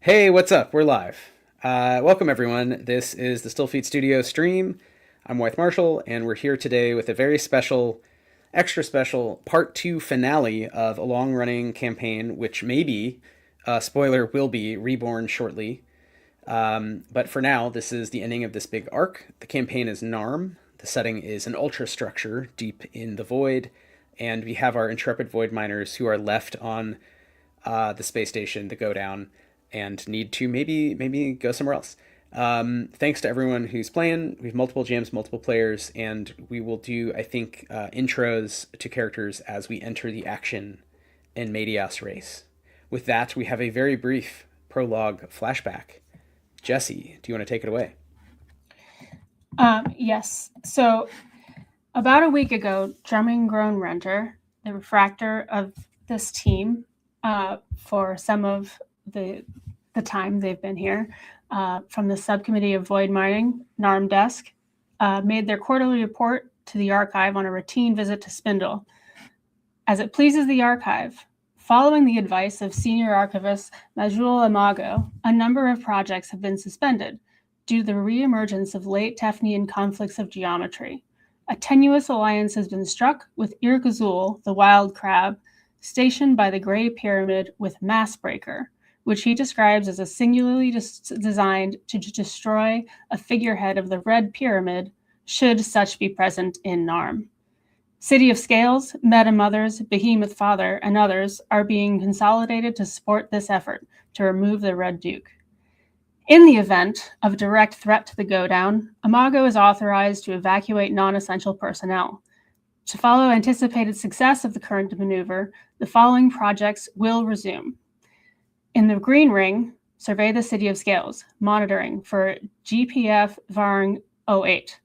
Hey, what's up? We're live. Welcome, everyone. This is the Stillfleet Studio stream. I'm Wythe Marshall, and we're here today with a very special, extra special part two finale of a long running campaign, which maybe, spoiler, will be reborn shortly. But for now, this is the ending of this big arc. The campaign is NARM. The setting is an ultrastructure deep in the void, and we have our intrepid void miners who are left on the space station, the Godown, and need to maybe go somewhere else. Thanks to everyone who's playing. We have multiple jams, multiple players, and we will do, I think, intros to characters as we enter the action in Medias Race. With that, we have a very brief prologue flashback. Jesse, do you want to take it away? Yes. So about a week ago, Drumming Grown Renter, the refractor of this team, for some of the time they've been here, from the subcommittee of void mining, NARM desk, made their quarterly report to the archive on a routine visit to Spindle. As it pleases the archive, following the advice of senior archivist Majul Amago, a number of projects have been suspended due to the reemergence of late Tephnian conflicts of geometry. A tenuous alliance has been struck with Irgazul, the wild crab, stationed by the Grey Pyramid with Massbreaker, which he describes as a singularly designed to destroy a figurehead of the Red Pyramid, should such be present in NARM. City of Scales, Meta Mothers, Behemoth Father, and others are being consolidated to support this effort to remove the Red Duke. In the event of direct threat to the Godown, Amago is authorized to evacuate non-essential personnel. To follow anticipated success of the current maneuver, the following projects will resume. In the Green Ring, survey the City of Scales, monitoring for GPF Varng 08.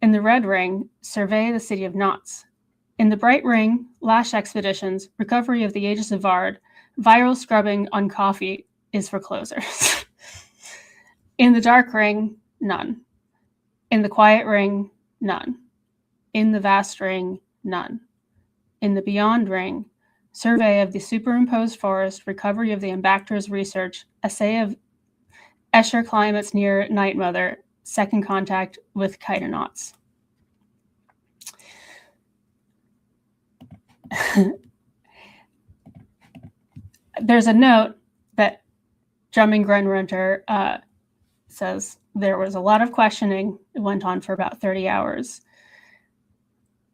In the Red Ring, survey the City of Knots. In the Bright Ring, Lash Expeditions, recovery of the Aegis of Vard, viral scrubbing on coffee is for closers. In the Dark Ring, none. In the Quiet Ring, none. In the Vast Ring, none. In the Beyond Ring, survey of the superimposed forest, recovery of the Embactors research, assay of Escher climates near Night Mother, second contact with chitonauts. There's a note that Drumming Grown Renter says there was a lot of questioning. It went on for about 30 hours.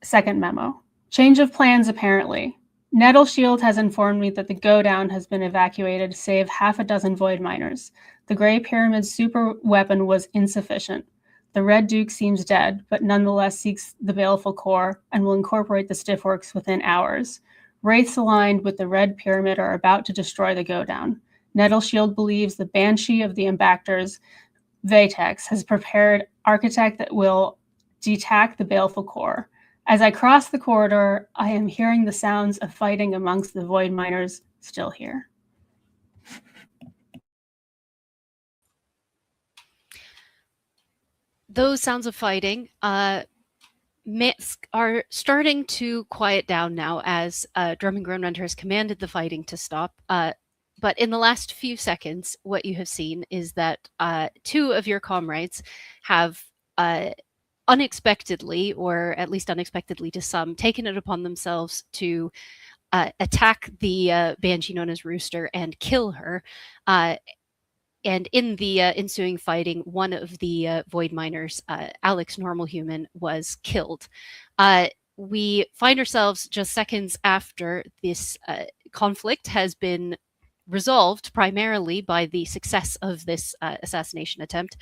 Second memo. Change of plans, apparently. Nettle Shield has informed me that the Godown has been evacuated, save half a dozen void miners. The Grey Pyramid's super weapon was insufficient. The Red Duke seems dead, but nonetheless seeks the baleful core and will incorporate the stiffworks within hours. Wraiths aligned with the Red Pyramid are about to destroy the Godown. Nettle Shield believes the Banshee of the Embactors, Vatex, has prepared architect that will detack the baleful core. As I cross the corridor, I am hearing the sounds of fighting amongst the void miners still here. Those sounds of fighting are starting to quiet down now as Drumming Grown Renter has commanded the fighting to stop. But in the last few seconds, what you have seen is that two of your comrades have unexpectedly, or at least unexpectedly to some, taken it upon themselves to attack the Banshee known as Rooster and kill her. And in the ensuing fighting, one of the void miners, Alex Normal Human, was killed. We find ourselves just seconds after this conflict has been resolved primarily by the success of this assassination attempt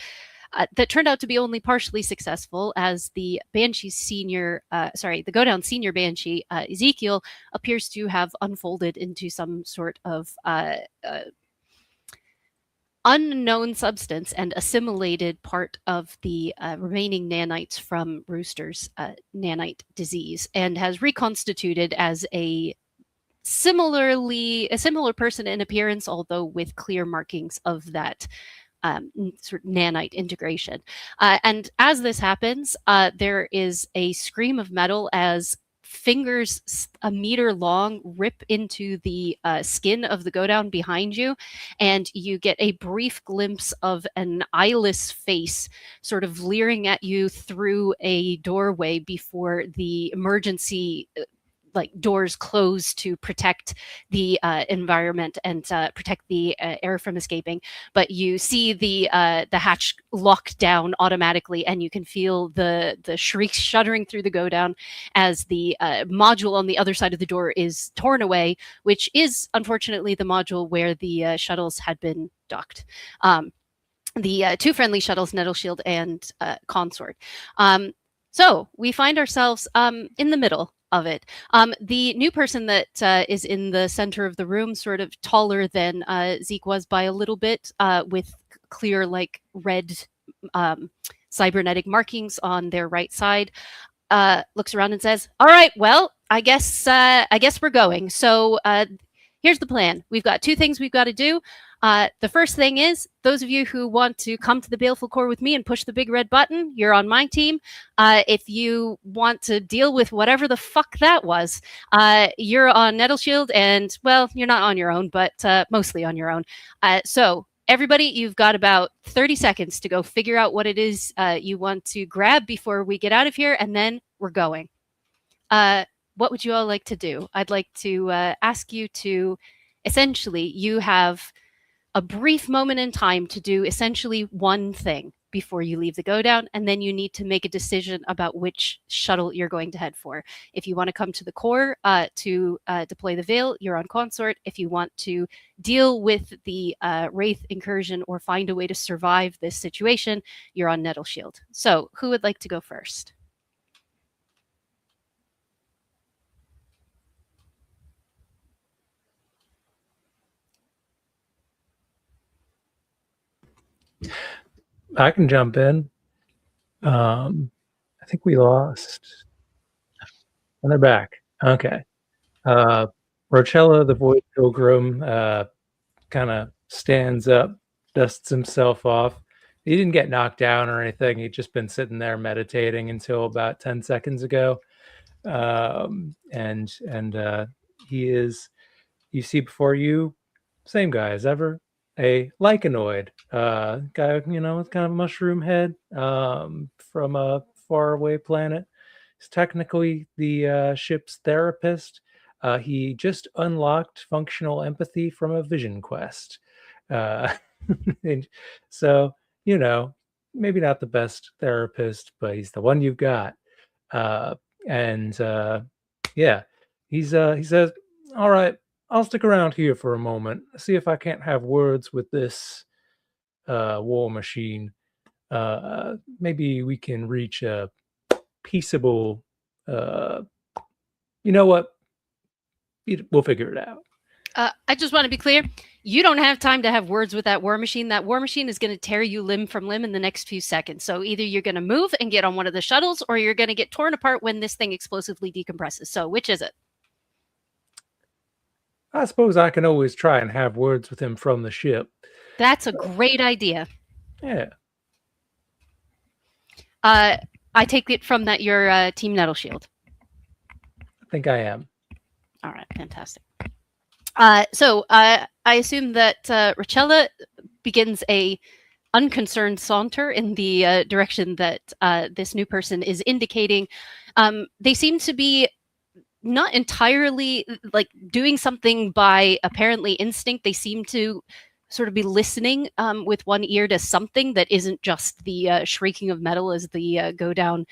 that turned out to be only partially successful, as the Banshee's senior, the Godown senior Banshee, Ezekiel, appears to have unfolded into some sort of unknown substance and assimilated part of the remaining nanites from Rooster's nanite disease, and has reconstituted as a similar person in appearance, although with clear markings of that sort of nanite integration. And as this happens, there is a scream of metal as fingers a meter long rip into the skin of the Godown behind you, and you get a brief glimpse of an eyeless face sort of leering at you through a doorway before the emergency doors close to protect the environment and protect the air from escaping. But you see the hatch lock down automatically, and you can feel the shrieks shuddering through the Godown as the module on the other side of the door is torn away, which is unfortunately the module where the shuttles had been docked. The two friendly shuttles, Nettleshield and Consort. So we find ourselves in the middle of it. The new person that is in the center of the room, sort of taller than Zeke was by a little bit, with clear red cybernetic markings on their right side, looks around and says, "All right, well, I guess we're going. So here's the plan. We've got two things we've got to do. The first thing is, those of you who want to come to the Baleful Core with me and push the big red button, you're on my team. If you want to deal with whatever the fuck that was, you're on Nettleshield, and, well, you're not on your own, but mostly on your own. So everybody, you've got about 30 seconds to go figure out what it is you want to grab before we get out of here, and then we're going. What would you all like to do? I'd like to ask you to, essentially, you have a brief moment in time to do essentially one thing before you leave the Godown, and then you need to make a decision about which shuttle you're going to head for. If you want to come to the core to deploy the Veil, you're on Consort. If you want to deal with the Wraith incursion or find a way to survive this situation, you're on Nettleshield. So who would like to go first? I can jump in. I think we lost. And they're back. Okay. Rochella, the Void Pilgrim, kind of stands up, dusts himself off. He didn't get knocked down or anything. He'd just been sitting there meditating until about 10 seconds ago. And he is, you see before you, same guy as ever, a lichenoid guy, with kind of a mushroom head from a faraway planet. He's technically the ship's therapist. He just unlocked functional empathy from a vision quest. And so, maybe not the best therapist, but he's the one you've got. Yeah, he says, "All right, I'll stick around here for a moment, see if I can't have words with this war machine. Maybe we can reach a peaceable, you know what? We'll figure it out." I just want to be clear. You don't have time to have words with that war machine. That war machine is going to tear you limb from limb in the next few seconds. So either you're going to move and get on one of the shuttles, or you're going to get torn apart when this thing explosively decompresses. So which is it? I suppose I can always try and have words with him from the ship. That's a great idea. Yeah. I take it from that you're Team Nettleshield. I think I am. All right, fantastic. So I assume that Rochella begins a unconcerned saunter in the direction that this new person is indicating. They seem to be not entirely doing something by apparently instinct. They seem to sort of be listening with one ear to something that isn't just the shrieking of metal as the Godown.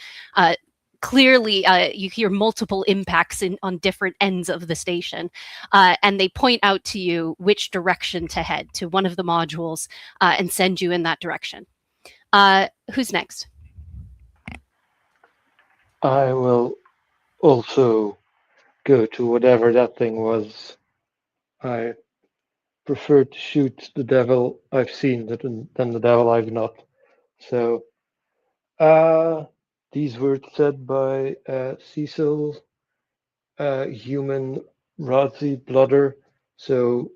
Clearly, you hear multiple impacts on different ends of the station, and they point out to you which direction to head to one of the modules and send you in that direction. Who's next? I will also go to whatever that thing was. I prefer to shoot the devil I've seen than the devil I've not. So, these words said by Cecil, human Razi blooder. So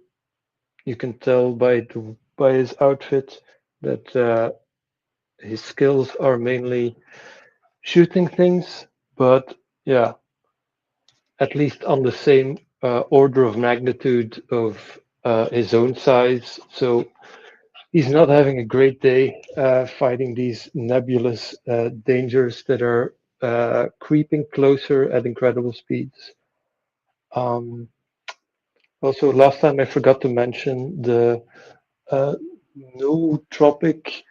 you can tell by his outfit that his skills are mainly shooting things. But yeah, at least on the same order of magnitude of his own size. So he's not having a great day fighting these nebulous dangers that are creeping closer at incredible speeds. Also, last time I forgot to mention the nootropic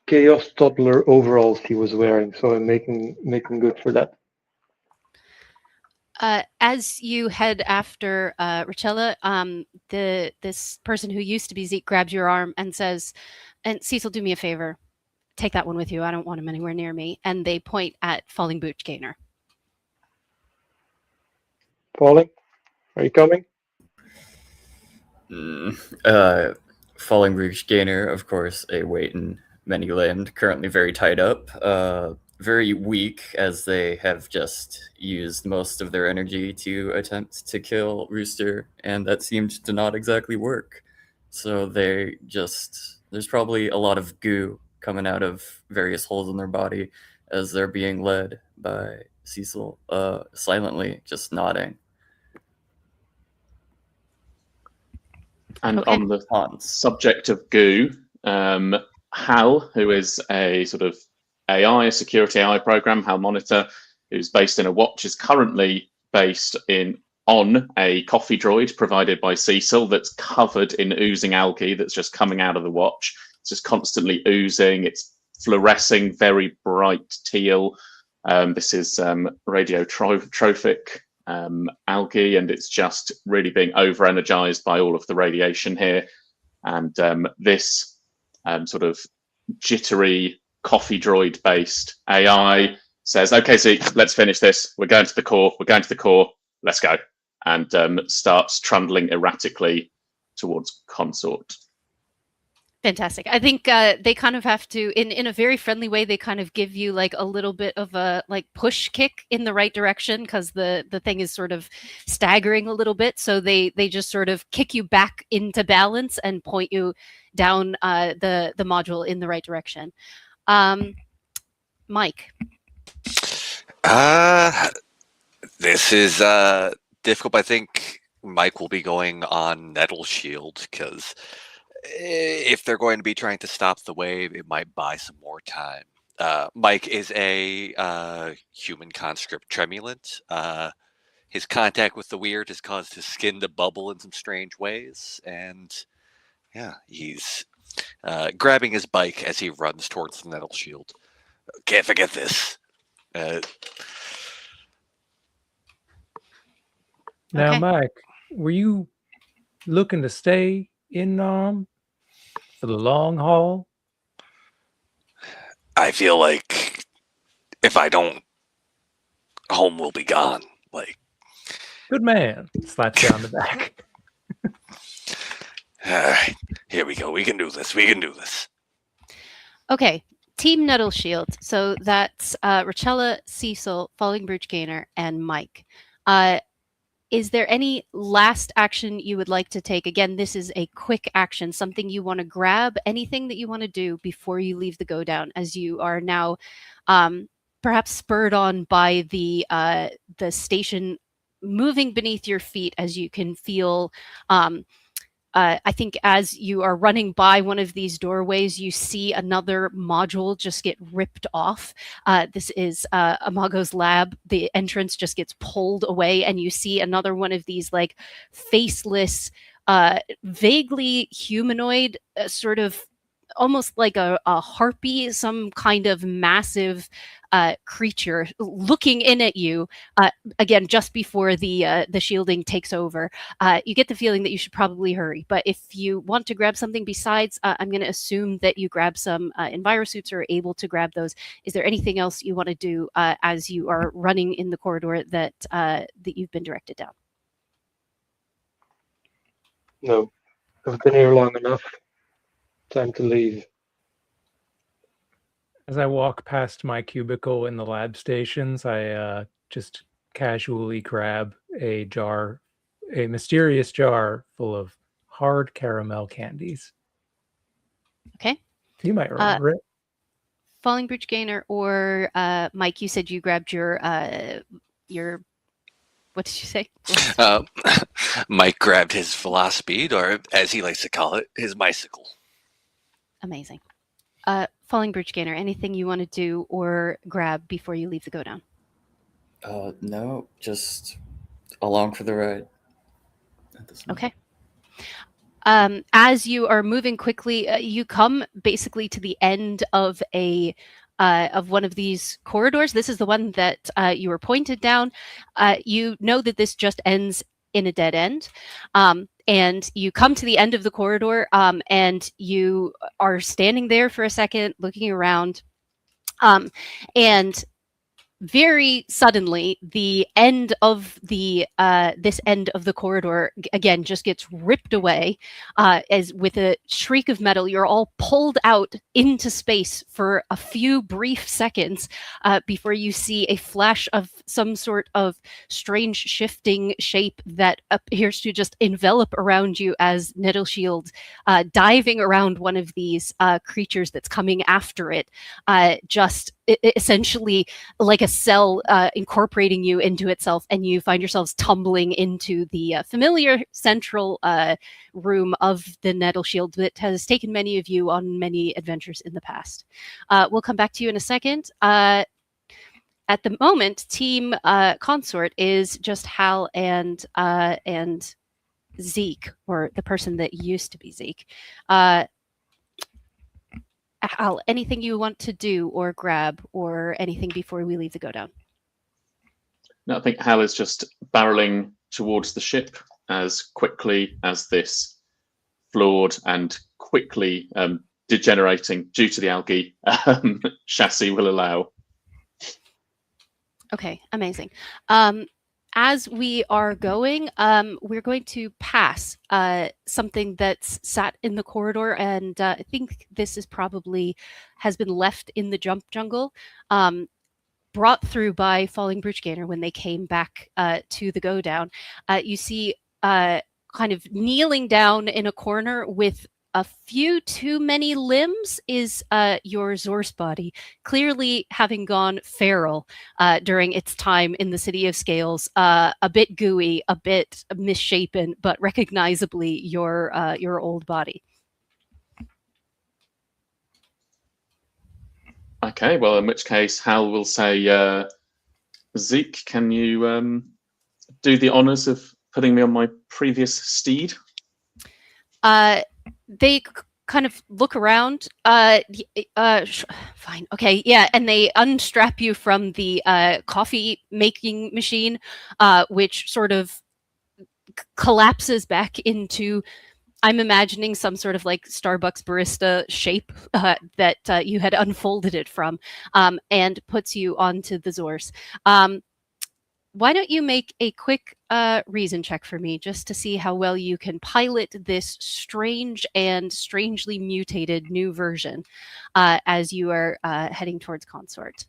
Chaos Toddler overalls he was wearing, so I'm making good for that. As you head after Richella, this person who used to be Zeke grabs your arm and says, "And Cecil, do me a favor. Take that one with you. I don't want him anywhere near me." And they point at Falling Boot Gainer. Falling, are you coming? Falling Breach Gainer, of course, a weight in many limbed, currently very tied up, very weak as they have just used most of their energy to attempt to kill Rooster, and that seemed to not exactly work. So there's probably a lot of goo coming out of various holes in their body as they're being led by Cecil, silently just nodding. And Okay. on the subject of goo, HAL, who is a sort of AI, a security AI program, HAL Monitor, who's based in a watch, is currently based on a coffee droid provided by Cecil that's covered in oozing algae that's just coming out of the watch. It's just constantly oozing. It's fluorescing, very bright teal. This is radiotrophic algae, and it's just really being over-energized by all of the radiation here. And this sort of jittery coffee droid based AI says, "Okay, so let's finish this. We're going to the core. We're going to the core. Let's go." And starts trundling erratically towards Consort. Fantastic. I think they kind of have to, in a very friendly way, they kind of give you like a little bit of a like push kick in the right direction because the thing is sort of staggering a little bit. So they just sort of kick you back into balance and point you down the module in the right direction. Mike. This is difficult, but I think Mike will be going on Nettle Shield because if they're going to be trying to stop the wave, it might buy some more time. Mike is a human conscript tremulant. His contact with the weird has caused his skin to bubble in some strange ways, and yeah, he's grabbing his bike as he runs towards the Nettle Shield. Can't forget this. Now, Okay. Mike, were you looking to stay in NARM for the long haul? I feel like if I don't, home will be gone. Like, Good man. Slaps you on the back. all right, here we go. We can do this. We can do this. Okay. Team Nettle Shield. So that's Richella, Cecil, Falling Breach Gainer, and Mike. Is there any last action you would like to take? Again, this is a quick action, something you want to grab, anything that you want to do before you leave the Godown, as you are now perhaps spurred on by the station moving beneath your feet, as you can feel. I think as you are running by one of these doorways, you see another module just get ripped off. This is Amago's lab. The entrance just gets pulled away, and you see another one of these like faceless, vaguely humanoid, sort of almost like a harpy, some kind of massive creature looking in at you. Again, just before the shielding takes over, you get the feeling that you should probably hurry. But if you want to grab something besides, I'm going to assume that you grab some envirosuits or are able to grab those. Is there anything else you want to do as you are running in the corridor that you've been directed down? No, I've been here long enough. Time to leave. As I walk past my cubicle in the lab stations, I just casually grab a mysterious jar full of hard caramel candies. Okay. You might remember it. Falling Breach Gainer or Mike, you said you grabbed your what did you say? Mike grabbed his velocipede, or as he likes to call it, his bicycle. Amazing. Falling Bridge Gainer, anything you want to do or grab before you leave the Godown? No, just along for the ride. Okay. As you are moving quickly, you come basically to the end of of one of these corridors. This is the one that you were pointed down. You know that this just ends in a dead end. And you come to the end of the corridor, and you are standing there for a second, looking around. And very suddenly, the end of this end of the corridor again just gets ripped away, as with a shriek of metal, you're all pulled out into space for a few brief seconds before you see a flash of some sort of strange shifting shape that appears to just envelop around you as Nettleshield, diving around one of these creatures that's coming after it, just essentially like a cell incorporating you into itself, and you find yourselves tumbling into the familiar central room of the Nettleshield that has taken many of you on many adventures in the past. We'll come back to you in a second. At the moment, Team Consort is just Hal and Zeke, or the person that used to be Zeke. Hal, anything you want to do or grab or anything before we leave the Godown? No, I think Hal is just barreling towards the ship as quickly as this flawed and quickly degenerating due to the algae chassis will allow. Okay, amazing. As we are going, we're going to pass something that's sat in the corridor, and I think this is probably has been left in the jump jungle, brought through by Falling Brooch Gainer when they came back to the Godown. You see kind of kneeling down in a corner with a few too many limbs is your Zorse body, clearly having gone feral during its time in the City of Scales. A bit gooey, a bit misshapen, but recognizably your old body. Okay, well, in which case Hal will say, Zeke, can you do the honors of putting me on my previous steed? They kind of look around. Fine, okay, yeah, and they unstrap you from the coffee making machine, which sort of collapses back into, I'm imagining, some sort of like Starbucks barista shape that you had unfolded it from, and puts you onto the Zorse. Why don't you make a quick reason check for me, just to see how well you can pilot this strange and strangely mutated new version as you are heading towards Consort,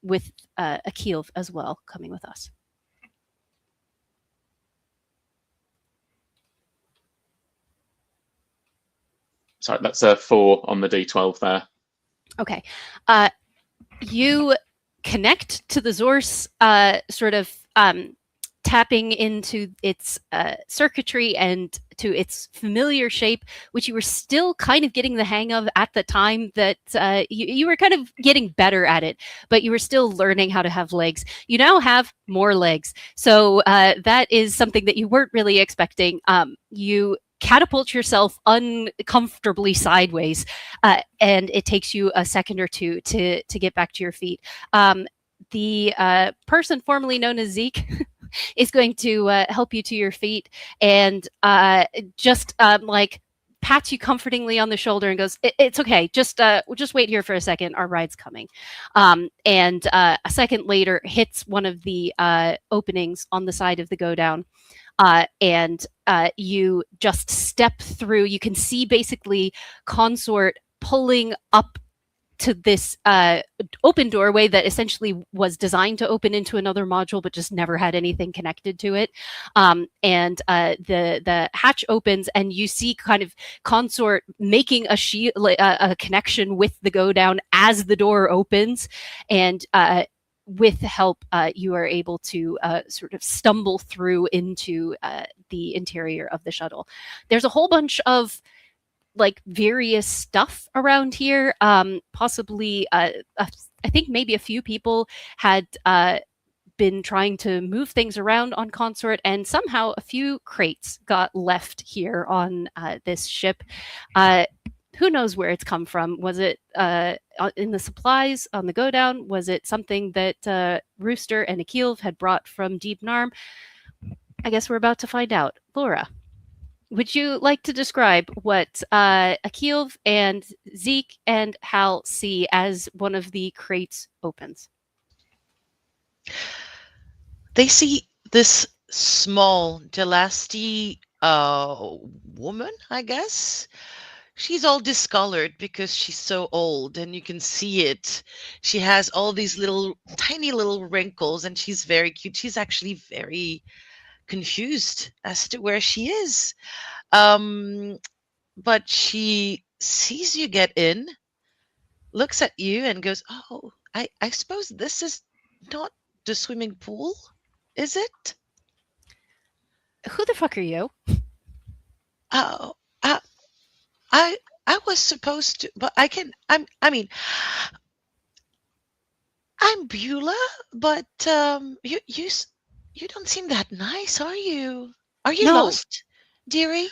with Akil as well coming with us. Sorry, that's a 4 on the D12 there. Okay. You connect to the Zorse, sort of tapping into its circuitry and to its familiar shape, which you were still kind of getting the hang of at the time that you were kind of getting better at it, but you were still learning how to have legs. You now have more legs. So that is something that you weren't really expecting. You catapult yourself uncomfortably sideways, and it takes you a second or two to get back to your feet. The person formerly known as Zeke is going to help you to your feet and just like pats you comfortingly on the shoulder and goes, "It's okay. Just wait here for a second. Our ride's coming." And a second later hits one of the openings on the side of the Godown. And you just step through. You can see basically Consort pulling up to this open doorway that essentially was designed to open into another module, but just never had anything connected to it. And the hatch opens, and you see kind of Consort making a connection with the Godown as the door opens, and with help, you are able to sort of stumble through into the interior of the shuttle. There's a whole bunch of like various stuff around here. Possibly, I think maybe a few people had been trying to move things around on Consort, and somehow a few crates got left here on this ship. Who knows where it's come from? Was it in the supplies on the Godown? Was it something that Rooster and Akil had brought from Deep NARM? I guess we're about to find out. Laura, would you like to describe what Akil and Zeke and Hal see as one of the crates opens? They see this small Delasti woman, I guess. She's all discolored because she's so old, and you can see it. She has all these little, tiny little wrinkles, and she's very cute. She's actually very confused as to where she is. But she sees you get in, looks at you, and goes, "Oh, I suppose this is not the swimming pool, is it?" Who the fuck are you? Oh, I was supposed to, but I mean, I'm Beulah, but you don't seem that nice, are you? Are you No. lost, dearie?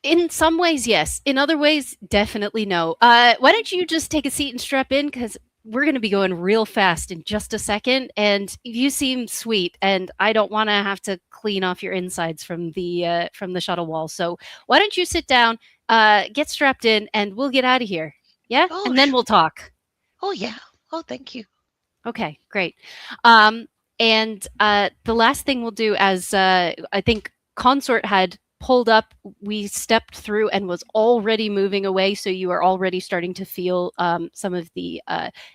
In some ways, yes. In other ways, definitely no. Why don't you just take a seat and strap in, because we're going to be going real fast in just a second, and you seem sweet, and I don't want to have to clean off your insides from the shuttle wall. So why don't you sit down, get strapped in, and we'll get out of here. Yeah, Oh, and then we'll talk. Oh yeah. Oh, thank you. Okay, great. And the last thing we'll do, as I think Consort had pulled up, we stepped through and was already moving away, so you are already starting to feel some of the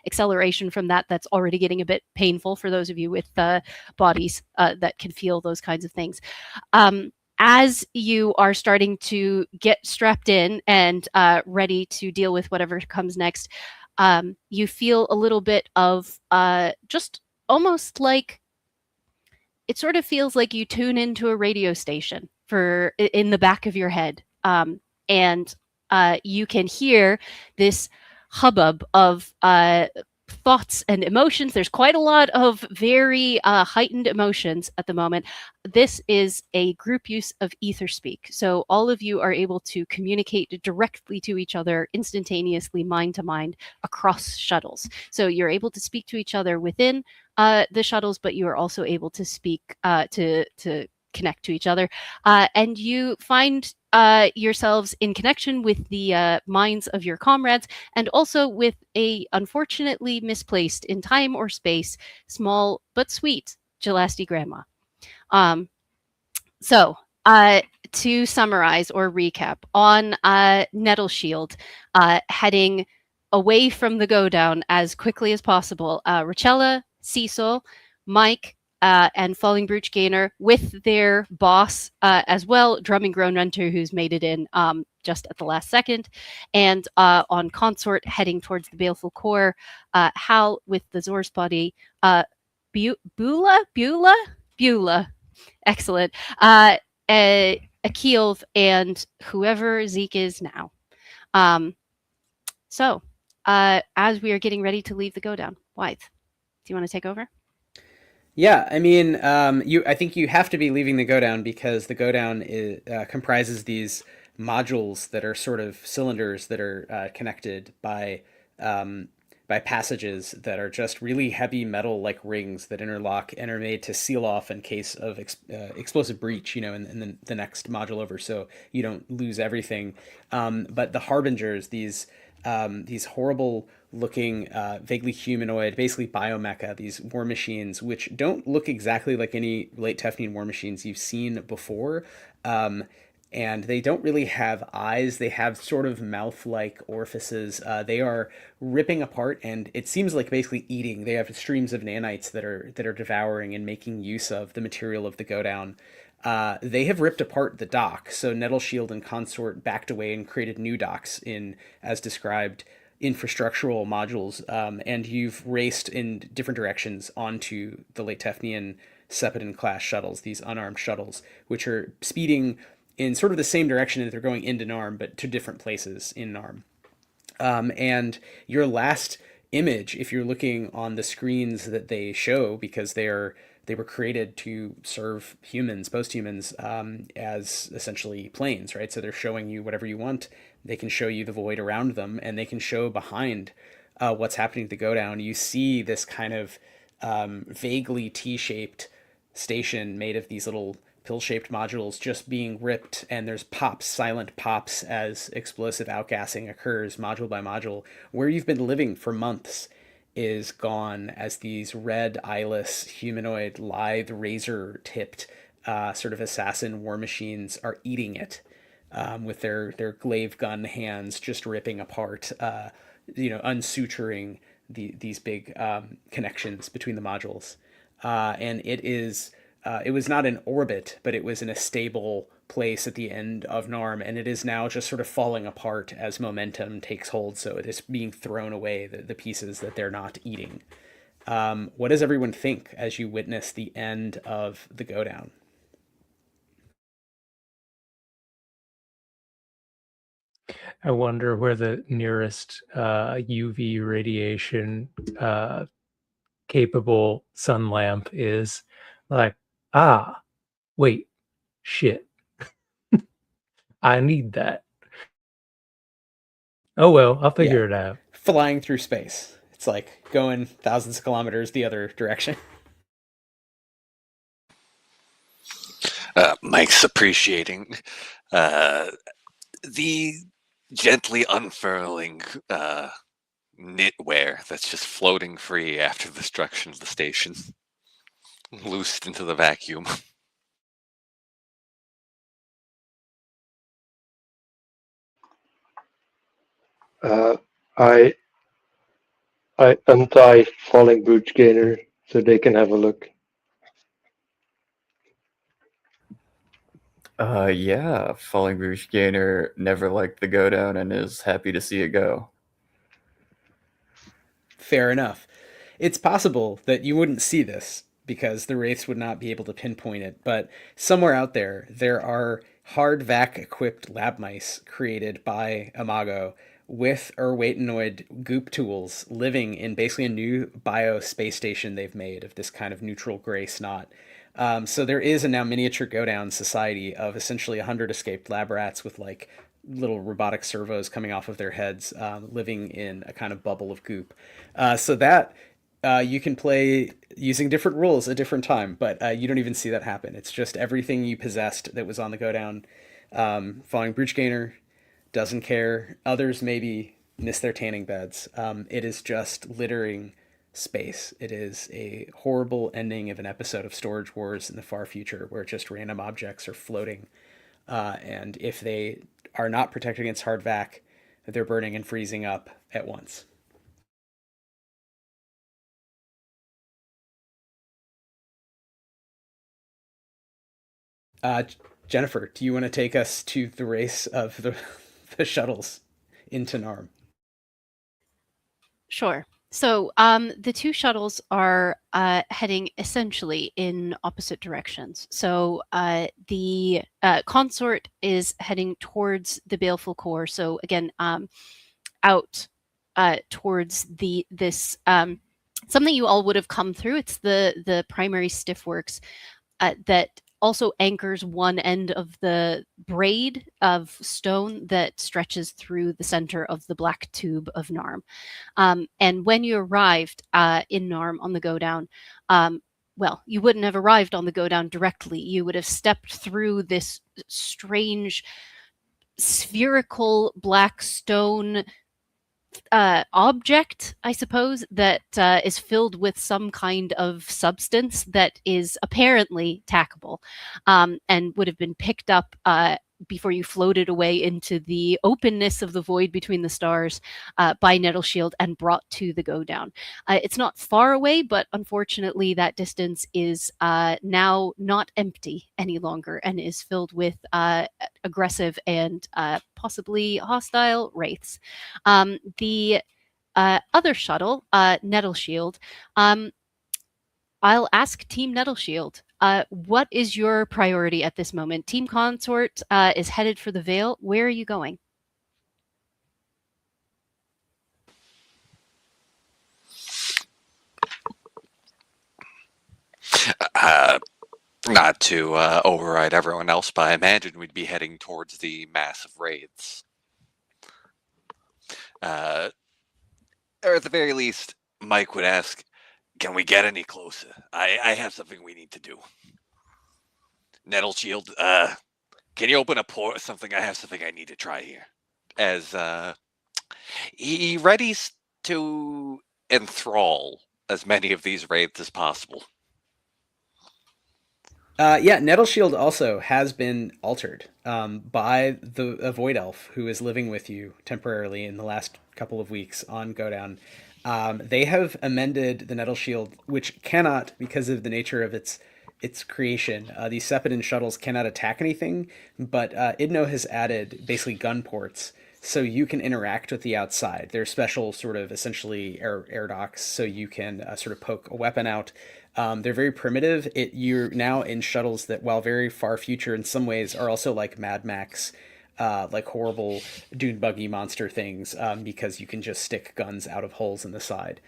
acceleration from that. That's already getting a bit painful for those of you with bodies that can feel those kinds of things. As you are starting to get strapped in and ready to deal with whatever comes next, you feel a little bit of just almost like, it sort of feels like you tune into a radio station in the back of your head, and you can hear this hubbub of thoughts and emotions. There's quite a lot of very heightened emotions at the moment. This is a group use of ether speak, so all of you are able to communicate directly to each other instantaneously, mind to mind, across shuttles. So you're able to speak to each other within the shuttles, but you are also able to speak to connect to each other, and you find yourselves in connection with the minds of your comrades, and also with a unfortunately misplaced in time or space, small but sweet Gelasti grandma. So to summarize or recap, on Nettle Shield, heading away from the Godown as quickly as possible, Rachella, Cecil, Mike, and Falling Brooch Gainer with their boss as well, Drumming Grown Renter, who's made it in just at the last second. And on Consort, heading towards the Baleful Core, Hal with the Zor's body, Beulah, excellent, Akil, and whoever Zeke is now. So as we are getting ready to leave the Godown, Wythe, do you want to take over? Yeah, I mean, I think you have to be leaving the Godown, because the Godown comprises these modules that are sort of cylinders that are connected by passages that are just really heavy metal like rings that interlock and are made to seal off in case of explosive breach, in the next module over, so you don't lose everything. But the Harbingers, these horrible looking, vaguely humanoid, basically biomecha, these war machines, which don't look exactly like any Late Tephnian war machines you've seen before. And they don't really have eyes. They have sort of mouth-like orifices. They are ripping apart, and it seems like basically eating. They have streams of nanites that are devouring and making use of the material of the Godown. They have ripped apart the dock, so Nettle Shield and Consort backed away and created new docks as described, infrastructural modules, and you've raced in different directions onto the Late Tephnian Sepidin class shuttles, these unarmed shuttles, which are speeding in sort of the same direction that they're going into NARM, but to different places in NARM. And your last image, if you're looking on the screens that they show, because they were created to serve humans, post-humans, as essentially planes, right? So they're showing you whatever you want. They can show you the void around them, and they can show behind what's happening to the Godown. You see this kind of vaguely T-shaped station made of these little pill-shaped modules just being ripped, and there's pops, silent pops, as explosive outgassing occurs module by module. Where you've been living for months is gone as these red eyeless humanoid lithe razor-tipped sort of assassin war machines are eating it with their glaive gun hands, just ripping apart, unsuturing these big connections between the modules. And it was not in orbit, but it was in a stable place at the end of NARM, and it is now just sort of falling apart as momentum takes hold. So it is being thrown away, the pieces that they're not eating. What does everyone think as you witness the end of the Godown? I wonder where the nearest UV radiation capable sun lamp is. Like, wait, shit. I need that. Oh well, I'll figure it out. Flying through space. It's like going thousands of kilometers the other direction. Mike's appreciating the gently unfurling knitwear that's just floating free after the destruction of the station, loosed into the vacuum. I untie Falling Bridge Gainer so they can have a look. Yeah, Falling Rouge Gainer never liked the Godown and is happy to see it go. Fair enough. It's possible that you wouldn't see this because the wraiths would not be able to pinpoint it, but somewhere out there are hard vac equipped lab mice created by Imago with Urwaitinoid goop tools living in basically a new bio space station they've made of this kind of neutral gray snot. So there is a now miniature Godown society of essentially 100 escaped lab rats with like little robotic servos coming off of their heads, living in a kind of bubble of goop. So that you can play using different rules at different time, but you don't even see that happen. It's just everything you possessed that was on the Godown. Falling Breach Gainer doesn't care. Others maybe miss their tanning beds. It is just littering space. It is a horrible ending of an episode of Storage Wars in the far future where just random objects are floating. And if they are not protected against hard vac, they're burning and freezing up at once. Jennifer, do you want to take us to the race of the shuttles into NARM? Sure. So the two shuttles are heading essentially in opposite directions. So the consort is heading towards the baleful core. So again, out towards this something you all would have come through. It's the primary stiffworks that also anchors one end of the braid of stone that stretches through the center of the black tube of NARM. And when you arrived in NARM on the Godown, well, you wouldn't have arrived on the Godown directly. You would have stepped through this strange spherical black stone object, I suppose, that is filled with some kind of substance that is apparently tackable, and would have been picked up before you floated away into the openness of the void between the stars by Nettleshield and brought to the Godown. It's not far away, but unfortunately that distance is now not empty any longer and is filled with aggressive and possibly hostile wraiths. The other shuttle, Nettleshield, I'll ask Team Nettleshield, what is your priority at this moment? Team Consort is headed for the Vale. Where are you going? Not to override everyone else, but I imagine we'd be heading towards the massive raids. Or at the very least, Mike would ask, can we get any closer? I have something we need to do. Nettleshield, can you open a port or something? I have something I need to try here. As he readies to enthrall as many of these raids as possible. Yeah, Nettleshield also has been altered by a Void Elf who is living with you temporarily in the last couple of weeks on Godown. They have amended the Nettleshield, which cannot, because of the nature of its creation, these Sepidin shuttles cannot attack anything, but Idno has added basically gun ports so you can interact with the outside. They're special sort of essentially air docks, so you can sort of poke a weapon out. They're very primitive. You're now in shuttles that, while very far future in some ways, are also like Mad Max, like horrible dune buggy monster things, because you can just stick guns out of holes in the side.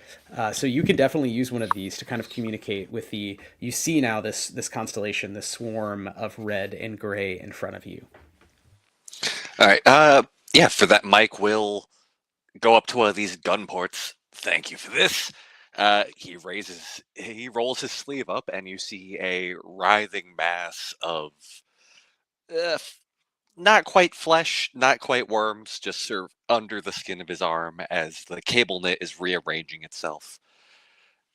So you can definitely use one of these to kind of communicate with you see now this constellation, this swarm of red and gray in front of you. All right. Yeah, for that, Mike will go up to one of these gun ports. Thank you for this. He rolls his sleeve up, and you see a writhing mass of not quite flesh, not quite worms, just sort of under the skin of his arm as the cable knit is rearranging itself.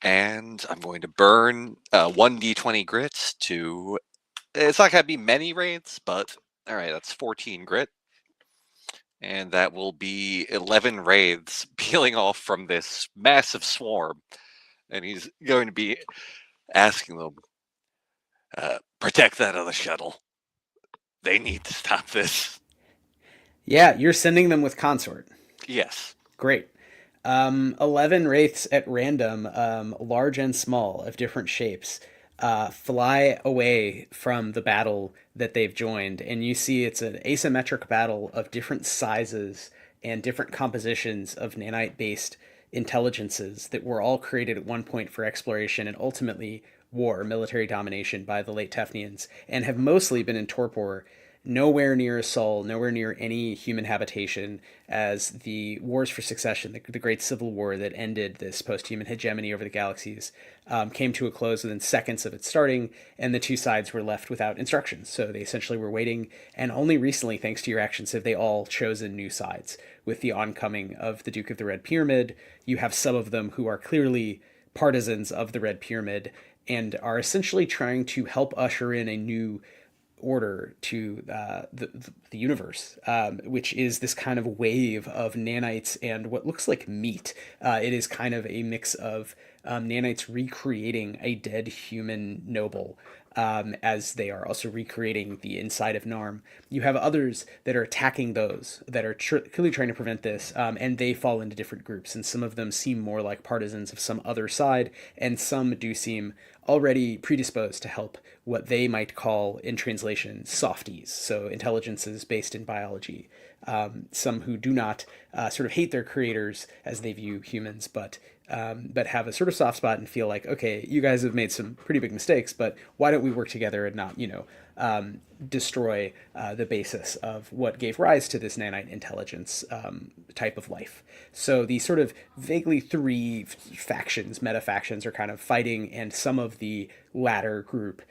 And I'm going to burn 1d20 grits to... It's not going to be many raids, but all right, that's 14 grit. And that will be 11 wraiths peeling off from this massive swarm. And he's going to be asking them, protect that other shuttle. They need to stop this. Yeah, you're sending them with Consort. Yes. Great. 11 wraiths at random, large and small, of different shapes, fly away from the battle that they've joined. And you see it's an asymmetric battle of different sizes and different compositions of nanite-based intelligences that were all created at one point for exploration and ultimately war, military domination by the Late Tephnians, and have mostly been in torpor, nowhere near Sol, nowhere near any human habitation, as the wars for succession, the great civil war that ended this post-human hegemony over the galaxies, came to a close within seconds of it starting, and the two sides were left without instructions. So they essentially were waiting, and only recently, thanks to your actions, have they all chosen new sides. With the oncoming of the Duke of the Red Pyramid, you have some of them who are clearly partisans of the Red Pyramid and are essentially trying to help usher in a new order to the universe, which is this kind of wave of nanites and what looks like meat. It is kind of a mix of nanites recreating a dead human noble, as they are also recreating the inside of NARM. You have others that are attacking those that are clearly trying to prevent this, and they fall into different groups, and some of them seem more like partisans of some other side, and some do seem already predisposed to help what they might call, in translation, softies, so intelligences based in biology. Some who do not sort of hate their creators as they view humans, but have a sort of soft spot and feel like, okay, you guys have made some pretty big mistakes, but why don't we work together and not, destroy the basis of what gave rise to this nanite intelligence type of life. So these sort of vaguely three factions, meta factions, are kind of fighting, and some of the latter group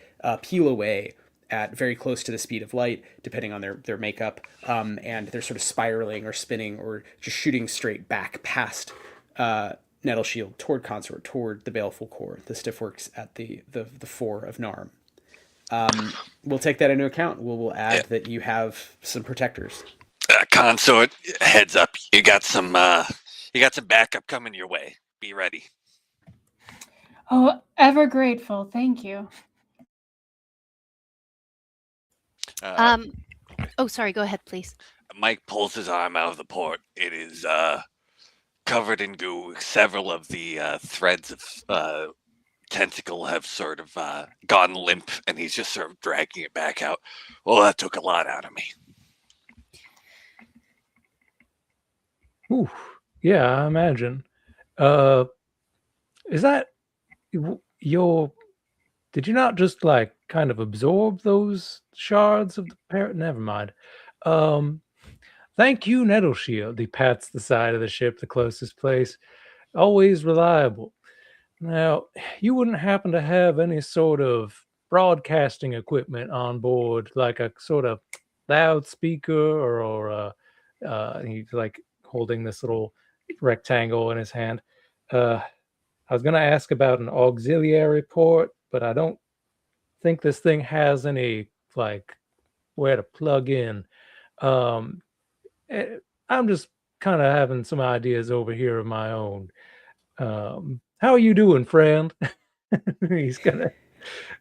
peel away at very close to the speed of light, depending on their makeup, and they're sort of spiraling or spinning or just shooting straight back past Nettleshield toward Consort, toward the Baleful Core, the stiffworks at the fore of NARM. we'll take that into account. We'll add that you have some protectors. Consort, heads up. You got some backup coming your way. Be ready. Oh, ever grateful. Thank you. Oh, sorry. Go ahead, please. Mike pulls his arm out of the port. It is covered in goo. Several of the threads of tentacle have sort of gone limp, and he's just sort of dragging it back out. Well, that took a lot out of me. Ooh, yeah, I imagine. Is that your? Did you not just like kind of absorb those shards of the parrot? Never mind. Thank you, Nettleshield. He pats the side of the ship, the closest place. Always reliable. Now, you wouldn't happen to have any sort of broadcasting equipment on board, like a sort of loudspeaker or he's like holding this little rectangle in his hand. I was going to ask about an auxiliary port, but I don't think this thing has any like where to plug in. I'm just kind of having some ideas over here of my own. How are you doing, friend? He's gonna.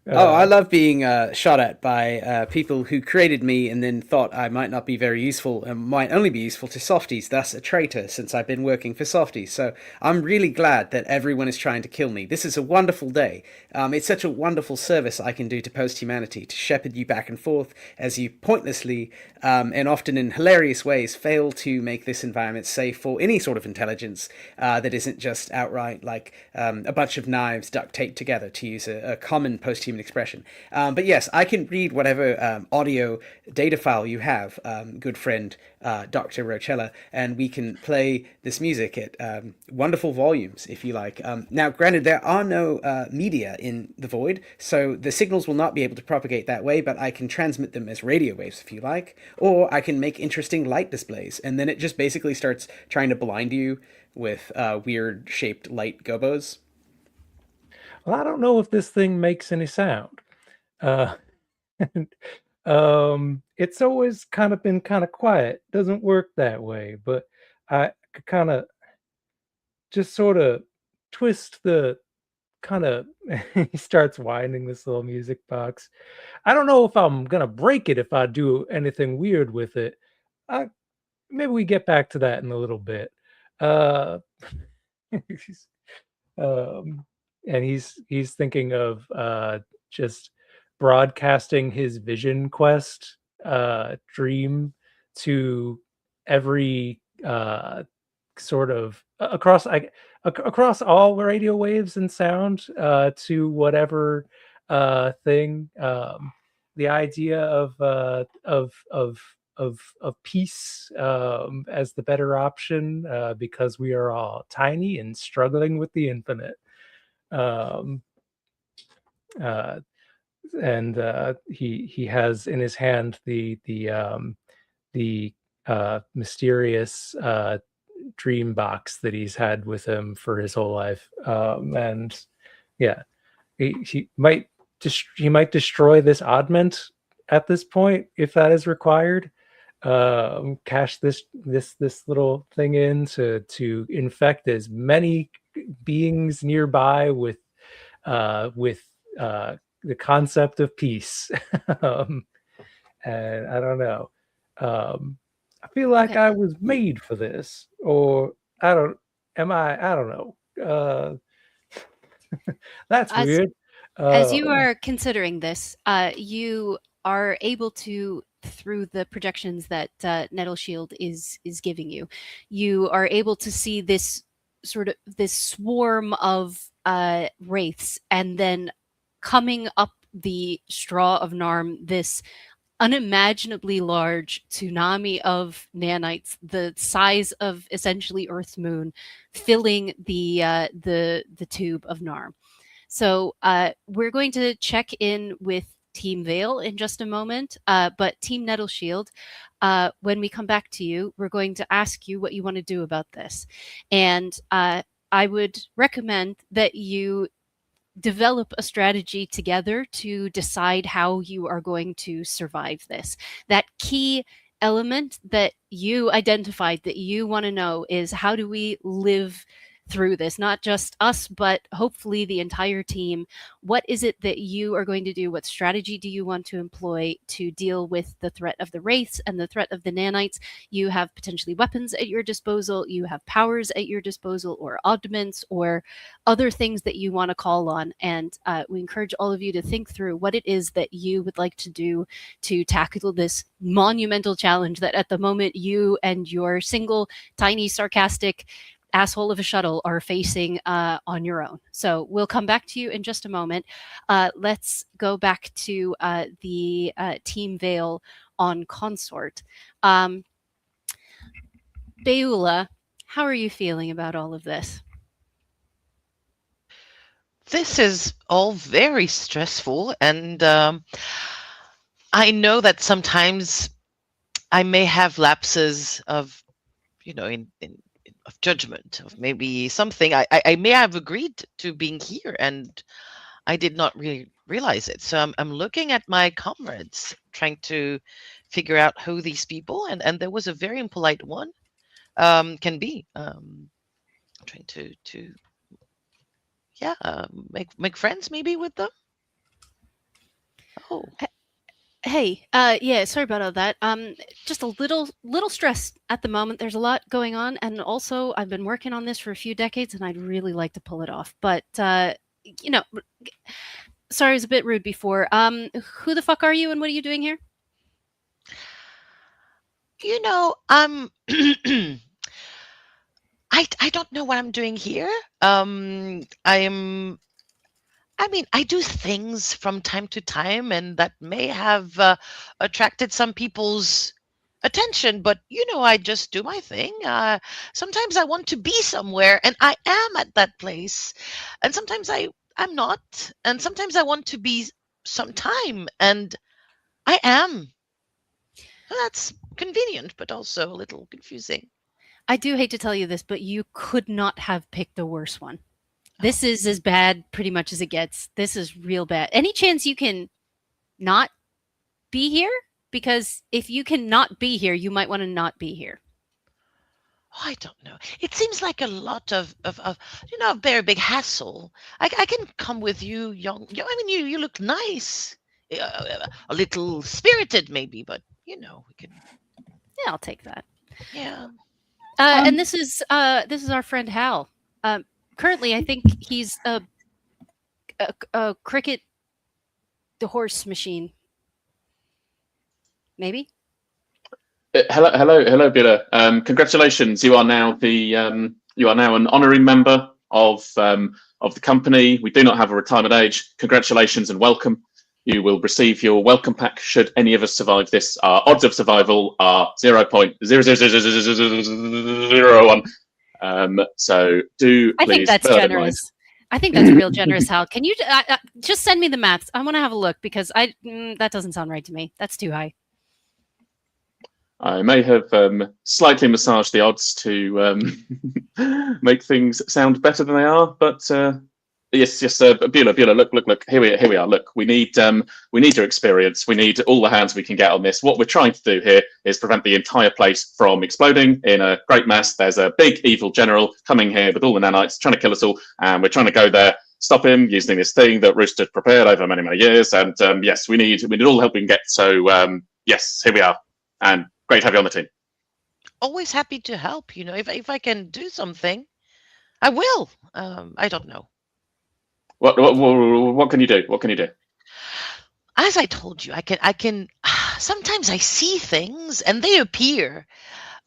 I love being shot at by people who created me and then thought I might not be very useful and might only be useful to softies, thus a traitor since I've been working for softies. So I'm really glad that everyone is trying to kill me. This is a wonderful day. It's such a wonderful service I can do to post-humanity, to shepherd you back and forth as you pointlessly and often in hilarious ways fail to make this environment safe for any sort of intelligence that isn't just outright like a bunch of knives duct taped together, to use a common post-human expression. But yes, I can read whatever audio data file you have, good friend Dr. Rochella, and we can play this music at wonderful volumes, if you like. Now, granted, there are no media in the void, so the signals will not be able to propagate that way, but I can transmit them as radio waves, if you like, or I can make interesting light displays, and then it just basically starts trying to blind you with weird-shaped light gobos. Well, I don't know if this thing makes any sound. It's always kind of been kind of quiet. Doesn't work that way, but I could kind of just sort of twist the kind of. He starts winding this little music box. I don't know if I'm gonna break it if I do anything weird with it. Maybe we get back to that in a little bit. And he's thinking of just broadcasting his vision quest dream to every sort of across all radio waves and sound to whatever thing. The idea of peace as the better option because we are all tiny and struggling with the infinite. And he has in his hand the mysterious dream box that he's had with him for his whole life. And yeah, he might destroy this oddment at this point if that is required. Cash this little thing in to infect as many beings nearby with the concept of peace. And I don't know. I feel like Okay. I was made for this, or I don't know. That's weird. As you are considering this, you are able to, through the projections that Nettleshield is giving you, you are able to see this swarm of wraiths, and then coming up the straw of NARM, this unimaginably large tsunami of nanites, the size of essentially Earth's moon, filling the tube of NARM. So we're going to check in with Team Vale in just a moment, but Team Nettleshield, when we come back to you, we're going to ask you what you want to do about this. And I would recommend that you develop a strategy together to decide how you are going to survive this. That key element that you identified that you want to know is, how do we live through this? Not just us, but hopefully the entire team. What is it that you are going to do? What strategy do you want to employ to deal with the threat of the wraiths and the threat of the nanites? You have potentially weapons at your disposal, you have powers at your disposal, or oddments, or other things that you want to call on. And we encourage all of you to think through what it is that you would like to do to tackle this monumental challenge that at the moment you and your single, tiny, sarcastic asshole of a shuttle are facing on your own. So we'll come back to you in just a moment. Let's go back to the Team Veil on Consort. Beula, how are you feeling about all of this? This is all very stressful, and I know that sometimes I may have lapses of, of judgment, of maybe something. I may have agreed to being here, and I did not really realize it. So I'm looking at my comrades, trying to figure out who these people, and there was a very impolite one, can be. Trying to make friends maybe with them. Oh. Hey, yeah, sorry about all that. Just a little stressed at the moment. There's a lot going on, and also I've been working on this for a few decades, and I'd really like to pull it off. But sorry, I was a bit rude before. Who the fuck are you, and what are you doing here? I don't know what I'm doing here. I do things from time to time, and that may have attracted some people's attention, but I just do my thing. Sometimes I want to be somewhere, and I am at that place, and sometimes I'm not, and sometimes I want to be sometime, and I am. That's convenient, but also a little confusing. I do hate to tell you this, but you could not have picked a worse one. This is as bad pretty much as it gets. This is real bad. Any chance you can not be here? Because if you can not be here, you might want to not be here. I don't know. It seems like a lot of a very big hassle. I can come with you, young. You look nice, a little spirited maybe, but we can. Yeah, I'll take that. Yeah. And this is our friend Hal. Currently, I think he's a cricket, the horse machine. Maybe. Hello, Billa. Congratulations! You are now an honorary member of the company. We do not have a retirement age. Congratulations and welcome. You will receive your welcome pack should any of us survive this. Our odds of survival are 0.00001. So do please. I think that's generous. I think that's real generous, Hal. Can you just send me the maths? I want to have a look, because that doesn't sound right to me. That's too high. I may have slightly massaged the odds to make things sound better than they are, but yes, Beulah, look. Here we are. Look, we need your experience. We need all the hands we can get on this. What we're trying to do here is prevent the entire place from exploding in a great mess. There's a big evil general coming here with all the nanites, trying to kill us all, and we're trying to go there, stop him using this thing that Rooster prepared over many years. And yes, we need all the help we can get. So yes, here we are, and great to have you on the team. Always happy to help. If I can do something, I will. I don't know. What can you do? What can you do? As I told you, I can. Sometimes I see things and they appear,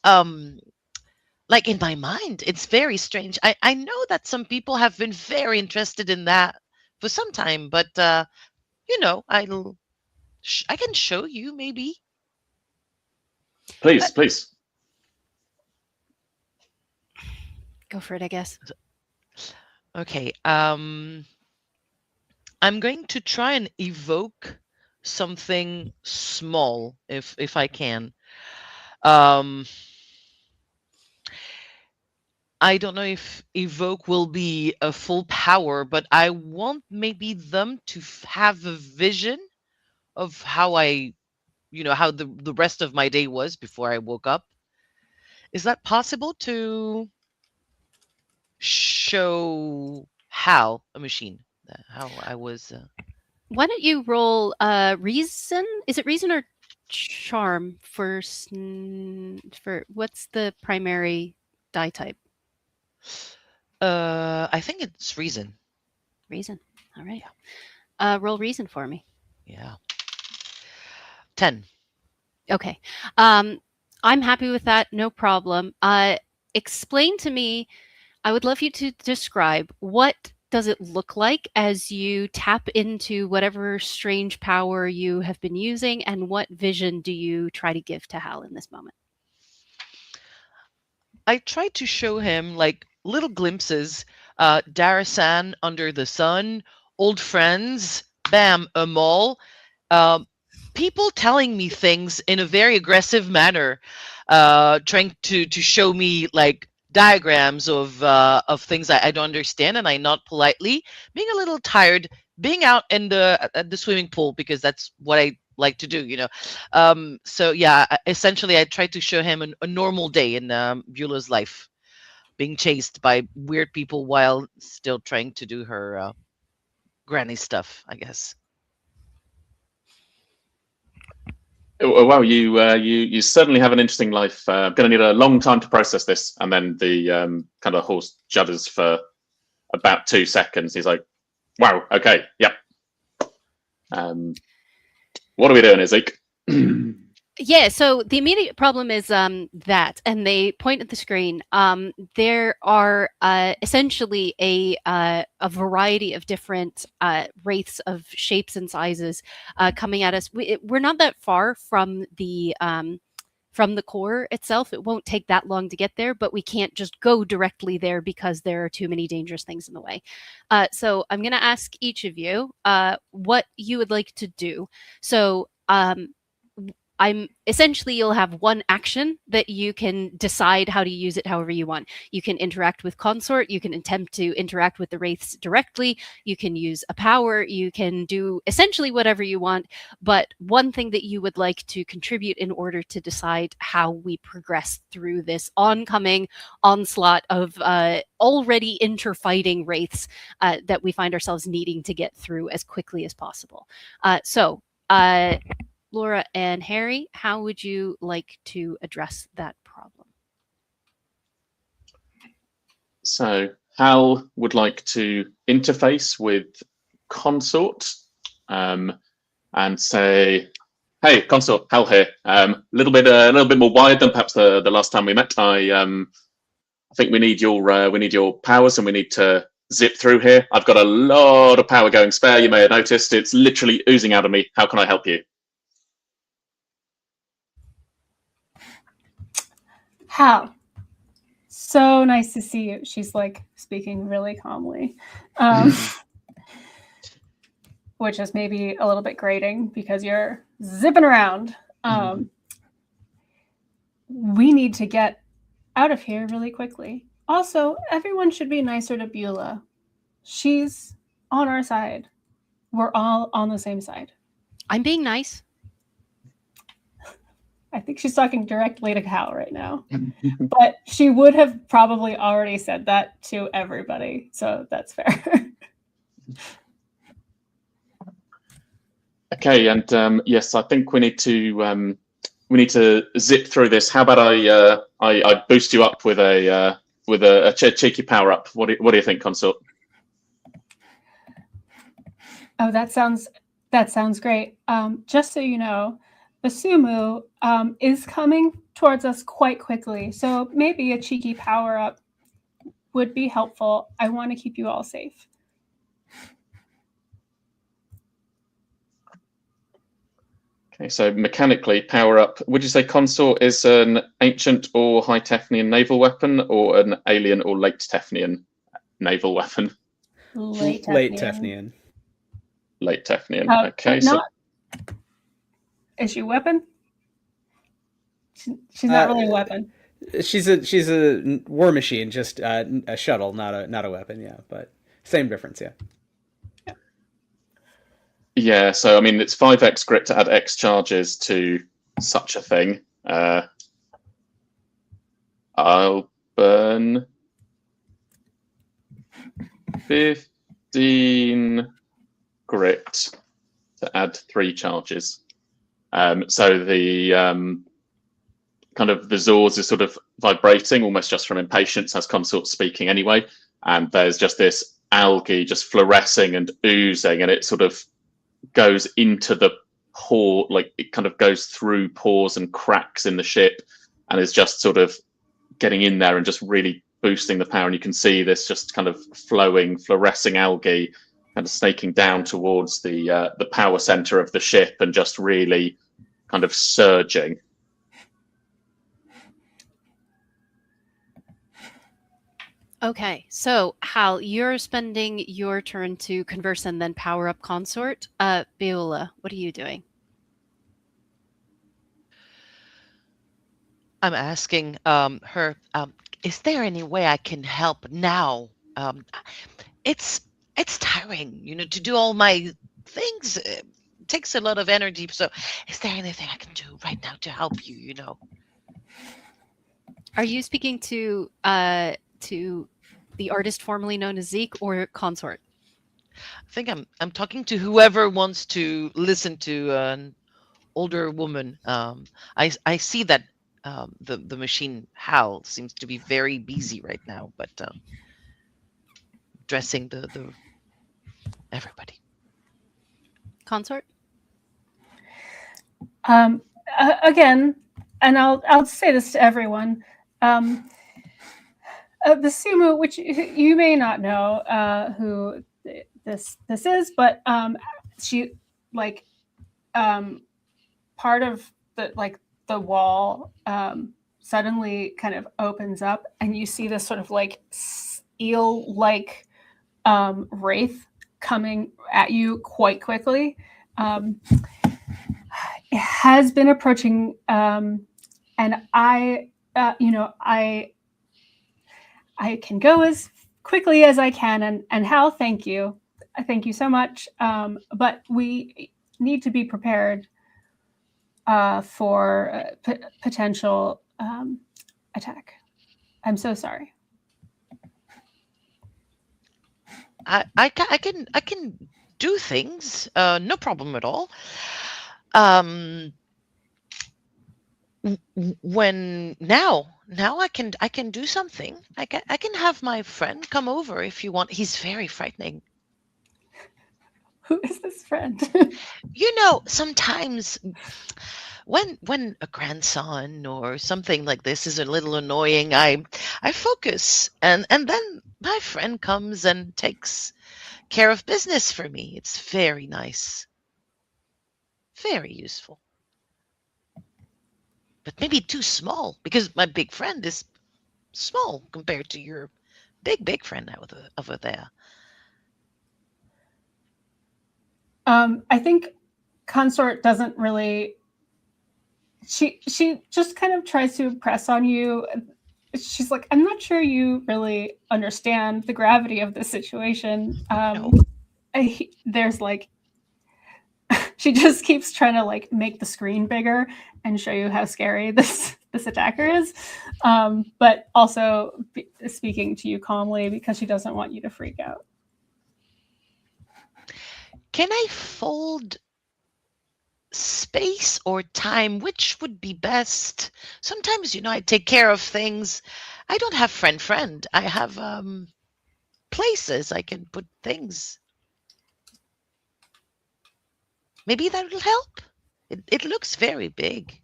like in my mind. It's very strange. I know that some people have been very interested in that for some time, but I can show you maybe. Please. Go for it, I guess. Okay. I'm going to try and evoke something small, if I can. I don't know if evoke will be a full power, but I want maybe them to have a vision of how how the rest of my day was before I woke up. Is that possible to show how a machine, how I was? Why don't you roll reason? Is it reason or charm for what's the primary die type? I think it's reason. Reason. All right. Roll reason for me. Yeah. 10. Okay. I'm happy with that. No problem. Explain to me. I would love you to describe what does it look like as you tap into whatever strange power you have been using, and what vision do you try to give to Hal in this moment? I tried to show him like little glimpses. Darasan under the sun, old friends, bam, a mall. People telling me things in a very aggressive manner, trying to show me like diagrams of things I don't understand, and I nod politely, being a little tired, being out in at the swimming pool because that's what I like to do. So yeah, essentially I tried to show him a normal day in Beulah's life, being chased by weird people while still trying to do her granny stuff, I guess. Oh, wow, you certainly have an interesting life. I'm going to need a long time to process this. And then the kind of horse judders for about 2 seconds. He's like, "Wow, okay, yep. What are we doing, Ezek?" Yeah, so the immediate problem is that, and they point at the screen. There are essentially a variety of different wraiths of shapes and sizes coming at us. We're not that far from the core itself. It won't take that long to get there, but we can't just go directly there because there are too many dangerous things in the way. So I'm going to ask each of you what you would like to do. So you'll have one action that you can decide how to use it however you want. You can interact with consort, you can attempt to interact with the wraiths directly, you can use a power, you can do essentially whatever you want, but one thing that you would like to contribute in order to decide how we progress through this oncoming onslaught of already interfighting wraiths that we find ourselves needing to get through as quickly as possible. Laura and Harry, how would you like to address that problem? So Hal would like to interface with consort and say, "Hey, consort, Hal here. A little bit more wide than perhaps the last time we met. I think we need your powers, and we need to zip through here. I've got a lot of power going spare. You may have noticed it's literally oozing out of me. How can I help you?" Hal, so nice to see you. She's like speaking really calmly, which is maybe a little bit grating because you're zipping around. We need to get out of here really quickly. Also, everyone should be nicer to Beulah. She's on our side. We're all on the same side. I'm being nice. I think she's talking directly to Hal right now. But she would have probably already said that to everybody. So that's fair. Okay, and yes, I think we need to zip through this. How about I boost you up with a cheeky power up? What do you think, consort? Oh, that sounds great. Just so you know, the Sumu is coming towards us quite quickly, so maybe a cheeky power up would be helpful. I want to keep you all safe. Okay, so mechanically, power up. Would you say consort is an ancient or high Tephnian naval weapon, or an alien or late Tephnian naval weapon? Late Tephnian. Late Tephnian. Okay, so is she a weapon? She's not really a weapon. She's a war machine, just a shuttle, not a weapon. Yeah, but same difference. Yeah. Yeah, so I mean, it's 5x grit to add X charges to such a thing. I'll burn 15 grit to add 3 charges. So the kind of the Zors is sort of vibrating almost just from impatience as Consort speaking anyway, and there's just this algae just fluorescing and oozing, and it sort of goes into the pore, like it kind of goes through pores and cracks in the ship, and is just sort of getting in there and just really boosting the power. And you can see this just kind of flowing, fluorescing algae kind of snaking down towards the power center of the ship and just really kind of surging. Okay, so Hal, you're spending your turn to converse and then power up Consort. Beulah, what are you doing? I'm asking her, is there any way I can help now? It's tiring, to do all my things. It takes a lot of energy. So is there anything I can do right now to help you, Are you speaking to the artist formerly known as Zeke or Consort? I think I'm talking to whoever wants to listen to an older woman. I see that the machine Hal seems to be very busy right now, but dressing the everybody. Consort. Again, and I'll say this to everyone. The sumo, which you may not know who this is, but she part of the wall suddenly kind of opens up, and you see this sort of eel-like wraith coming at you quite quickly. It has been approaching, and I can go as quickly as I can. And Hal, thank you so much. But we need to be prepared for potential attack. I'm so sorry. I can do things, no problem at all. When now I can do something. I can have my friend come over if you want. He's very frightening. Who is this friend? Sometimes when a grandson or something like this is a little annoying, I focus, and then my friend comes and takes care of business for me. It's very nice, very useful, but maybe too small because my big friend is small compared to your big friend over there. I think Consort doesn't really. She just kind of tries to impress on you. She's like, I'm not sure you really understand the gravity of this situation. No. There's she just keeps trying to make the screen bigger and show you how scary this attacker is, but also speaking to you calmly because she doesn't want you to freak out. Can I fold space or time? Which would be best? Sometimes, I take care of things. I don't have friend. I have places I can put things. Maybe that will help. It looks very big.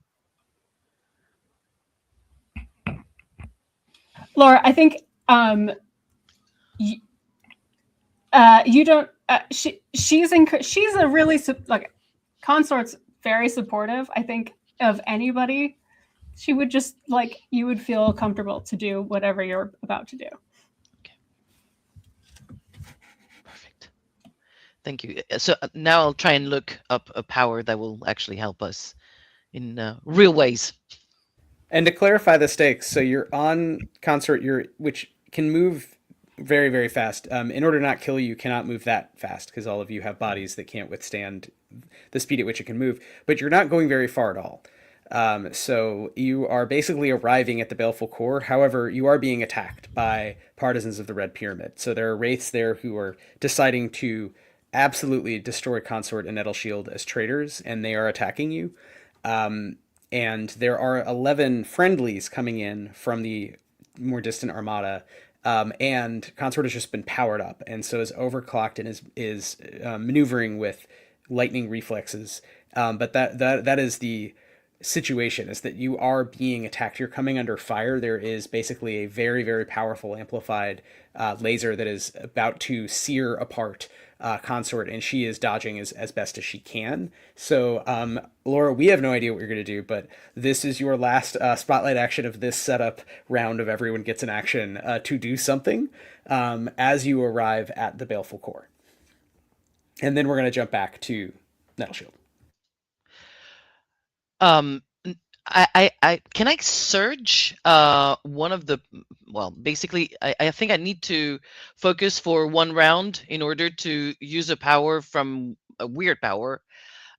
Laura, I think you don't. She's a really Consort's very supportive. I think of anybody, she would just you would feel comfortable to do whatever you're about to do. Okay. Perfect. Thank you. So now I'll try and look up a power that will actually help us in real ways. And to clarify the stakes, so you're on consort, which can move very, very fast. In order to not kill you, cannot move that fast because all of you have bodies that can't withstand the speed at which it can move. But you're not going very far at all. So you are basically arriving at the Baleful Core. However, you are being attacked by partisans of the Red Pyramid. So there are wraiths there who are deciding to absolutely destroy Consort and Nettleshield as traitors, and they are attacking you. And there are 11 friendlies coming in from the more distant armada, and Consort has just been powered up, and so is overclocked and is maneuvering with lightning reflexes. But that is the situation, is that you are being attacked. You're coming under fire. There is basically a very, very powerful amplified laser that is about to sear apart Consort, and she is dodging as best as she can. So, Laura, we have no idea what you're going to do, but this is your last spotlight action of this setup round of everyone gets an action to do something as you arrive at the Baleful Core. And then we're going to jump back to Nettleshield. I can I surge one of the, well, basically I think I need to focus for one round in order to use a power from a weird power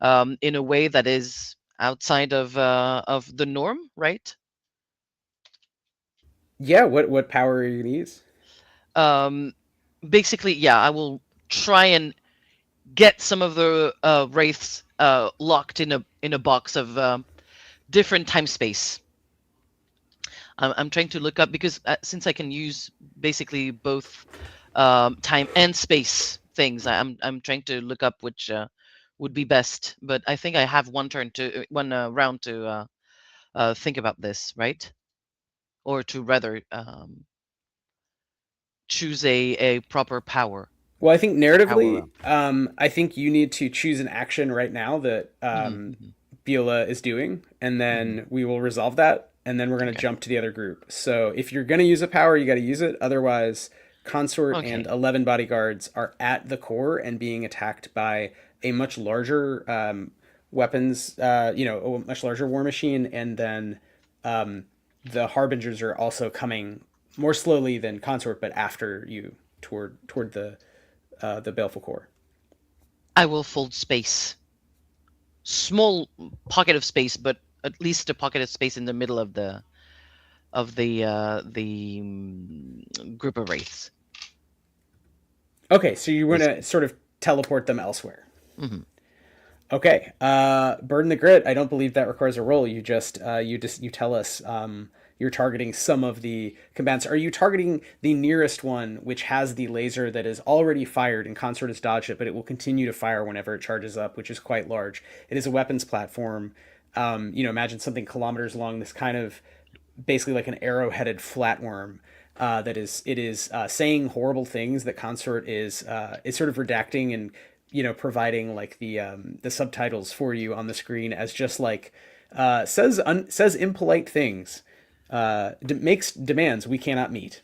in a way that is outside of the norm, right? Yeah, what power are you going to use? Basically, yeah, I will try and get some of the wraiths locked in a box of different time space. I'm trying to look up because since I can use basically both time and space things, I'm trying to look up which would be best. But I think I have one round to think about this, right? Or to rather choose a proper power. Well, I think narratively, I think you need to choose an action right now that Beulah is doing, and then we will resolve that, and then we're going to jump to the other group. So if you're going to use a power, you got to use it. Otherwise, Consort and 11 bodyguards are at the core and being attacked by a much larger weapons, a much larger war machine, and then the Harbingers are also coming more slowly than Consort, but after you toward the Baleful Core. I will fold space. Small pocket of space, but at least a pocket of space in the middle of the group of wraiths. Okay, so you want to sort of teleport them elsewhere. Mm-hmm. Okay, Burden the Grit. I don't believe that requires a roll. You just you tell us you're targeting some of the combatants. Are you targeting the nearest one, which has the laser that is already fired and Consort has dodged it, but it will continue to fire whenever it charges up, which is quite large? It is a weapons platform. Imagine something kilometers long, this kind of basically like an arrow-headed flatworm that is saying horrible things that Consort is sort of redacting and providing like the subtitles for you on the screen as just like says impolite things. Makes demands we cannot meet.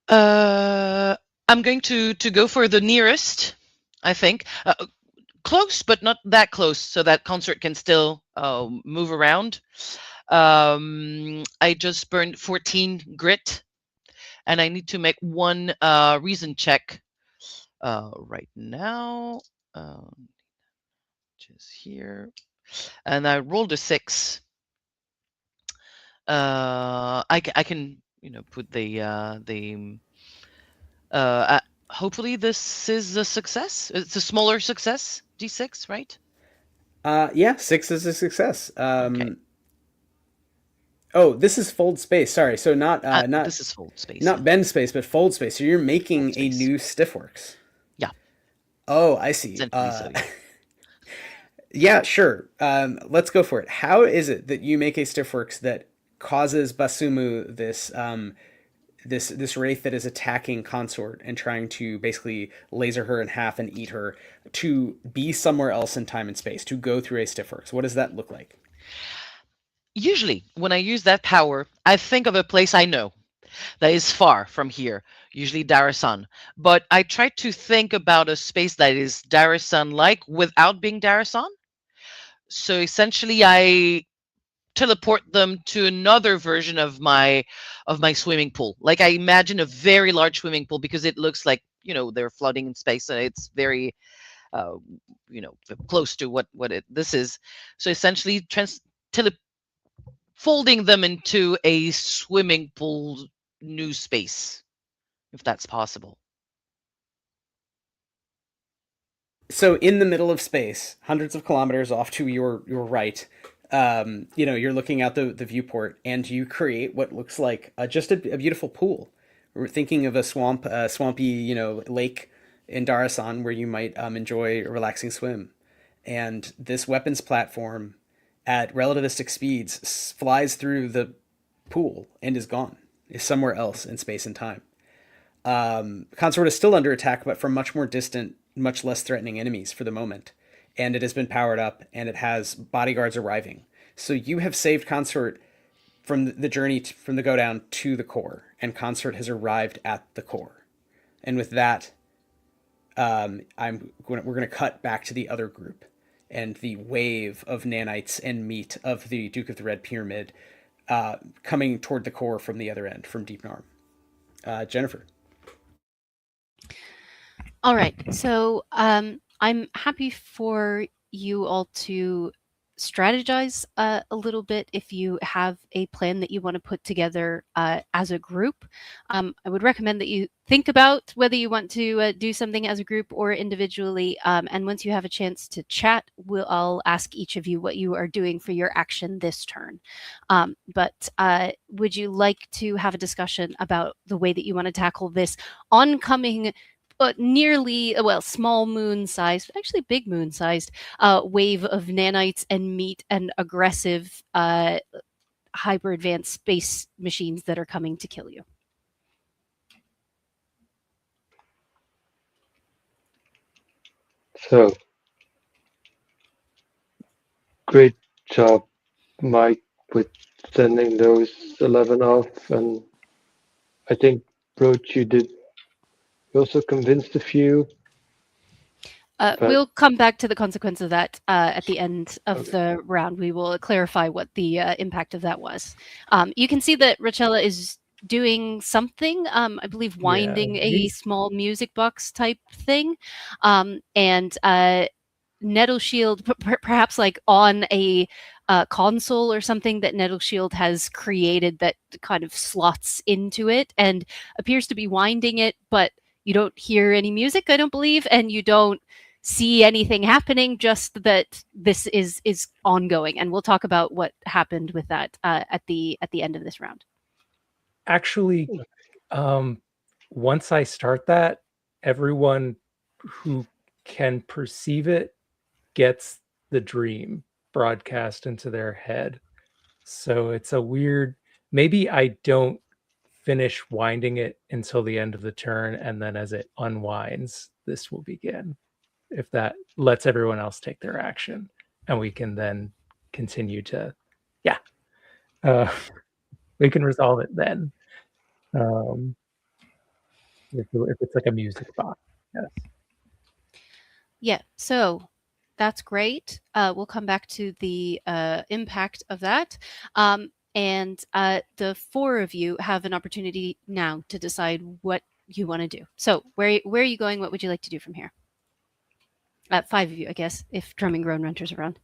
I'm going to go for the nearest, I think. Close, but not that close, so that Consort can still move around. I just burned 14 grit, and I need to make one reason check right now. Just here. And I rolled a 6. I can put the hopefully this is a success. It's a smaller success, D6, right? Yeah, 6 is a success. Okay. Oh, this is fold space. Sorry, so not this is fold space. Not bend space, but fold space. So you're making a new stiffworks. Yeah. Oh, I see. Yeah, sure. Let's go for it. How is it that you make a stiffworks that causes Basumu, this wraith that is attacking Consort and trying to basically laser her in half and eat her, to be somewhere else in time and space, to go through a stiffworks? What does that look like? Usually, when I use that power, I think of a place I know that is far from here, usually Darasan. But I try to think about a space that is Darasan-like without being Darasan. So essentially, I teleport them to another version of my swimming pool. Like I imagine a very large swimming pool because it looks like they're floating in space, and it's very close to what this is. So essentially, folding them into a swimming pool new space, if that's possible. So in the middle of space, hundreds of kilometers off to your right, you're looking out the viewport, and you create what looks like just a beautiful pool. We're thinking of a swampy, lake in Darasan where you might enjoy a relaxing swim. And this weapons platform at relativistic speeds flies through the pool and is gone. Is somewhere else in space and time. Consort is still under attack, but from much more distant, much less threatening enemies for the moment. And it has been powered up, and it has bodyguards arriving. So you have saved Consort from the journey from the Godown to the core, and Consort has arrived at the core. And with that, we're going to cut back to the other group and the wave of nanites and meat of the Duke of the Red Pyramid coming toward the core from the other end, from Deep NARM. Jennifer. All right. So I'm happy for you all to strategize a little bit if you have a plan that you want to put together as a group. I would recommend that you think about whether you want to do something as a group or individually. And once you have a chance to chat, I'll ask each of you what you are doing for your action this turn. But would you like to have a discussion about the way that you want to tackle this oncoming but nearly, small moon-sized, but actually big moon-sized wave of nanites and meat and aggressive hyper-advanced space machines that are coming to kill you? So, great job, Mike, with sending those 11 off. And I think, Roach, you also convinced a few. We'll come back to the consequence of that at the end of the round. We will clarify what the impact of that was. You can see that Rachella is doing something, I believe winding a small music box type thing. And Nettle Shield, perhaps like on a console or something that Nettle Shield has created that kind of slots into it and appears to be winding it, but you don't hear any music, I don't believe, and you don't see anything happening, just that this is ongoing. And we'll talk about what happened with that at the end of this round. Actually, once I start that, everyone who can perceive it gets the dream broadcast into their head. So it's a weird, maybe I don't finish winding it until the end of the turn, and then as it unwinds, this will begin. If that lets everyone else take their action, and we can then continue to, we can resolve it then. If it's like a music box, yes. Yeah, so that's great. We'll come back to the impact of that. And the four of you have an opportunity now to decide what you want to do. So where are you going? What would you like to do from here? Five of you, I guess, if Drumming Grown Renter's around.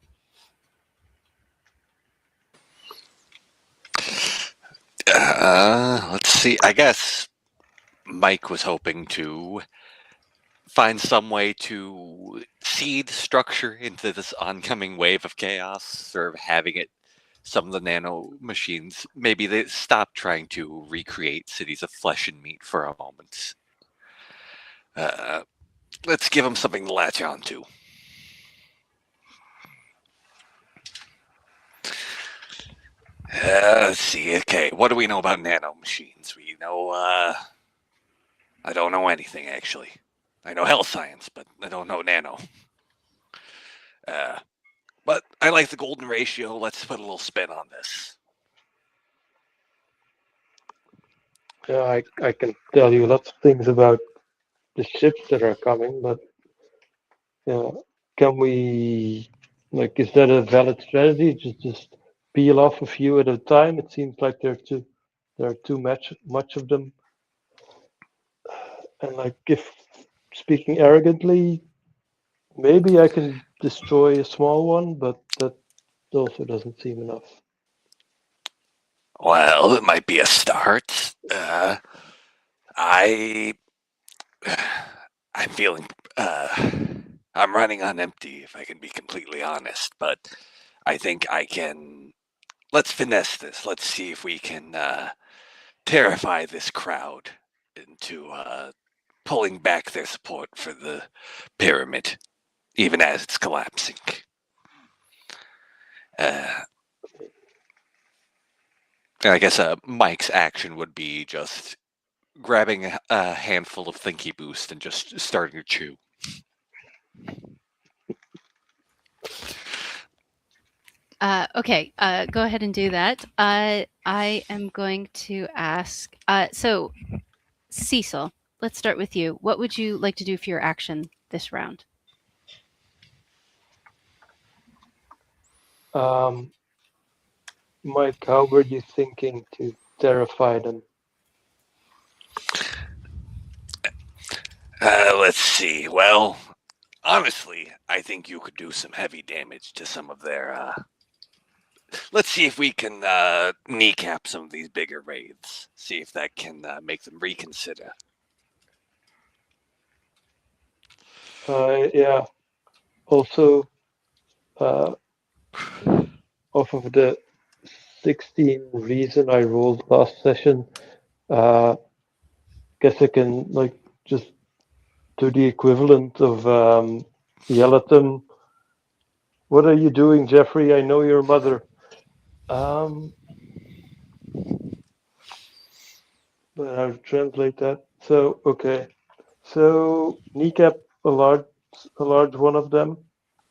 Let's see. I guess Mike was hoping to find some way to seed structure into this oncoming wave of chaos, sort of having it, some of the nano machines, maybe they stop trying to recreate cities of flesh and meat for a moment. Let's give them something to latch on to. Let's see. Okay, what do we know about nano machines? We know, I don't know anything, actually. I know health science, but I don't know nano. But I like the golden ratio. Let's put a little spin on this. Yeah, I can tell you lots of things about the ships that are coming, but can we Like, is that a valid strategy? Just peel off a few at a time? It seems like there are too much of them. And like, if speaking arrogantly, maybe I can destroy a small one, but that also doesn't seem enough. Well, it might be a start. I'm feeling. I'm running on empty, if I can be completely honest. But I think I can. Let's finesse this. Let's see if we can terrify this crowd into pulling back their support for the pyramid, even as it's collapsing. I guess Mike's action would be just grabbing a handful of Thinky Boost and just starting to chew. Okay, go ahead and do that. I am going to ask. So, Cecil, let's start with you. What would you like to do for your action this round? Mike, how were you thinking to terrify them? Let's see. Well, honestly, I think you could do some heavy damage to some of their. Let's see if we can kneecap some of these bigger raids. See if that can make them reconsider. Yeah. Also, off of the 16 reason I rolled last session, guess I can like just do the equivalent of yell at them. What are you doing, Jeffrey? I know your mother. But I'll translate that. So okay. So kneecap a large one of them.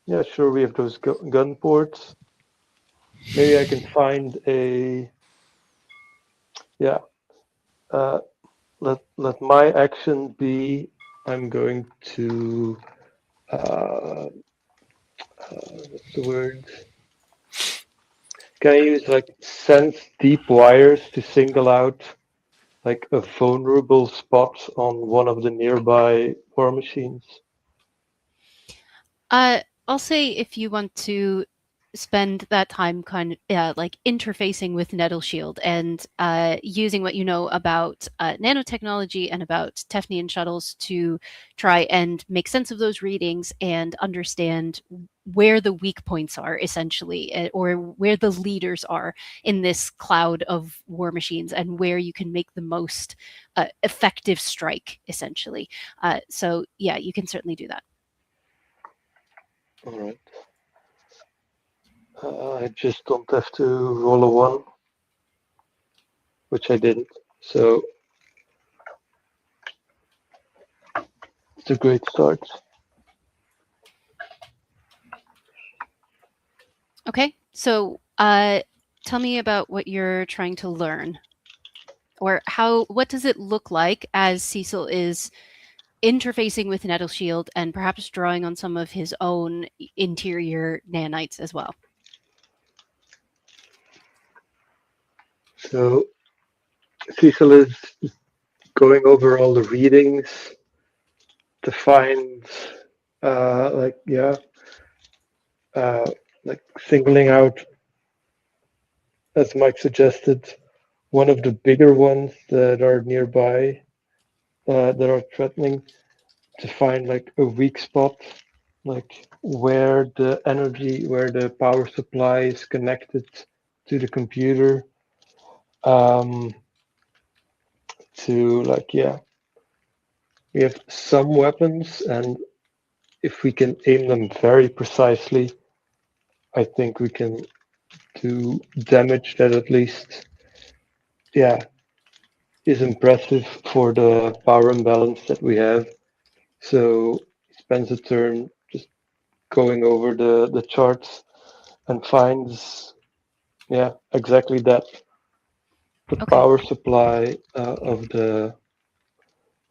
Yeah, sure. We have those gun ports. Maybe I can find a. Yeah. Let my action be. I'm going to. What's the word? Can I use like sense deep wires to single out like a vulnerable spot on one of the nearby war machines? I'll say if you want to spend that time kind of like interfacing with Nettle Shield and using what you know about nanotechnology and about Tephnian shuttles to try and make sense of those readings and understand where the weak points are, essentially, or where the leaders are in this cloud of war machines and where you can make the most effective strike, essentially. So yeah, you can certainly do that. All right. I just don't have to roll a 1, which I didn't. So it's a great start. Okay, so tell me about what you're trying to learn, or what does it look like as Cecil is interfacing with Nettle Shield and perhaps drawing on some of his own interior nanites as well? So Cecil is going over all the readings to find, like singling out, as Mike suggested, one of the bigger ones that are nearby, that are threatening, to find like a weak spot, like where the power supply is connected to the computer, to like, yeah, we have some weapons, and if we can aim them very precisely, I think we can do damage that at least, yeah, is impressive for the power imbalance that we have. So he spends a turn just going over the charts and finds, yeah, exactly that. The Okay. power supply of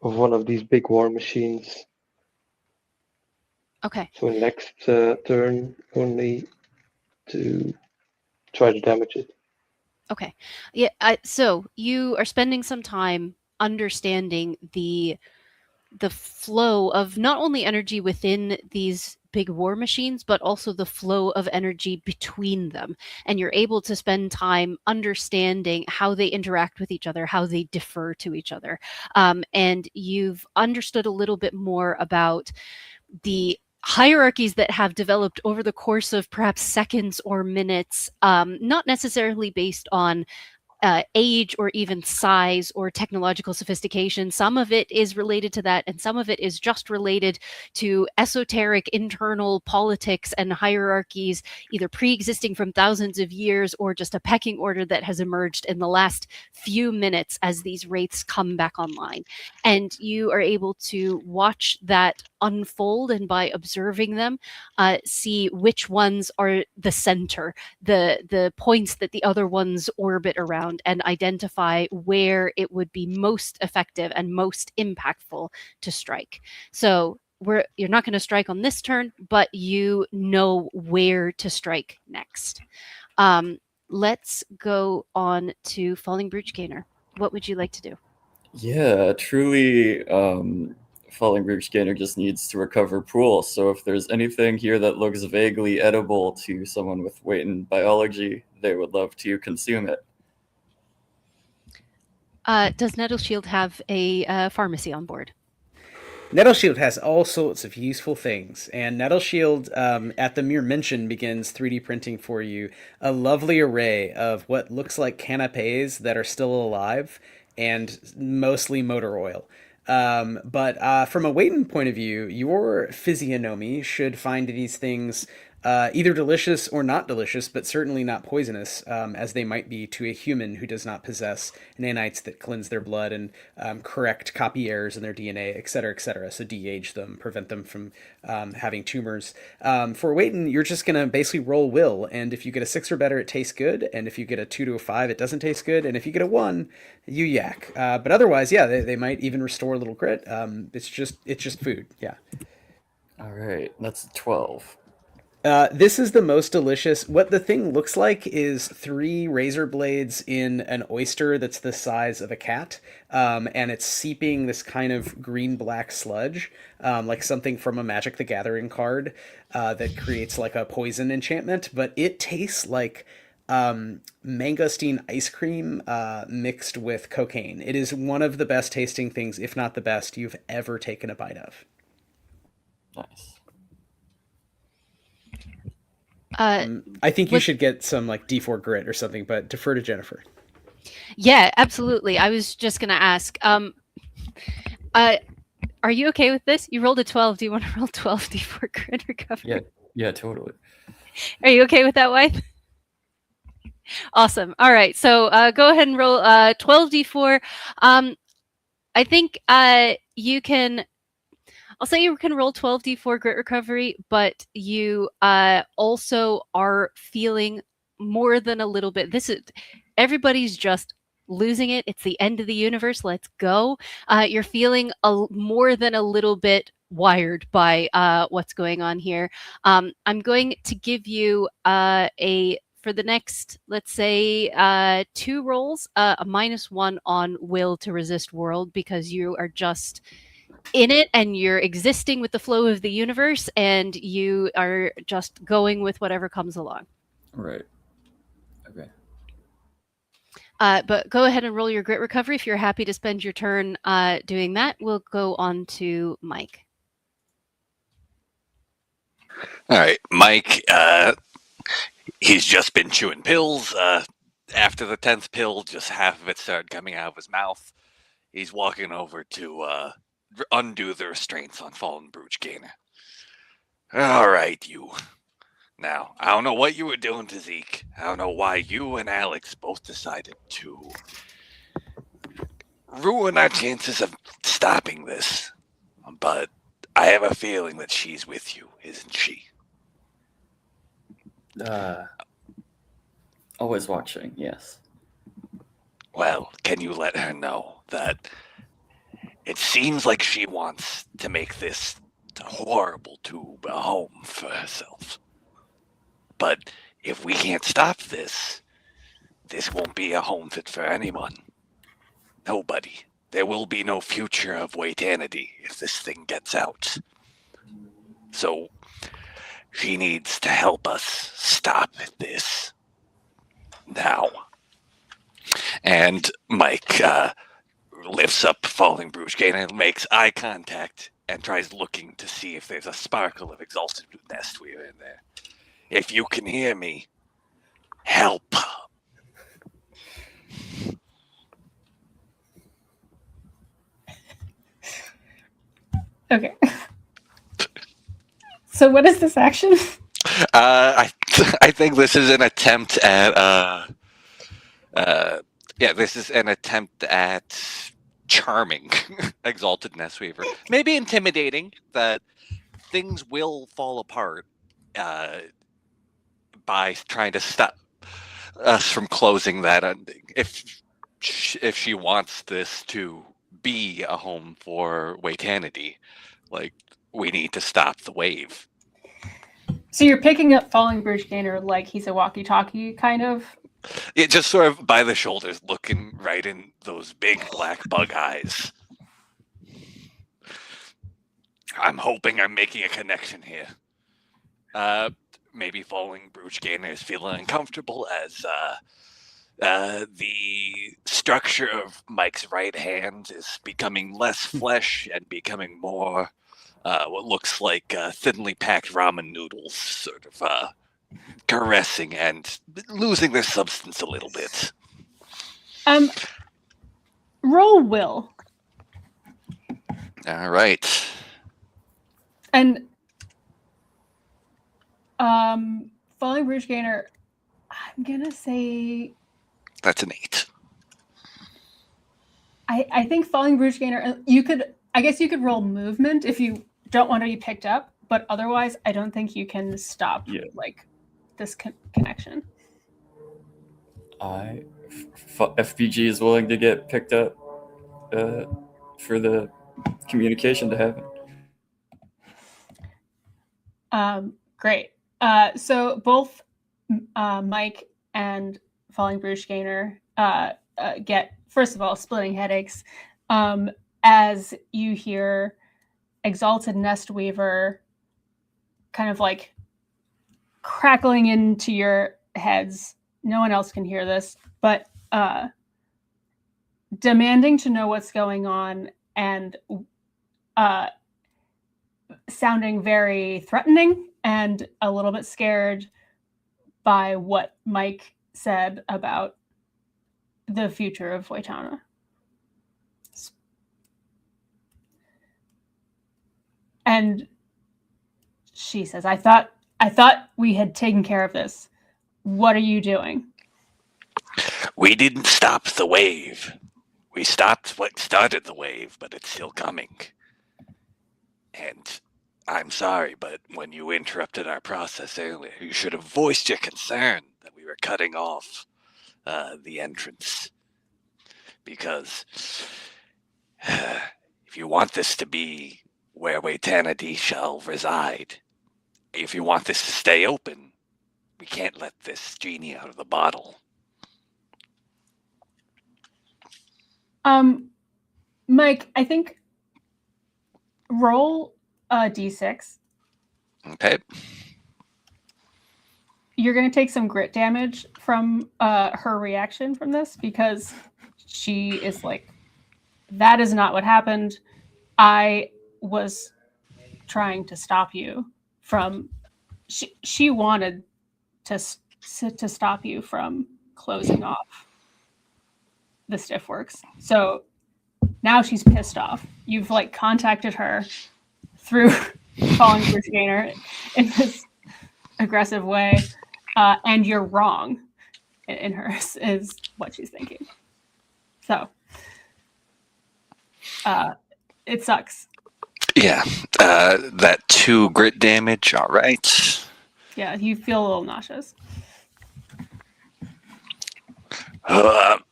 one of these big war machines. Okay. So next turn, only to try to damage it. Okay. Yeah. So you are spending some time understanding the flow of not only energy within these big war machines, but also the flow of energy between them. And you're able to spend time understanding how they interact with each other, how they differ to each other. And you've understood a little bit more about the hierarchies that have developed over the course of perhaps seconds or minutes, not necessarily based on age or even size or technological sophistication. Some of it is related to that, and some of it is just related to esoteric internal politics and hierarchies, either pre-existing from thousands of years or just a pecking order that has emerged in the last few minutes as these wraiths come back online. And you are able to watch that unfold, and by observing them, see which ones are the center, the points that the other ones orbit around, and identify where it would be most effective and most impactful to strike. So you're not going to strike on this turn, but you know where to strike next. Let's go on to Falling Brooch Gainer. What would you like to do? Yeah, truly, Falling Brooch Gainer just needs to recover pool. So if there's anything here that looks vaguely edible to someone with weight in biology, they would love to consume it. Does Nettle Shield have a pharmacy on board? Nettle Shield has all sorts of useful things, and Nettle Shield, at the mere mention, begins 3D printing for you a lovely array of what looks like canapes that are still alive, and mostly motor oil. But from a weight point of view, your physiognomy should find these things either delicious or not delicious, but certainly not poisonous, as they might be to a human who does not possess nanites that cleanse their blood and correct copy errors in their DNA, et cetera, so de-age them, prevent them from having tumors. For Wayton, you're just going to basically roll will, and if you get a 6 or better, it tastes good, and if you get a 2 to a 5, it doesn't taste good, and if you get a 1, you yak. But otherwise, yeah, they might even restore a little grit. It's just food, yeah. All right, that's 12. This is the most delicious. What the thing looks like is 3 razor blades in an oyster that's the size of a cat, and it's seeping this kind of green-black sludge, like something from a Magic the Gathering card that creates like a poison enchantment, but it tastes like mangosteen ice cream mixed with cocaine. It is one of the best tasting things, if not the best, you've ever taken a bite of. Nice. I think you should get some like D4 grit or something, but defer to Jennifer. Yeah, absolutely. I was just going to ask, are you okay with this? You rolled a 12. Do you want to roll 12 D4 grit recovery? Yeah, totally. Are you okay with that, Wythe? Awesome. All right. So go ahead and roll 12 D4. I think you can... I'll say you can roll 12 D4 grit recovery, but you also are feeling more than a little bit. Everybody's just losing it. It's the end of the universe. Let's go. You're feeling more than a little bit wired by what's going on here. I'm going to give you for the next, let's say, 2 rolls, a -1 on will to resist world, because you are just in it and you're existing with the flow of the universe and you are just going with whatever comes along. Right. Okay. But go ahead and roll your grit recovery if you're happy to spend your turn doing that. We'll go on to Mike. All right, Mike, he's just been chewing pills. After the 10th pill, just half of it started coming out of his mouth. He's walking over to undo the restraints on Fallen Brooch Gainer. All right, you. Now, I don't know what you were doing to Zeke. I don't know why you and Alex both decided to ruin our chances of stopping this. But I have a feeling that she's with you, isn't she? Always watching, yes. Well, can you let her know that it seems like she wants to make this built a horrible tube, a home for herself. But if we can't stop this, this won't be a home fit for anyone. Nobody. There will be no future of Waitanity if this thing gets out. So she needs to help us stop this now. And Mike lifts up Falling Brugane and makes eye contact and tries looking to see if there's a sparkle of exalted Nestweaver in there. If you can hear me, help. Okay. So what is this action? I think this is an attempt at this is an attempt at charming exalted Nestweaver. Maybe intimidating that things will fall apart by trying to stop us from closing that ending. If she wants this to be a home for Waitanity, like, we need to stop the wave. So you're picking up Falling Brugane like he's a walkie-talkie, kind of? It just sort of by the shoulders, looking right in those big black bug eyes. I'm hoping I'm making a connection here. Maybe Falling Brugane is feeling uncomfortable as the structure of Mike's right hand is becoming less flesh and becoming more what looks like thinly packed ramen noodles, sort of caressing and losing their substance a little bit. Roll will. All right. And Falling Brugane, I'm gonna say That's an 8. I think Falling Brugane, I guess you could roll movement if you don't want to be picked up, but otherwise I don't think you can stop like this connection. FBG is willing to get picked up for the communication to happen. Great. So both Mike and Falling Brugane get, first of all, splitting headaches as you hear Exalted Nestweaver kind of like crackling into your heads. No one else can hear this, but demanding to know what's going on and sounding very threatening and a little bit scared by what Mike said about the future of Waytana. And she says, I thought we had taken care of this. What are you doing? We didn't stop the wave. We stopped what started the wave, but it's still coming. And I'm sorry, but when you interrupted our process earlier, you should have voiced your concern that we were cutting off the entrance. Because if you want this to be where Waitanity shall reside, if you want this to stay open, we can't let this genie out of the bottle. Mike, I think roll a d6. Okay. You're going to take some grit damage from her reaction from this because she is like, that is not what happened. I was trying to stop you from... She wanted to stop you from closing off the stiffworks. So now she's pissed off. You've like contacted her through Falling Brugane in this aggressive way, and you're wrong in hers is what she's thinking. So it sucks. Yeah, that 2 grit damage. All right. Yeah, you feel a little nauseous. Not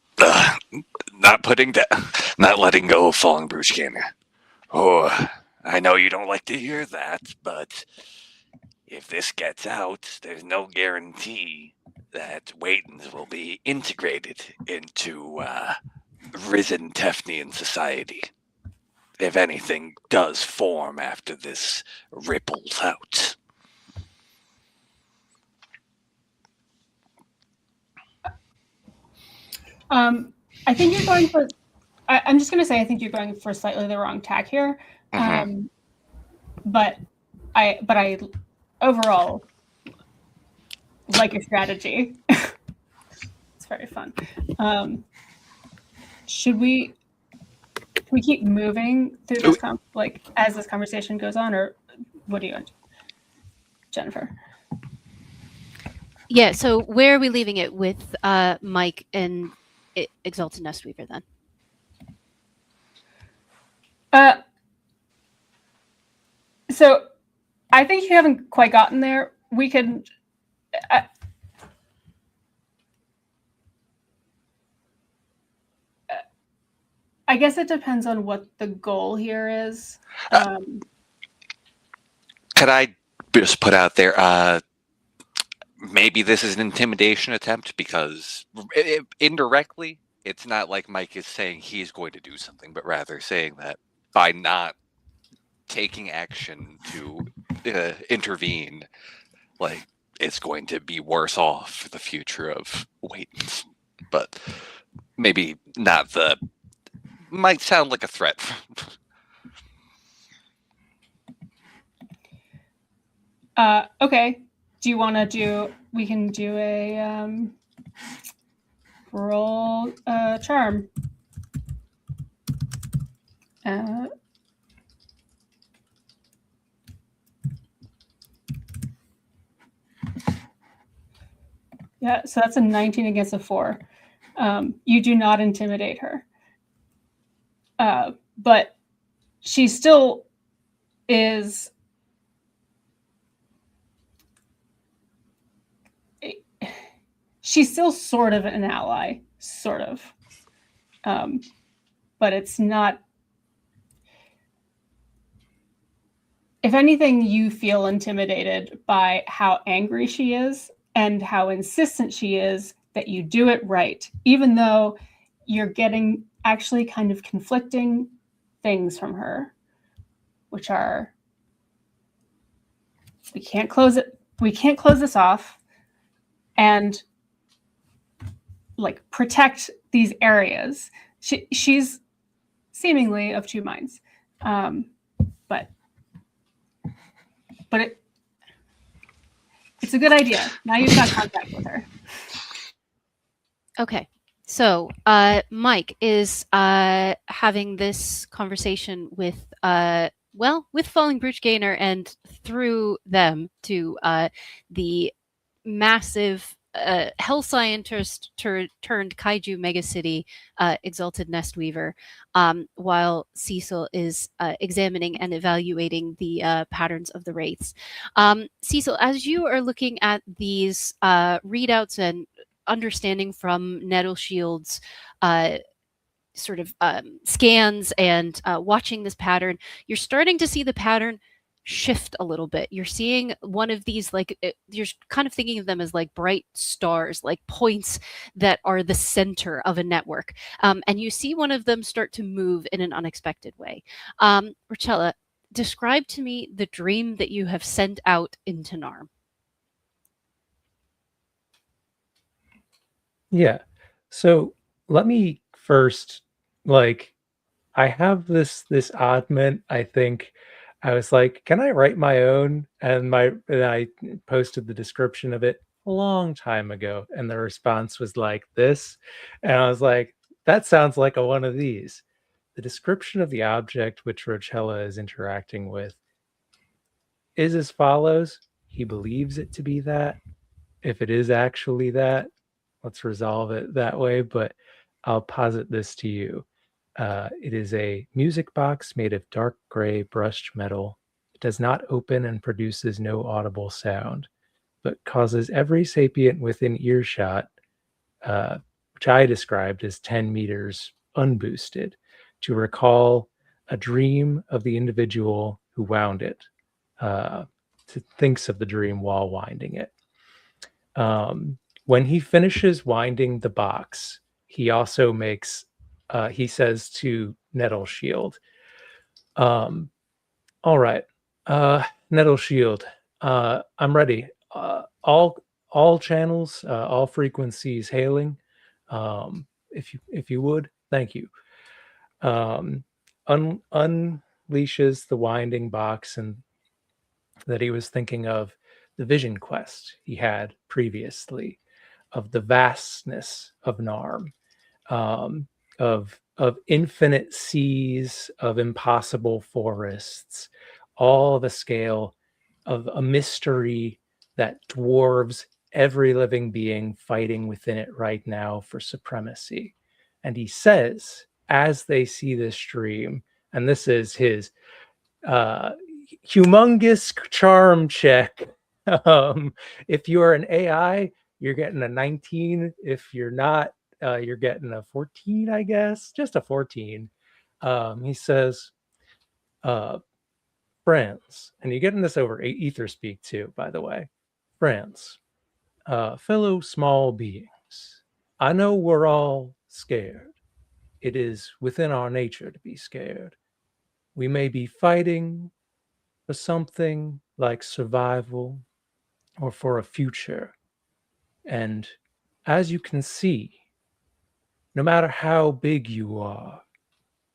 letting go of Falling Brugane. Oh, I know you don't like to hear that, but if this gets out, there's no guarantee that Waitons will be integrated into risen Tephnian society. If anything does form after this ripples out. I think you're going for. I'm just going to say I think you're going for slightly the wrong tack here. But I overall like your strategy. It's very fun. Should we keep moving through this as this conversation goes on, or what do you want, Jennifer? Yeah, so where are we leaving it with Mike and Exalted Nestweaver then? So I think you haven't quite gotten there. We can. I guess it depends on what the goal here is. Could I just put out there, maybe this is an intimidation attempt, because indirectly, it's not like Mike is saying he's going to do something, but rather saying that by not taking action to intervene, like, it's going to be worse off for the future of Waitons. But maybe not the... Might sound like a threat. Okay. Do you want to do... We can do a roll charm. Yeah, so that's a 19 against a 4. You do not intimidate her. But she still is... She's still sort of an ally, sort of. But it's not... If anything, you feel intimidated by how angry she is and how insistent she is that you do it right, even though you're getting actually kind of conflicting things from her, which are, we can't close this off and like protect these areas. She's seemingly of two minds, but it's a good idea. Now you've got contact with her. Okay, so Mike is having this conversation with Falling Brute Gainer, and through them to the massive hell scientist turned kaiju megacity, Exalted Nestweaver, while Cecil is examining and evaluating the patterns of the wraiths. Cecil, as you are looking at these readouts and understanding from Nettleshield's sort of scans and watching this pattern, you're starting to see the pattern shift a little bit. You're seeing one of these, like, you're kind of thinking of them as like bright stars, like points that are the center of a network. And you see one of them start to move in an unexpected way. Rochella, describe to me the dream that you have sent out into NARM. Yeah. So let me first, like, I have this oddment. I think I was like, can I write my own? And I posted the description of it a long time ago, and the response was like this. And I was like, that sounds like one of these. The description of the object which Rochella is interacting with is as follows. He believes it to be that. If it is actually that, let's resolve it that way, but I'll posit this to you. It is a music box made of dark gray brushed metal. It does not open and produces no audible sound, but causes every sapient within earshot, which I described as 10 meters unboosted, to recall a dream of the individual who wound it, thinks of the dream while winding it. When he finishes winding the box, he also makes, he says to Nettle Shield, all right, Nettle Shield, I'm ready. All channels, all frequencies hailing. If you would, thank you. Unleashes the winding box, and that he was thinking of the vision quest he had previously, of the vastness of NARM, of infinite seas, of impossible forests, all the scale of a mystery that dwarves every living being fighting within it right now for supremacy. And he says, as they see this dream, and this is his humongous charm check. If you are an AI, you're getting a 19. If you're not, you're getting a 14, I guess. Just a 14. He says, friends, and you're getting this over ether speak too, by the way. Friends, fellow small beings, I know we're all scared. It is within our nature to be scared. We may be fighting for something like survival or for a future. And as you can see, no matter how big you are,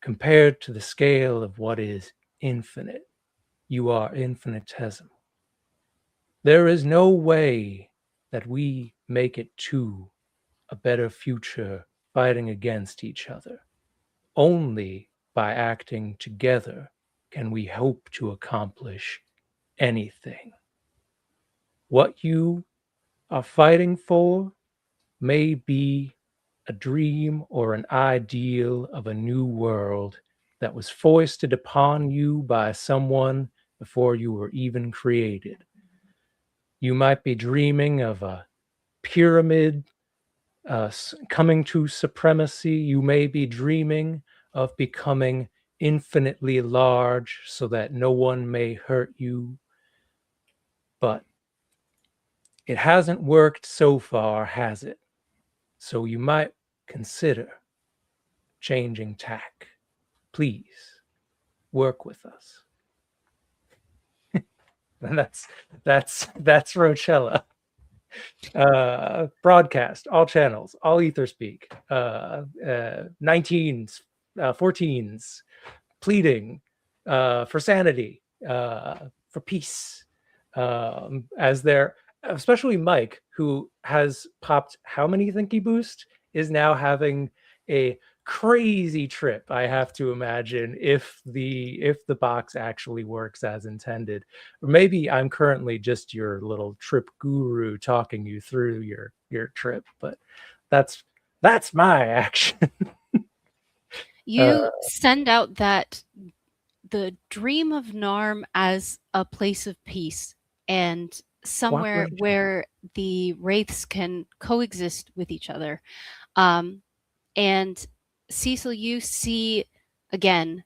compared to the scale of what is infinite, you are infinitesimal. There is no way that we make it to a better future fighting against each other. Only by acting together can we hope to accomplish anything. What you are fighting for may be a dream or an ideal of a new world that was foisted upon you by someone before you were even created. You might be dreaming of a pyramid coming to supremacy. You may be dreaming of becoming infinitely large so that no one may hurt you. But it hasn't worked so far, has it? So you might consider changing tack. Please work with us. And that's Rochella. Broadcast, all channels, all ether speak. 19s, 14s, pleading for sanity, for peace. As they're, especially Mike, who has popped how many Thinky Boost, is now having a crazy trip, I have to imagine, if the box actually works as intended. Or maybe I'm currently just your little trip guru talking you through your trip, but that's my action. You send out that the dream of Narm as a place of peace and somewhere Cooperation. where the wraiths can coexist with each other. And Cecil, you see again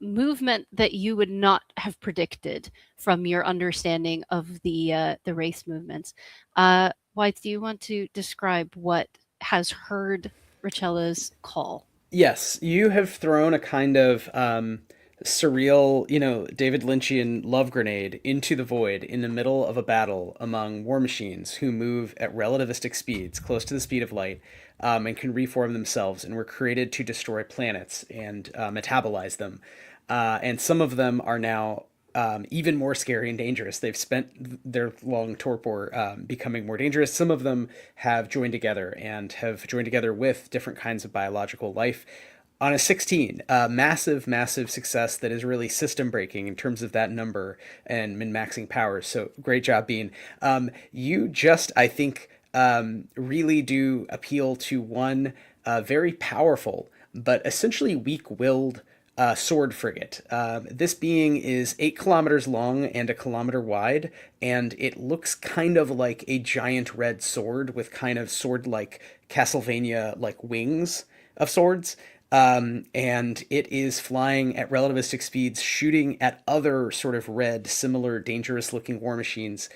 movement that you would not have predicted from your understanding of the race movements. White, do you want to describe what has heard Rochella's call? Yes, you have thrown a kind of surreal, David Lynchian love grenade into the void in the middle of a battle among war machines who move at relativistic speeds, close to the speed of light, and can reform themselves, and were created to destroy planets and metabolize them. And some of them are now even more scary and dangerous. They've spent their long torpor becoming more dangerous. Some of them have joined together with different kinds of biological life. On a 16, massive, massive success that is really system breaking in terms of that number and min-maxing powers. So great job, Bean. You just, I think, really do appeal to one very powerful but essentially weak-willed sword frigate. This being is 8 kilometers long and 1 kilometer wide, and it looks kind of like a giant red sword with kind of sword-like Castlevania-like wings of swords. and it is flying at relativistic speeds, shooting at other sort of red, similar, dangerous-looking war machines,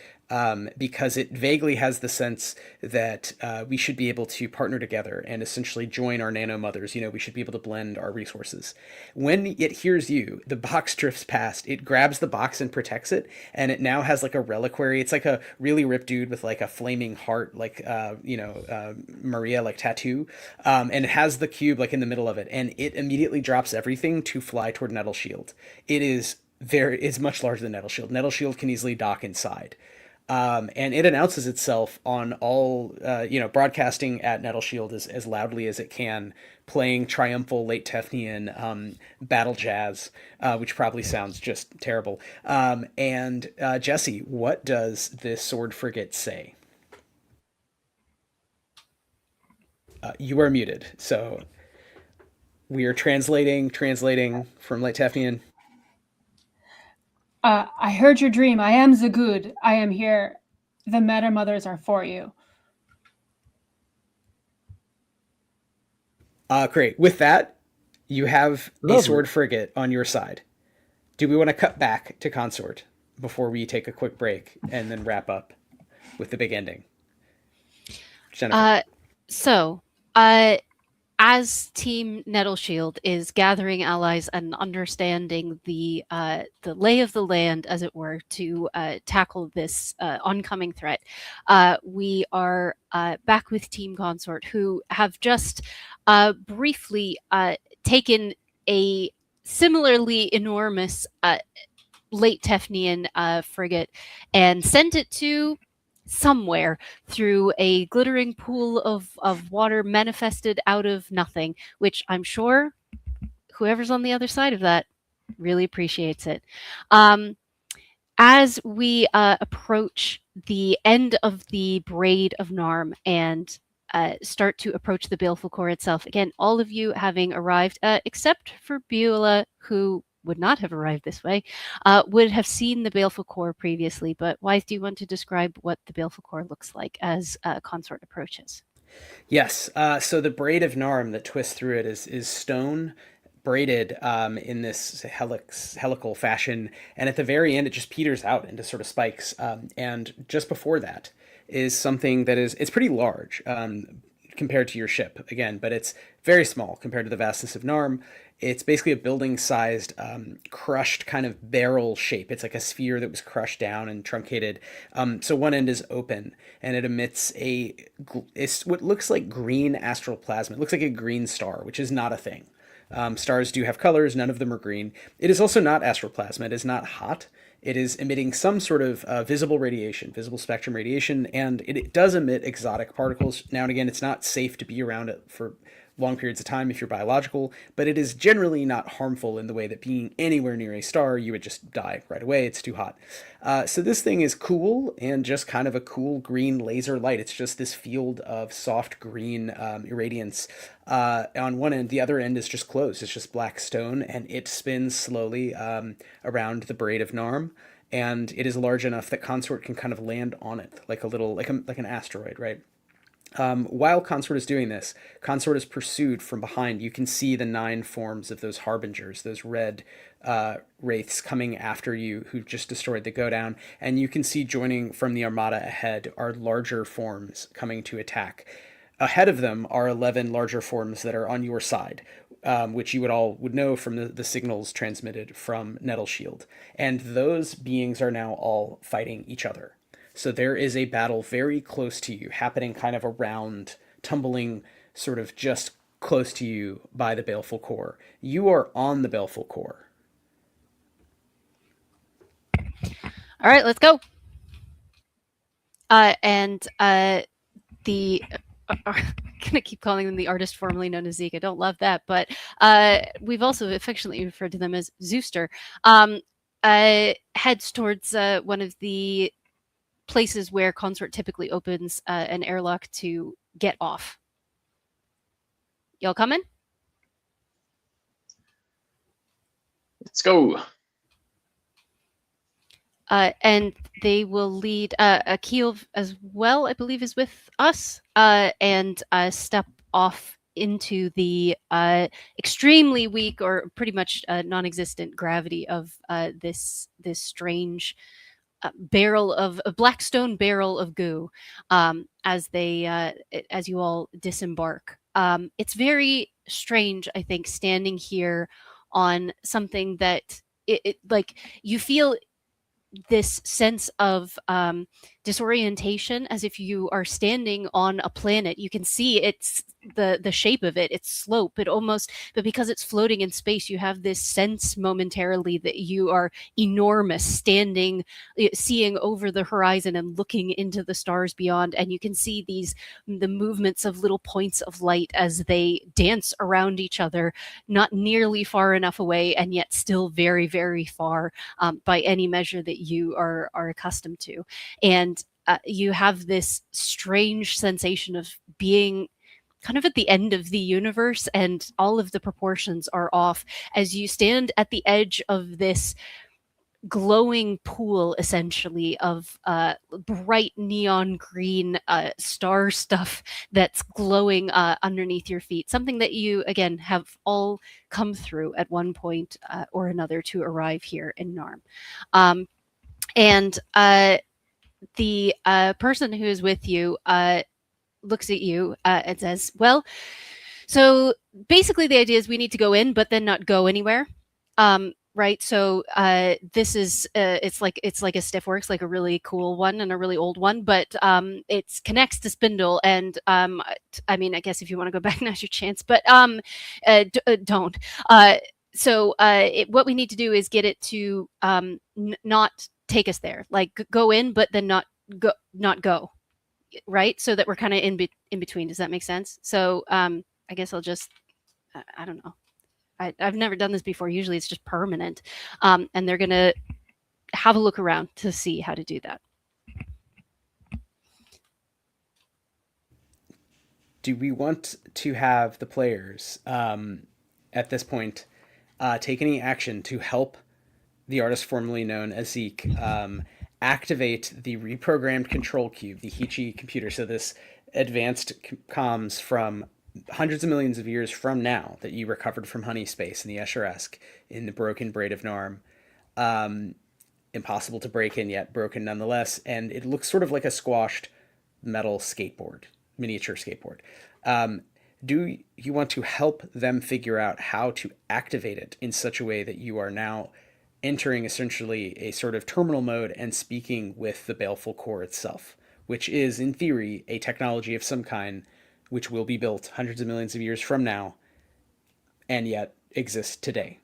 because it vaguely has the sense that we should be able to partner together and essentially join our nano mothers. We should be able to blend our resources. When it hears you, the box drifts past. It grabs the box and protects it, and it now has like a reliquary. It's like a really ripped dude with like a flaming heart, like Maria like tattoo, and it has the cube like in the middle of it, and it immediately drops everything to fly toward Nettle Shield. It's much larger than Nettle Shield. Nettle Shield can easily dock inside. And it announces itself on all, broadcasting at Nettle Shield as loudly as it can, playing triumphal Late Tephnian battle jazz, which probably sounds just terrible. And Jesse, what does this sword frigate say? You are muted, so we are translating from Late Tephnian. I heard your dream. I am the good. I am here. The Meta Mothers are for you. Great. With that, you have Lovely. a sword frigate on your side. Do we want to cut back to Consort before we take a quick break and then wrap up with the big ending? Jennifer. As Team Nettleshield is gathering allies and understanding the lay of the land, as it were, to tackle this oncoming threat, we are back with Team Consort, who have just briefly taken a similarly enormous Late Tephnian frigate and sent it to somewhere through a glittering pool of water manifested out of nothing, which I'm sure whoever's on the other side of that really appreciates it. As we approach the end of the braid of NARM and start to approach the Baleful Core itself, again, all of you having arrived, except for Beulah, who would not have arrived this way, would have seen the Baleful Core previously. But Wythe, do you want to describe what the Baleful Core looks like as Consort approaches? Yes. So the braid of NARM that twists through it is stone braided in this helical fashion, and at the very end it just peters out into sort of spikes. And just before that is something that it's pretty large compared to your ship again, but it's very small compared to the vastness of NARM. It's basically a building-sized, crushed kind of barrel shape. It's like a sphere that was crushed down and truncated. So one end is open, and it emits it's what looks like green astral plasma. It looks like a green star, which is not a thing. Stars do have colors. None of them are green. It is also not astral plasma. It is not hot. It is emitting some sort of visible radiation, visible spectrum radiation, and it does emit exotic particles. Now and again, it's not safe to be around it for long periods of time if you're biological, but it is generally not harmful in the way that being anywhere near a star, you would just die right away. It's too hot. So this thing is cool and just kind of a cool green laser light. It's just this field of soft green irradiance on one end. The other end is just closed. It's just black stone, and it spins slowly around the braid of NARM. And it is large enough that Consort can kind of land on it like an asteroid, right? While Consort is doing this, Consort is pursued from behind. You can see the 9 forms of those harbingers, those red wraiths coming after you who just destroyed the Godown. And you can see joining from the armada ahead are larger forms coming to attack. Ahead of them are 11 larger forms that are on your side, which you would know from the signals transmitted from Nettle Shield. And those beings are now all fighting each other. So there is a battle very close to you, happening kind of around, tumbling sort of just close to you by the Baleful Core. You are on the Baleful Core. All right, let's go. I'm gonna keep calling them the artist formerly known as Zeke. I don't love that, but we've also affectionately referred to them as Zooster. Heads towards one of the places where Consort typically opens an airlock to get off. Y'all coming? Let's go. And they will lead Akil as well, I believe, is with us, and step off into the extremely weak or pretty much non-existent gravity of this strange a black stone barrel of goo as you all disembark. It's very strange, I think, standing here on something that like you feel this sense of disorientation, as if you are standing on a planet. You can see it's the shape of it, its slope, but because it's floating in space, you have this sense momentarily that you are enormous, standing, seeing over the horizon and looking into the stars beyond. And you can see the movements of little points of light as they dance around each other, not nearly far enough away, and yet still very, very far by any measure that you are accustomed to. And you have this strange sensation of being kind of at the end of the universe, and all of the proportions are off as you stand at the edge of this glowing pool, essentially, of bright neon green star stuff that's glowing underneath your feet. Something that you, again, have all come through at one point or another to arrive here in NARM. And the person who is with you looks at you and says, well, so basically the idea is we need to go in, but then not go anywhere. Right. So this is it's like a stiffworks, like a really cool one and a really old one, but it connects to spindle. And I mean, I guess if you want to go back, now's your chance, but don't. So what we need to do is get it to not take us there, like go in, but then not go. Right. So that we're kind of in between. Does that make sense? So I guess I'll just, I don't know. I've never done this before. Usually it's just permanent. And they're going to have a look around to see how to do that. Do we want to have the players at this point take any action to help the artist formerly known as Zeke activate the reprogrammed control cube, the Hichi computer? So this advanced comms from hundreds of millions of years from now that you recovered from Honey Space in the Escheresk in the broken braid of NARM. Impossible to break in, yet broken nonetheless. And it looks sort of like a squashed metal skateboard, miniature skateboard. Do you want to help them figure out how to activate it in such a way that you are now entering essentially a sort of terminal mode and speaking with the baleful core itself, which is, in theory, a technology of some kind which will be built hundreds of millions of years from now and yet exists today?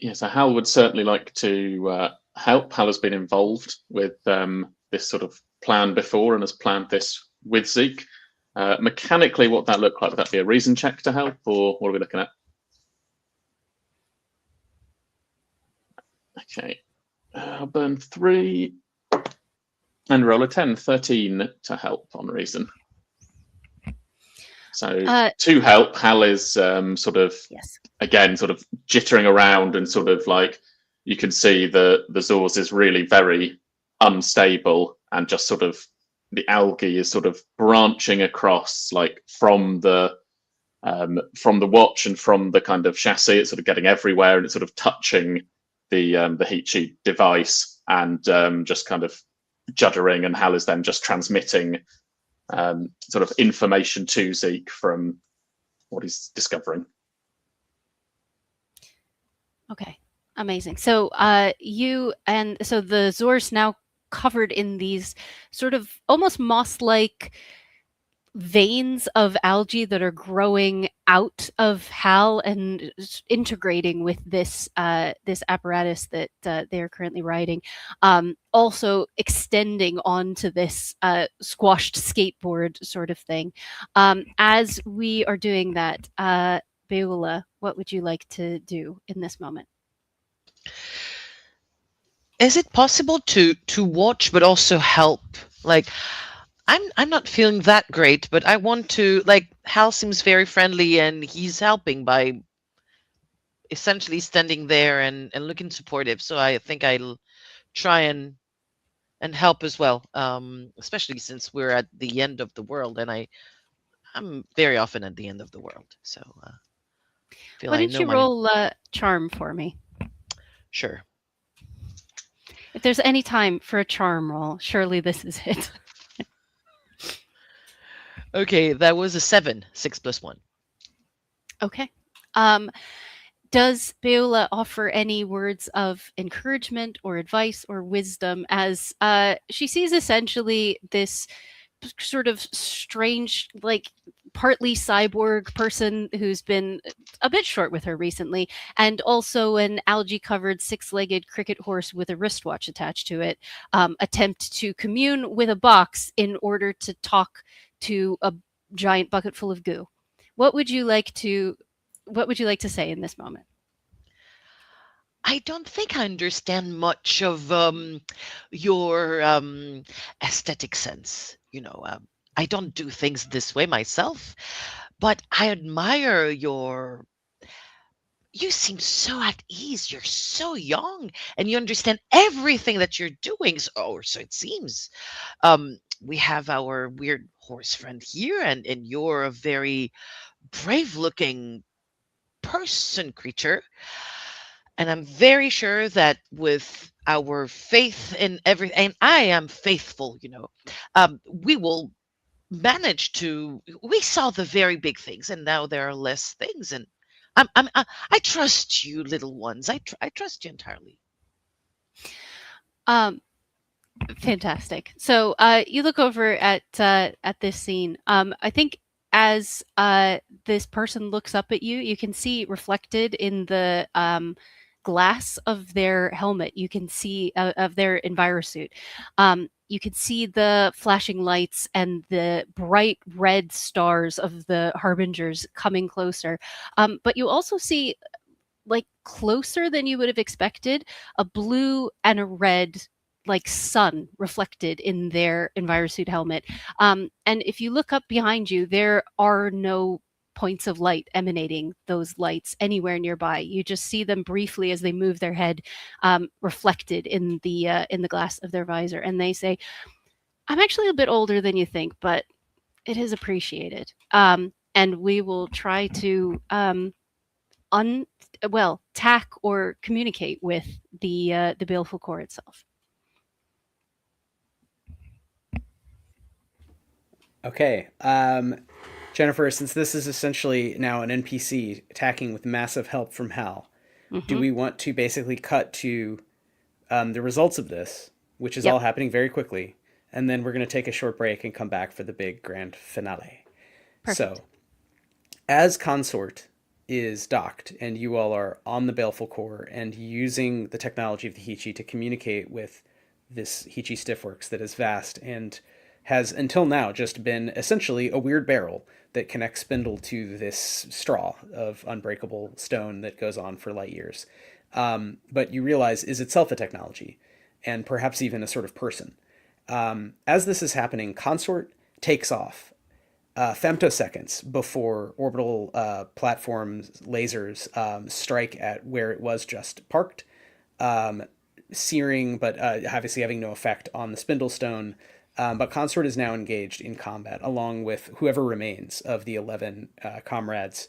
Yeah, so Hal would certainly like to help. Hal has been involved with this sort of plan before and has planned this with Zeke. Mechanically, what that look like? Would that be a reason check to help, or what are we looking at? Okay, I'll burn 3 and roll a 10, 13 to help on reason. So to help, Hal is sort of, yes, again, sort of jittering around, and sort of like you can see the Zors is really very unstable, and just sort of the algae is sort of branching across, like from the watch and from the kind of chassis. It's sort of getting everywhere, and it's sort of touching the Hichi device, and just kind of juddering, and Hal is then just transmitting sort of information to Zeke from what he's discovering. Okay, amazing. So so the Zor's now covered in these sort of almost moss-like veins of algae that are growing out of Hal and integrating with this this apparatus that they're currently riding, also extending onto this squashed skateboard sort of thing. As we are doing that, Beula, what would you like to do in this moment? Is it possible to watch but also help? Like, I'm not feeling that great, but I want to, like, Hal seems very friendly, and he's helping by essentially standing there and looking supportive. So I think I'll try and and help as well, especially since we're at the end of the world, and I'm very often at the end of the world. So feel Why I don't know you my roll charm for me? sure. If there's any time for a charm roll, surely this is it. Okay, that was a 7, 6 plus 1. Okay. Does Beola offer any words of encouragement or advice or wisdom as she sees essentially this sort of strange, like partly cyborg person who's been a bit short with her recently, and also an algae covered 6-legged cricket horse with a wristwatch attached to it, attempt to commune with a box in order to talk to a giant bucket full of goo? What would you like to say in this moment? I don't think I understand much of your aesthetic sense. I don't do things this way myself, but I admire your. You seem so at ease. You're so young, and you understand everything that you're doing. Or so it seems. We have our weird horse friend here, and you're a very brave-looking person creature. And I'm very sure that with our faith in everything, and I am faithful, we will manage to. We saw the very big things, and now there are less things. And I trust you, little ones. I trust you entirely. Um, Fantastic. So you look over at this scene. I think as this person looks up at you, you can see reflected in the glass of their helmet. You can see of their envirosuit. You can see the flashing lights and the bright red stars of the harbingers coming closer. But you also see, like closer than you would have expected, a blue and a red like sun reflected in their envirosuit helmet. And if you look up behind you, there are no points of light emanating those lights anywhere nearby. You just see them briefly as they move their head, reflected in the glass of their visor, and they say, "I'm actually a bit older than you think, but it is appreciated. And we will try to tack or communicate with the baleful core itself." Okay. Jennifer, since this is essentially now an NPC attacking with massive help from Hal, do we want to basically cut to the results of this, which is Yep. all happening very quickly, and then we're going to take a short break and come back for the big grand finale. Perfect. So, as Consort is docked and you all are on the Baleful Core and using the technology of the Heechee to communicate with this Heechee Stiffworks that is vast and has until now just been essentially a weird barrel that connects spindle to this straw of unbreakable stone that goes on for light years. But you realize is itself a technology and perhaps even a sort of person. As this is happening, Consort takes off femtoseconds before orbital platforms lasers strike at where it was just parked, searing but obviously having no effect on the spindle stone. But Consort is now engaged in combat along with whoever remains of the 11 comrades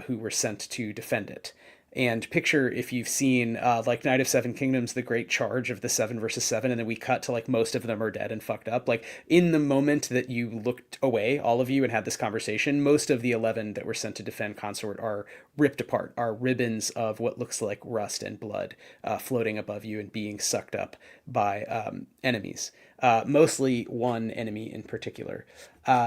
who were sent to defend it. And picture if you've seen like Knight of Seven Kingdoms, the great charge of the 7 versus 7, and then we cut to like most of them are dead and fucked up. Like in the moment that you looked away, all of you, and had this conversation, most of the 11 that were sent to defend Consort are ripped apart, are ribbons of what looks like rust and blood floating above you and being sucked up by enemies. Mostly one enemy in particular.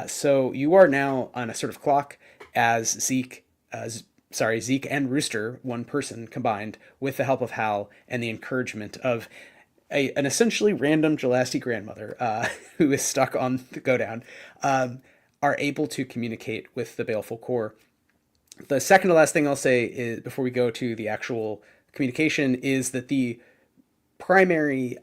So you are now on a sort of clock as Zeke and Rooster, one person combined, with the help of Hal and the encouragement of an essentially random Gelasti grandmother who is stuck on the Godown, are able to communicate with the Baleful Core. The second to last thing I'll say is, before we go to the actual communication, is that the primary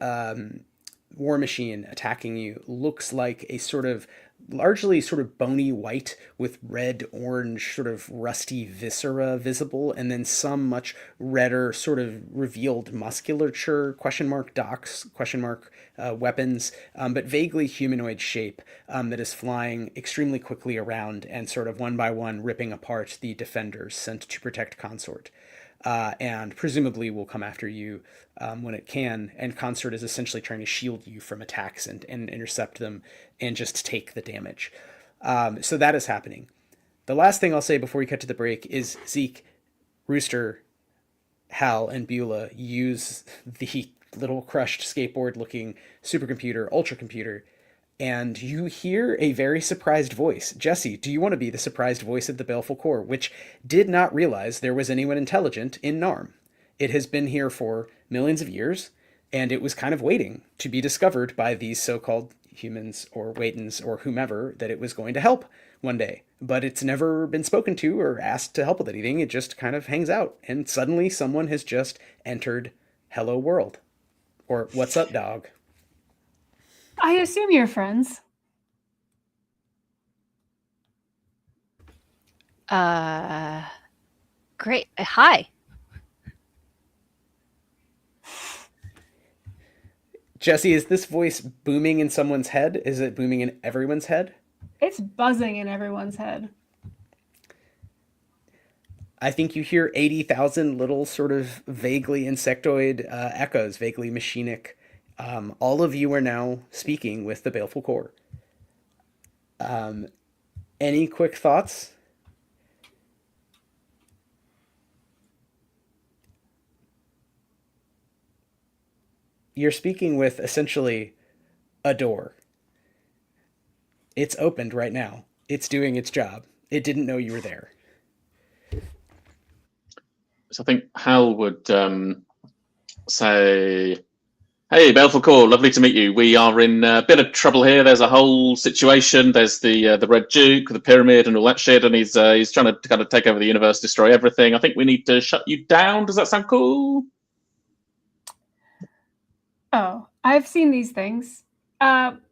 war machine attacking you looks like a sort of largely sort of bony white with red orange sort of rusty viscera visible, and then some much redder sort of revealed musculature, question mark docks, question mark weapons, but vaguely humanoid shape that is flying extremely quickly around and sort of one by one ripping apart the defenders sent to protect Consort. And presumably will come after you when it can. And Consort is essentially trying to shield you from attacks and intercept them and just take the damage. So that is happening. The last thing I'll say before we cut to the break is Zeke, Rooster, Hal, and Beulah use the little crushed skateboard-looking supercomputer, ultracomputer, and you hear a very surprised voice. Jesse, do you want to be the surprised voice of the Baleful Corps, which did not realize there was anyone intelligent in NARM? It has been here for millions of years, and it was kind of waiting to be discovered by these so-called humans or Waitons or whomever that it was going to help one day. But it's never been spoken to or asked to help with anything. It just kind of hangs out, and suddenly someone has just entered Hello World. Or what's up, dog? I assume you're friends. Great. Hi. Jesse, is this voice booming in someone's head? Is it booming in everyone's head? It's buzzing in everyone's head. I think you hear 80,000 little sort of vaguely insectoid echoes, vaguely machinic. All of you are now speaking with the Baleful Corps. Any quick thoughts? You're speaking with essentially a door. It's opened right now. It's doing its job. It didn't know you were there. So I think Hal would say, "Hey, Baleful Corps, lovely to meet you. We are in a bit of trouble here. There's a whole situation. There's the Red Duke, the pyramid, and all that shit, and he's trying to kind of take over the universe, destroy everything. I think we need to shut you down. Does that sound cool?" Oh, I've seen these things. I'm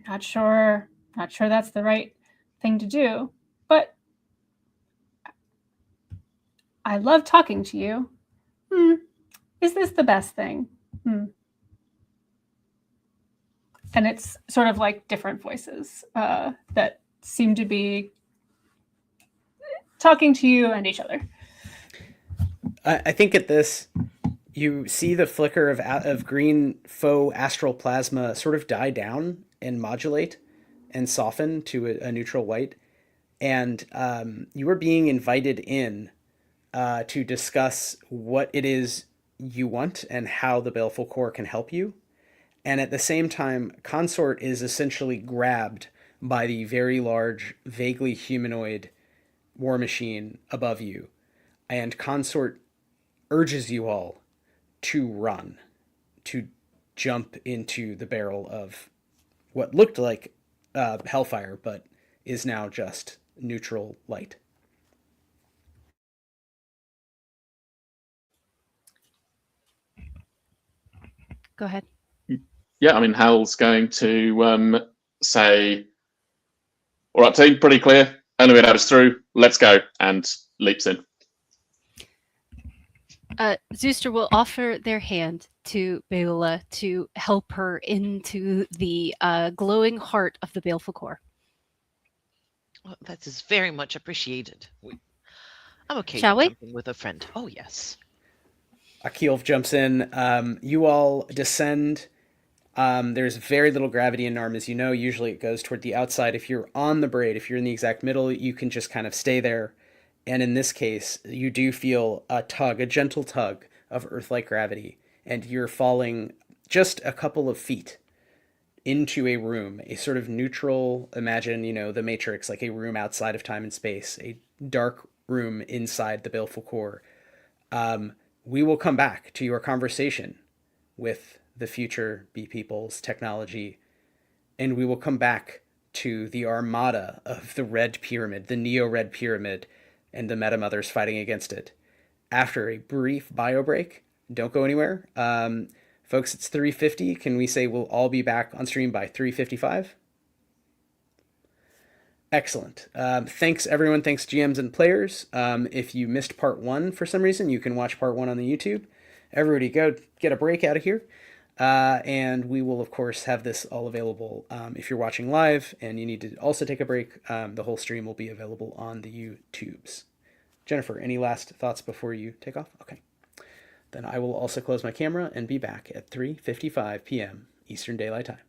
not sure that's the right thing to do, but I love talking to you. Is this the best thing? And it's sort of like different voices that seem to be talking to you and each other. I think at this, you see the flicker of green faux astral plasma sort of die down and modulate and soften to a neutral white. And you are being invited in to discuss what it is you want and how the Baleful Corps can help you. And at the same time, Consort is essentially grabbed by the very large, vaguely humanoid war machine above you. And Consort urges you all to run, to jump into the barrel of what looked like hellfire, but is now just neutral light. Go ahead. Yeah, I mean, Hal's going to say, "All right, team, pretty clear. Only way out is through. Let's go," and leaps in. Zooster will offer their hand to Beulah to help her into the glowing heart of the Baleful Corps. Well, that is very much appreciated. I'm okay Shall with we? jumping with a friend. Oh, yes. Akil jumps in. You all descend. There's very little gravity in NARM, as you know. Usually it goes toward the outside. If you're on the braid, if you're in the exact middle, you can just kind of stay there. And in this case, you do feel a tug, a gentle tug of Earth-like gravity, and you're falling just a couple of feet into a room, a sort of neutral, imagine, the Matrix, like a room outside of time and space, a dark room inside the Baleful Corps. We will come back to your conversation with the future Bee People's technology, and we will come back to the armada of the Red Pyramid, the Neo-Red Pyramid, and the Meta Mothers fighting against it. After a brief bio break, don't go anywhere. Folks, it's 3:50. Can we say we'll all be back on stream by 3:55? Excellent. Thanks, everyone. Thanks, GMs and players. If you missed part 1 for some reason, you can watch part 1 on the YouTube. Everybody go get a break out of here. And we will, of course, have this all available. If you're watching live and you need to also take a break, the whole stream will be available on the YouTubes. Jennifer, any last thoughts before you take off? Okay. Then I will also close my camera and be back at 3:55 p.m. Eastern Daylight Time.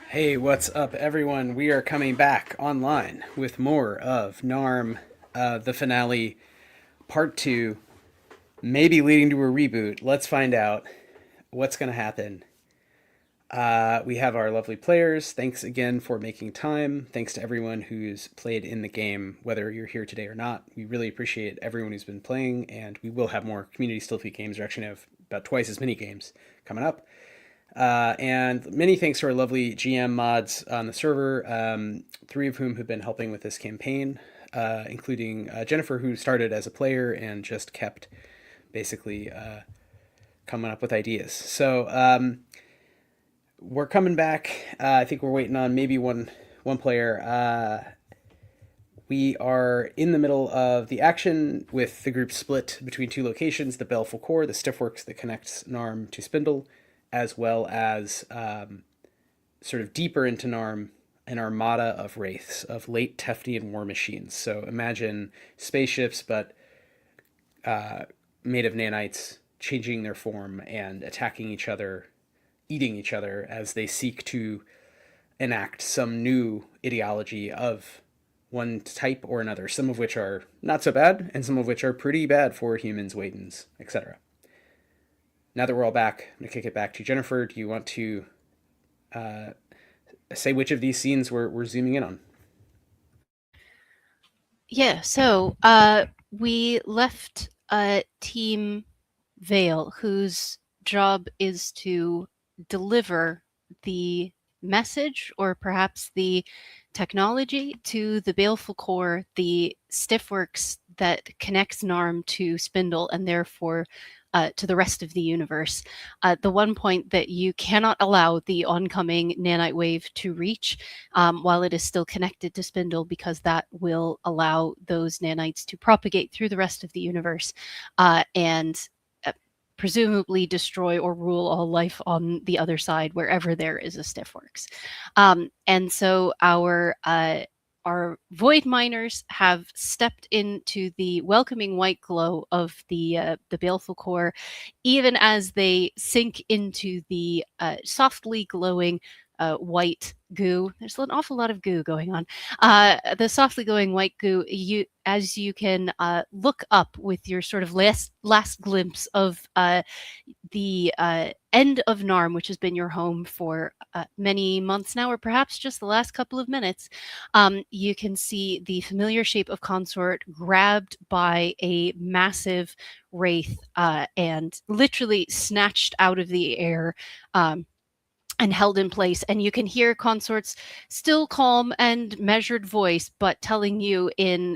Hey, what's up, everyone? We are coming back online with more of NARM, the finale, part 2, maybe leading to a reboot. Let's find out what's going to happen. We have our lovely players. Thanks again for making time. Thanks to everyone who's played in the game, whether you're here today or not. We really appreciate everyone who's been playing, and we will have more community Stillfleet games. We actually have about twice as many games coming up. And many thanks to our lovely GM mods on the server, 3 of whom have been helping with this campaign, including Jennifer, who started as a player and just kept basically coming up with ideas. So we're coming back. I think we're waiting on maybe one player. We are in the middle of the action with the group split between 2 locations, the Baleful Core, the stiffworks that connects NARM to Spindle, as well as sort of deeper into NARM, an armada of wraiths, of late Tephnian war machines. So imagine spaceships, but made of nanites, changing their form and attacking each other, eating each other as they seek to enact some new ideology of one type or another, some of which are not so bad, and some of which are pretty bad for humans, Waitons, etc. Now that we're all back, I'm going to kick it back to Jennifer. Do you want to say which of these scenes we're zooming in on? Yeah, so we left Team Vale, whose job is to deliver the message, or perhaps the technology, to the Baleful Core, the stiffworks that connects NARM to Spindle, and therefore to the rest of the universe. The one point that you cannot allow the oncoming nanite wave to reach while it is still connected to Spindle, because that will allow those nanites to propagate through the rest of the universe and presumably destroy or rule all life on the other side, wherever there is a stiffworks. And so our voidminers have stepped into the welcoming white glow of the Baleful Core, even as they sink into the softly glowing white goo. There's an awful lot of goo going on. The softly glowing white goo, as you can look up with your sort of last glimpse of the end of NARM, which has been your home for many months now, or perhaps just the last couple of minutes, you can see the familiar shape of Consort grabbed by a massive wraith and literally snatched out of the air and held in place. And you can hear Consort's still calm and measured voice, but telling you in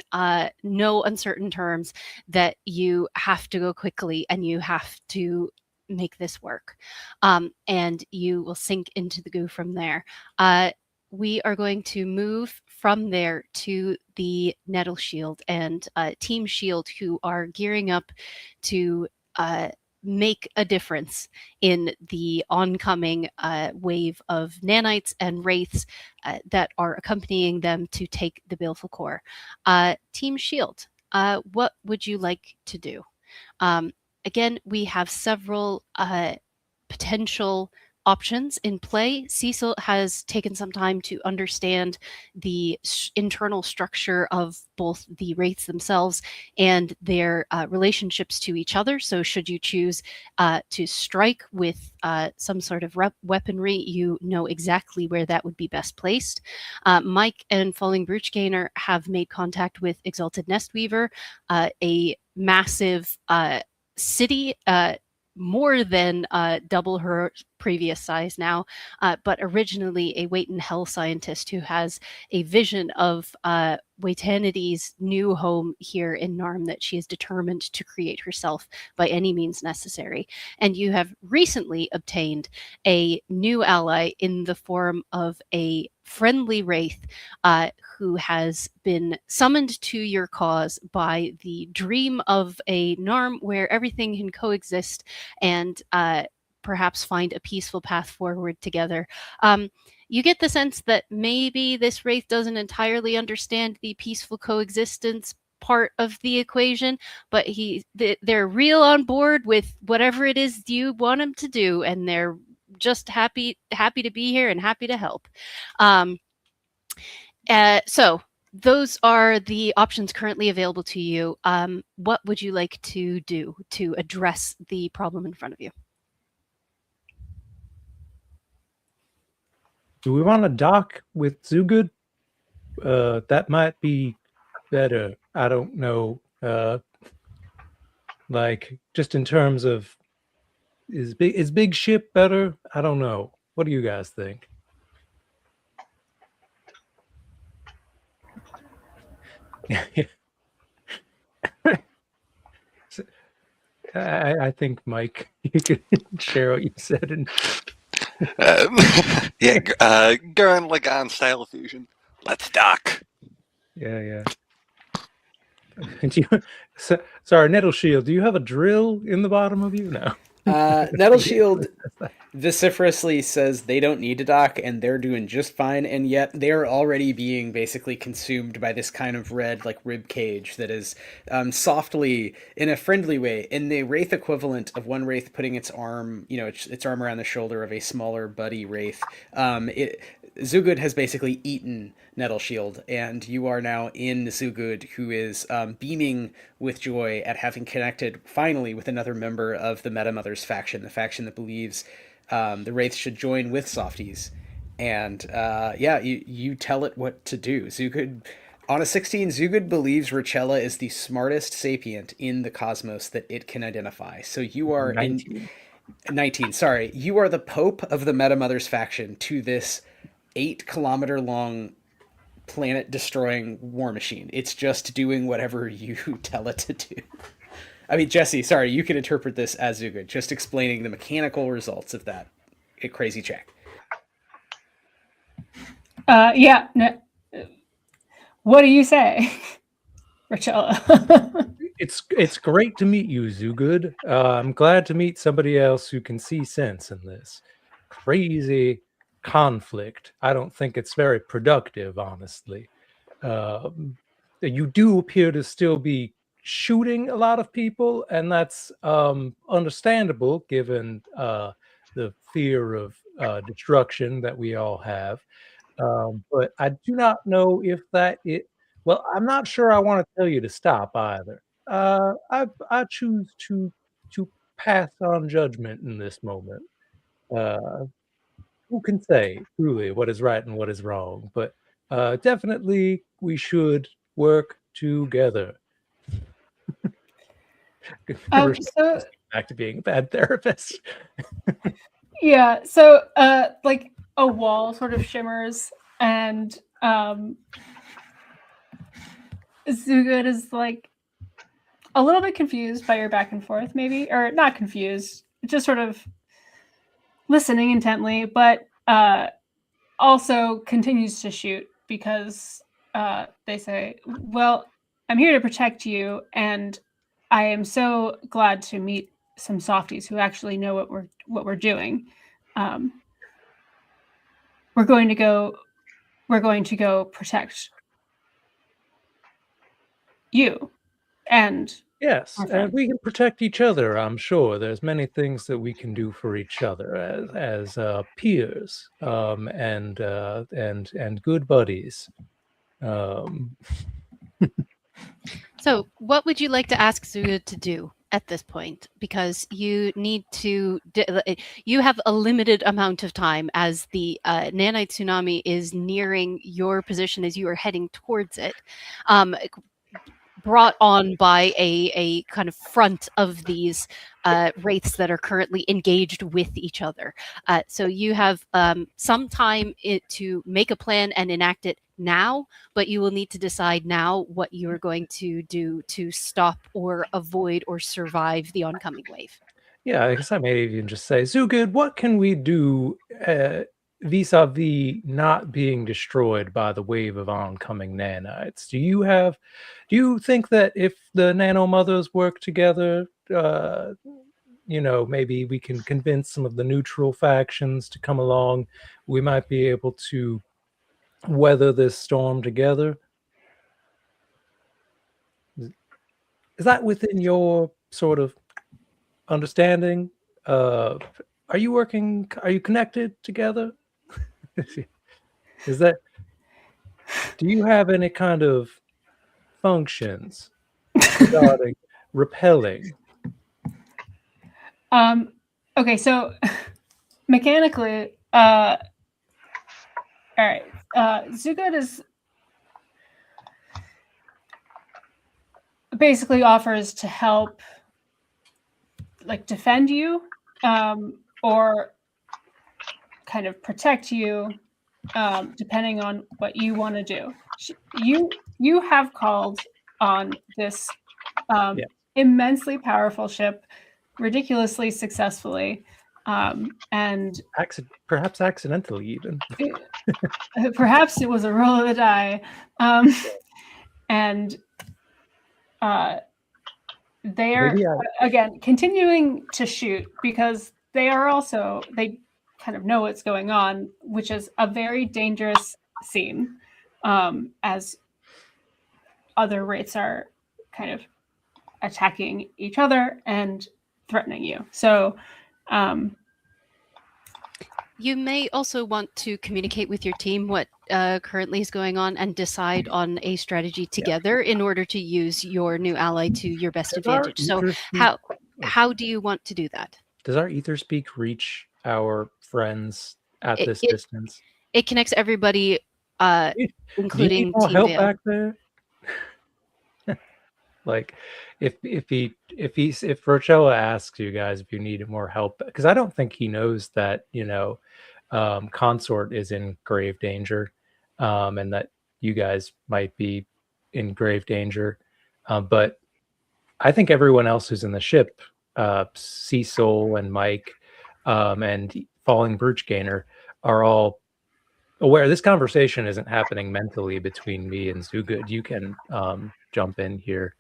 no uncertain terms that you have to go quickly and you have to make this work. And you will sink into the goo from there. We are going to move from there to the Nettle Shield and Team Shield, who are gearing up to make a difference in the oncoming wave of nanites and wraiths that are accompanying them to take the Baleful Core. Team Shield, what would you like to do? Again, we have several potential options in play. Cecil has taken some time to understand the internal structure of both the wraiths themselves and their relationships to each other. So should you choose to strike with some sort of weaponry, you know exactly where that would be best placed. Mike and Falling Broochgainer have made contact with Exalted Nestweaver, a massive city, more than double her previous size now, but originally a Wait in Hell scientist who has a vision of Waitanity's new home here in NARM that she is determined to create herself by any means necessary. And you have recently obtained a new ally in the form of a friendly wraith who has been summoned to your cause by the dream of a NARM where everything can coexist and perhaps find a peaceful path forward together. You get the sense that maybe this wraith doesn't entirely understand the peaceful coexistence part of the equation, but they're real on board with whatever it is you want them to do, and they're just happy to be here and happy to help. So those are the options currently available to you. What would you like to do to address the problem in front of you? Do we want to dock with Zugud? That might be better. I don't know. Like, just in terms of, is big ship better? I don't know. What do you guys think? I think, Mike, you could share what you said. And yeah, Gurren Lagann style fusion. Let's dock. yeah. Sorry, Nettle Shield, do you have a drill in the bottom of you? No. Nettle Shield vociferously says they don't need to dock and they're doing just fine, and yet they're already being basically consumed by this kind of red, like, rib cage that is softly, in a friendly way, in the wraith equivalent of one wraith putting its arm, its arm around the shoulder of a smaller buddy wraith. Zugud has basically eaten Nettle Shield, and you are now in Zugud, who is beaming with joy at having connected finally with another member of the Meta Mothers faction, the faction that believes the Wraiths should join with Softies. And you tell it what to do. Zugud, on a 16, Zugud believes Rochella is the smartest sapient in the cosmos that it can identify. So you are 19. Sorry, you are the Pope of the Meta Mothers faction to this 8-kilometer long planet destroying war machine. It's just doing whatever you tell it to do. I mean, Jesse, sorry, you can interpret this as Zugud, just explaining the mechanical results of that crazy check. Yeah. No, what do you say, Rochella? It's great to meet you, Zugud. I'm glad to meet somebody else who can see sense in this crazy conflict. I don't think it's very productive, honestly. You do appear to still be shooting a lot of people, and that's understandable given the fear of destruction that we all have. But I do not know if well, I'm not sure I want to tell you to stop either. I choose to pass on judgment in this moment. Who can say truly what is right and what is wrong? But definitely we should work together. So Back to being a bad therapist. yeah, so like a wall sort of shimmers, and Zugud is like a little bit confused by your back and forth, maybe, or not confused, just sort of listening intently, but also continues to shoot because they say, well, I'm here to protect you, and I am so glad to meet some softies who actually know what we're doing. We're going to go protect you and yes, and we can protect each other. I'm sure there's many things that we can do for each other as peers and good buddies. So what would you like to ask Zugud to do at this point? Because you need to, you have a limited amount of time as the nanite tsunami is nearing your position as you are heading towards it, brought on by a kind of front of these wraiths that are currently engaged with each other. So you have some time to make a plan and enact it now, but you will need to decide now what you are going to do to stop or avoid or survive the oncoming wave. Yeah, I guess I may even just say, Zugud, what can we do vis-a-vis not being destroyed by the wave of oncoming nanites? Do you think that if the nano mothers work together, maybe we can convince some of the neutral factions to come along, we might be able to weather this storm together? Is that within your sort of understanding? Are are you working? Are you connected together? Is that? Do you have any kind of functions regarding repelling? Okay, so mechanically, all right, Zugud is basically offers to help, like, defend you, or kind of protect you, depending on what you want to do. You have called on this immensely powerful ship ridiculously successfully, and Perhaps accidentally even. perhaps it was a roll of the die, and they are again continuing to shoot because they kind of know what's going on, which is a very dangerous scene, as other wraiths are kind of attacking each other and threatening you. So you may also want to communicate with your team what currently is going on and decide on a strategy together in order to use your new ally to your best advantage. So how do you want to do that? Does our ether speak reach our friends at this distance? It connects everybody, including do you need more Team help Vale. back there? Like, if Rochella asks you guys if you need more help, because I don't think he knows that Consort is in grave danger, and that you guys might be in grave danger. But I think everyone else who's in the ship, Cecil and Mike, and Falling Brooch Gainer, are all aware. This conversation isn't happening mentally between me and Zugud. You can jump in here.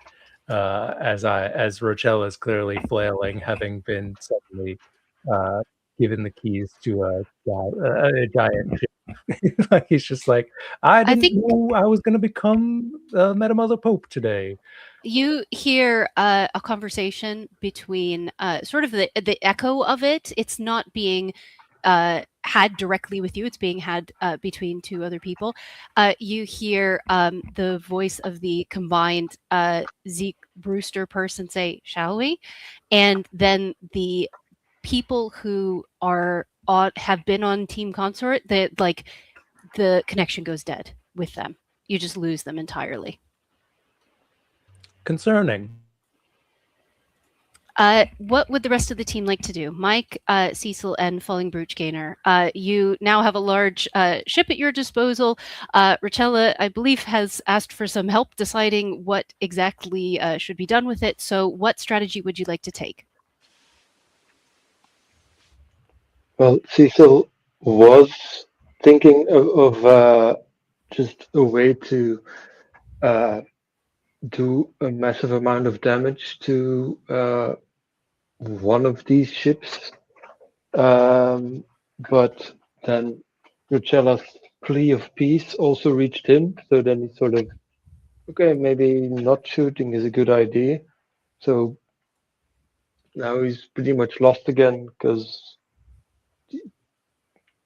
As Rochella is clearly flailing, having been suddenly given the keys to a giant ship. Like, he's just like, I didn't know I was going to become Meta Mother Pope today. You hear a conversation between sort of the echo of it. It's not being had directly with you. It's being had between two other people. You hear the voice of the combined Zeke Brewster person say, "Shall we?" And then the people who have been on Team Consort, that like the connection goes dead with them. You just lose them entirely. Concerning. What would the rest of the team like to do? Mike, Cecil, and Falling Brooch Gainer, you now have a large ship at your disposal. Rochella, I believe, has asked for some help deciding what exactly should be done with it. So what strategy would you like to take? Well, Cecil was thinking of just a way to do a massive amount of damage to one of these ships, but then Rochella's plea of peace also reached him, so then he sort of, okay, maybe not shooting is a good idea. So now he's pretty much lost again because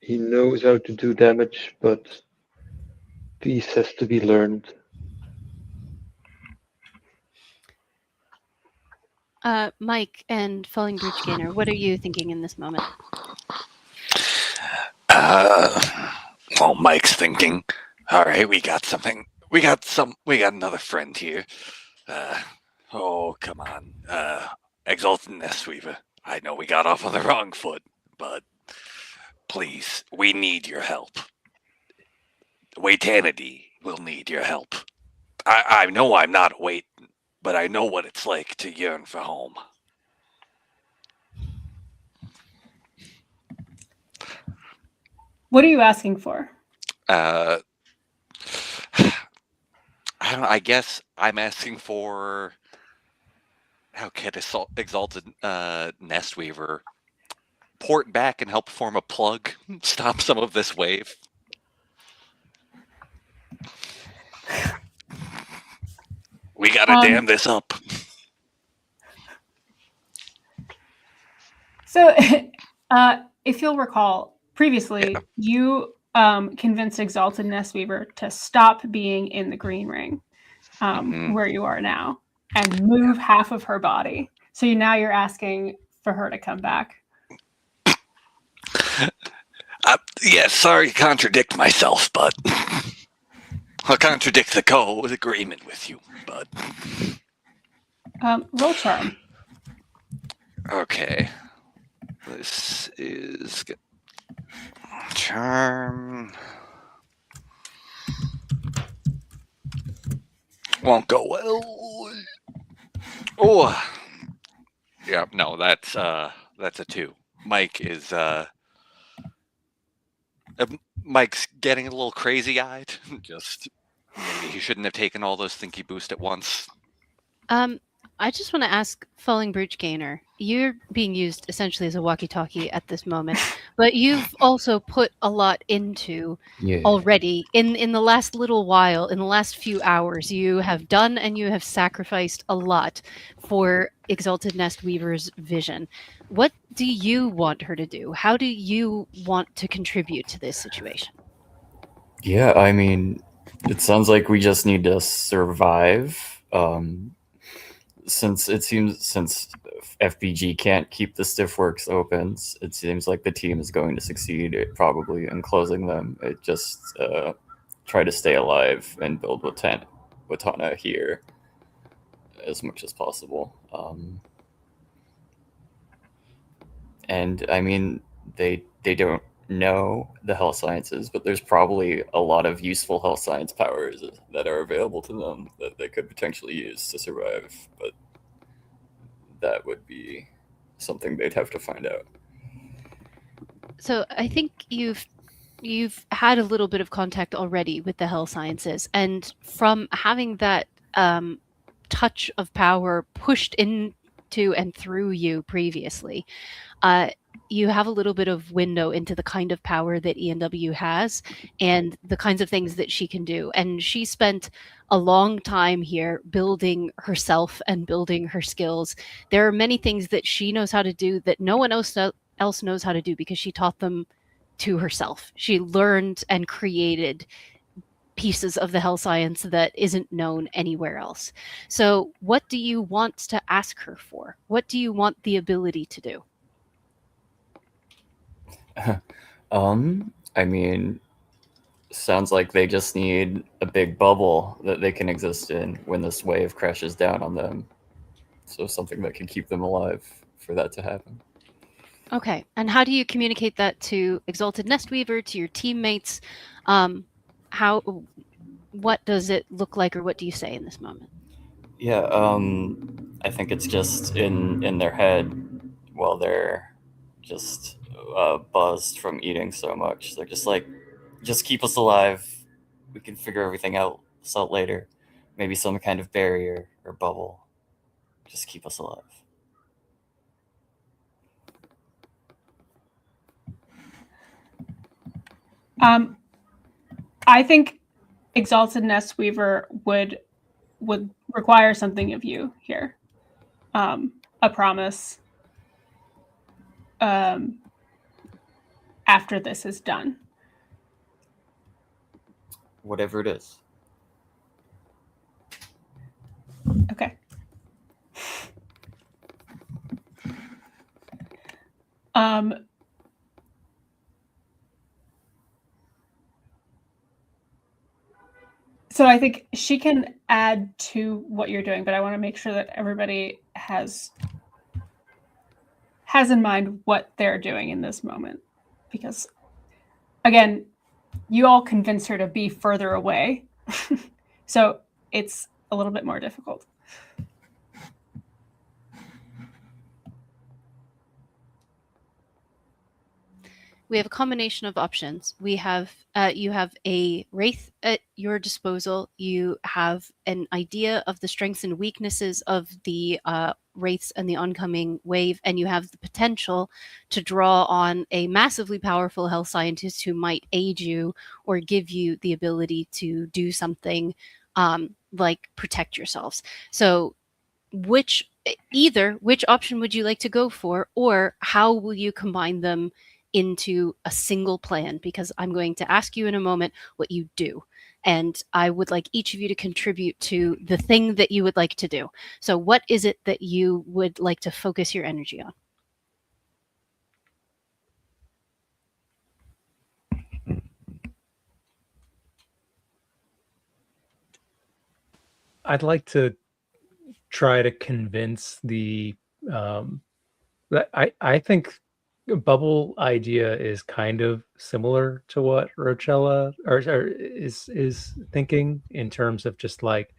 he knows how to do damage, but peace has to be learned. Mike and Falling Brooch Gainer, what are you thinking in this moment? Well, Mike's thinking, all right, we got something. We got another friend here. Oh, come on. Exalted Nestweaver. I know we got off on the wrong foot, but please, we need your help. Waitanity will need your help. I know I'm not a wait, but I know what it's like to yearn for home. What are you asking for? I don't know, I guess I'm asking for how can Exalted Nestweaver port back and help form a plug, stop some of this wave. We gotta dam this up. So If you'll recall, previously you convinced Exalted Nestweaver to stop being in the green ring, where you are now, and move half of her body. So now you're asking for her to come back. Yeah, sorry to contradict myself, but I'll contradict the agreement with you, but Roll charm. okay. This is charm. Won't go well. Oh, yeah. No, that's a 2. Mike is Mike's getting a little crazy-eyed. Just maybe he shouldn't have taken all those thinky boost at once. I just want to ask Falling Brooch Gainer, you're being used essentially as a walkie-talkie at this moment, but you've also put a lot into already in the last little while, in the last few hours. You have done and you have sacrificed a lot for Exalted Nestweaver's vision. What do you want her to do? How do you want to contribute to this situation? Yeah, I mean, it sounds like we just need to survive. Since FBG can't keep the stiffworks open, it seems like the team is going to succeed probably in closing them. It just try to stay alive and build Watana here as much as possible. And I mean, they don't know the health sciences, but there's probably a lot of useful health science powers that are available to them that they could potentially use to survive, but that would be something they'd have to find out. So I think you've had a little bit of contact already with the health sciences, and from having that touch of power pushed into and through you previously, you have a little bit of window into the kind of power that ENW has and the kinds of things that she can do. And she spent a long time here building herself and building her skills. There are many things that she knows how to do that no one else knows how to do because she taught them to herself. She learned and created pieces of the health science that isn't known anywhere else. So what do you want to ask her for? What do you want the ability to do? I mean, sounds like they just need a big bubble that they can exist in when this wave crashes down on them. So something that can keep them alive for that to happen. Okay, and how do you communicate that to Exalted Nestweaver, to your teammates? What does it look like, or what do you say in this moment? Yeah, I think it's just in their head while they're just buzzed from eating so much. They're just like, just keep us alive. We can figure everything out later. Maybe some kind of barrier or bubble. Just keep us alive. I think Exalted Nestweaver would require something of you here. A promise after this is done. Whatever it is. Okay. So I think she can add to what you're doing, but I want to make sure that everybody has in mind what they're doing in this moment. Because, again, you all convinced her to be further away. So it's a little bit more difficult. We have a combination of options. We have you have a wraith at your disposal. You have an idea of the strengths and weaknesses of the wraiths and the oncoming wave, and you have the potential to draw on a massively powerful health scientist who might aid you or give you the ability to do something like protect yourselves. So which either which option would you like to go for, or how will you combine them into a single plan? Because I'm going to ask you in a moment what you do. And I would like each of you to contribute to the thing that you would like to do. So what is it that you would like to focus your energy on? I'd like to try to convince the I think bubble idea is kind of similar to what Rochella is thinking, in terms of just like,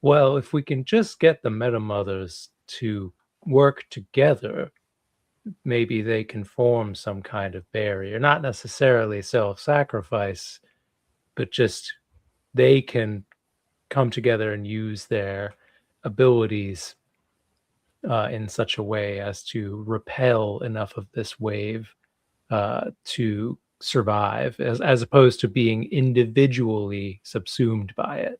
well, if we can just get the meta mothers to work together, maybe they can form some kind of barrier, not necessarily self-sacrifice, but just they can come together and use their abilities in such a way as to repel enough of this wave to survive, as opposed to being individually subsumed by it.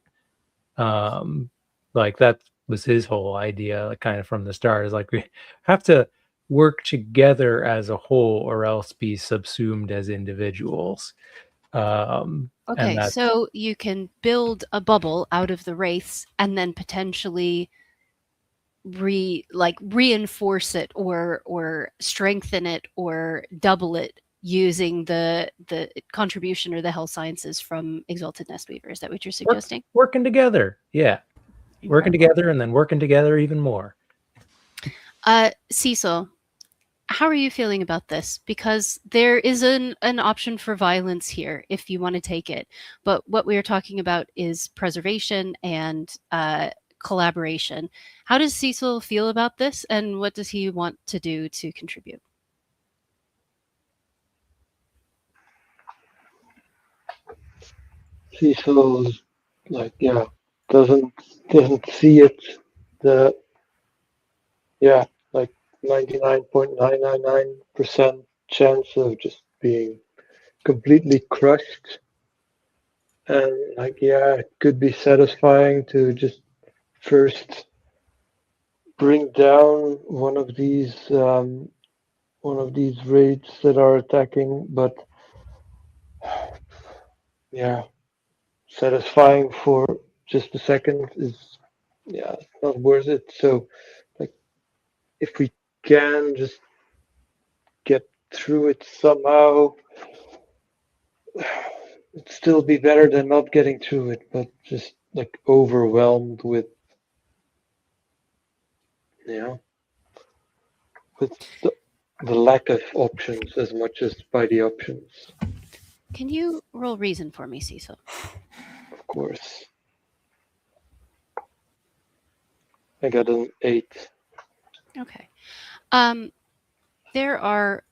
Like that was his whole idea, like, kind of from the start, is like we have to work together as a whole or else be subsumed as individuals. Okay, so you can build a bubble out of the wraiths and then potentially reinforce it or strengthen it or double it using the contribution or the hell sciences from Exalted Nestweaver. Is that what you're suggesting? Working together, yeah. Working together and then working together even more. Cecil, how are you feeling about this? Because there is an option for violence here if you want to take it. But what we are talking about is preservation and collaboration. How does Cecil feel about this, and what does he want to do to contribute? Cecil's like, doesn't see it. Like 99.999% chance of just being completely crushed. And like, it could be satisfying to just first bring down one of these raids that are attacking, but satisfying for just a second is not worth it. So like, if we can just get through it somehow, it'd still be better than not getting through it, but just like overwhelmed with the lack of options as much as by the options. Can you roll reason for me, Cecil? Of course. I got an 8. Okay. There are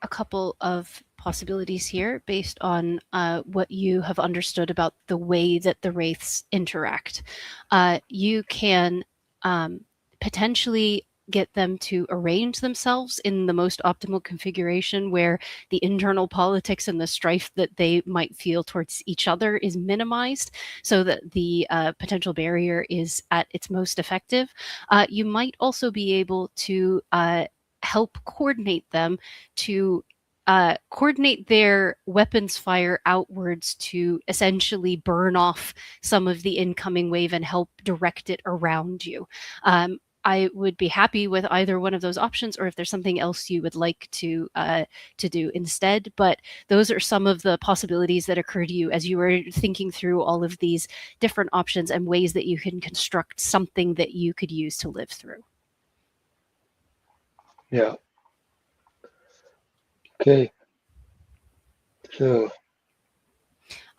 a couple of possibilities here based on what you have understood about the way that the wraiths interact. You can potentially get them to arrange themselves in the most optimal configuration where the internal politics and the strife that they might feel towards each other is minimized so that the potential barrier is at its most effective. You might also be able to help coordinate them to coordinate their weapons fire outwards to essentially burn off some of the incoming wave and help direct it around you. I would be happy with either one of those options, or if there's something else you would like to do instead. But those are some of the possibilities that occur to you as you were thinking through all of these different options and ways that you can construct something that you could use to live through. Yeah. Okay. So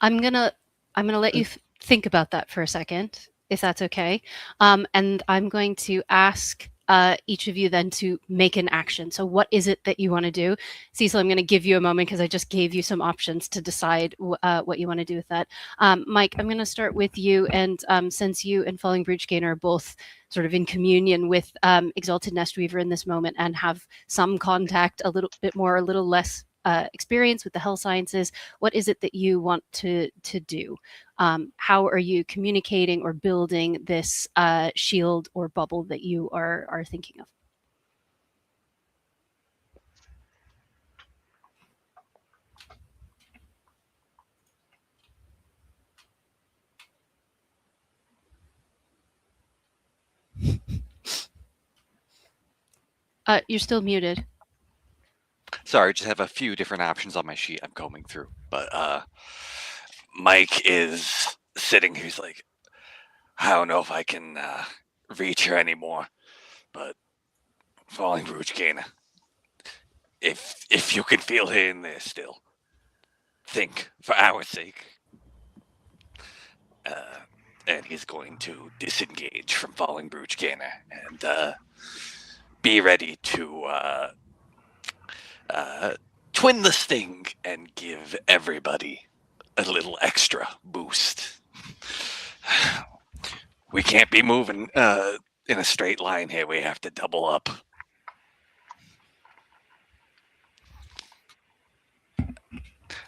I'm gonna let you think about that for a second, if that's okay. And I'm going to ask each of you then to make an action. So what is it that you want to do? Cecil, I'm going to give you a moment because I just gave you some options to decide what you want to do with that. Mike, I'm going to start with you. And since you and Falling Breachgainer are both sort of in communion with Exalted Nestweaver in this moment and have some contact, a little bit more, a little less experience with the Hell Sciences. What is it that you want to do? How are you communicating or building this shield or bubble that you are thinking of? You're still muted. Sorry, just have a few different options on my sheet I'm combing through. But Mike is sitting here. He's like, I don't know if I can reach her anymore. But Falling Rouge Gainer, if you can feel her in there still, think for our sake. And he's going to disengage from Falling Rouge Gainer and be ready to twin this thing and give everybody a little extra boost. We can't be moving in a straight line here. We have to double up.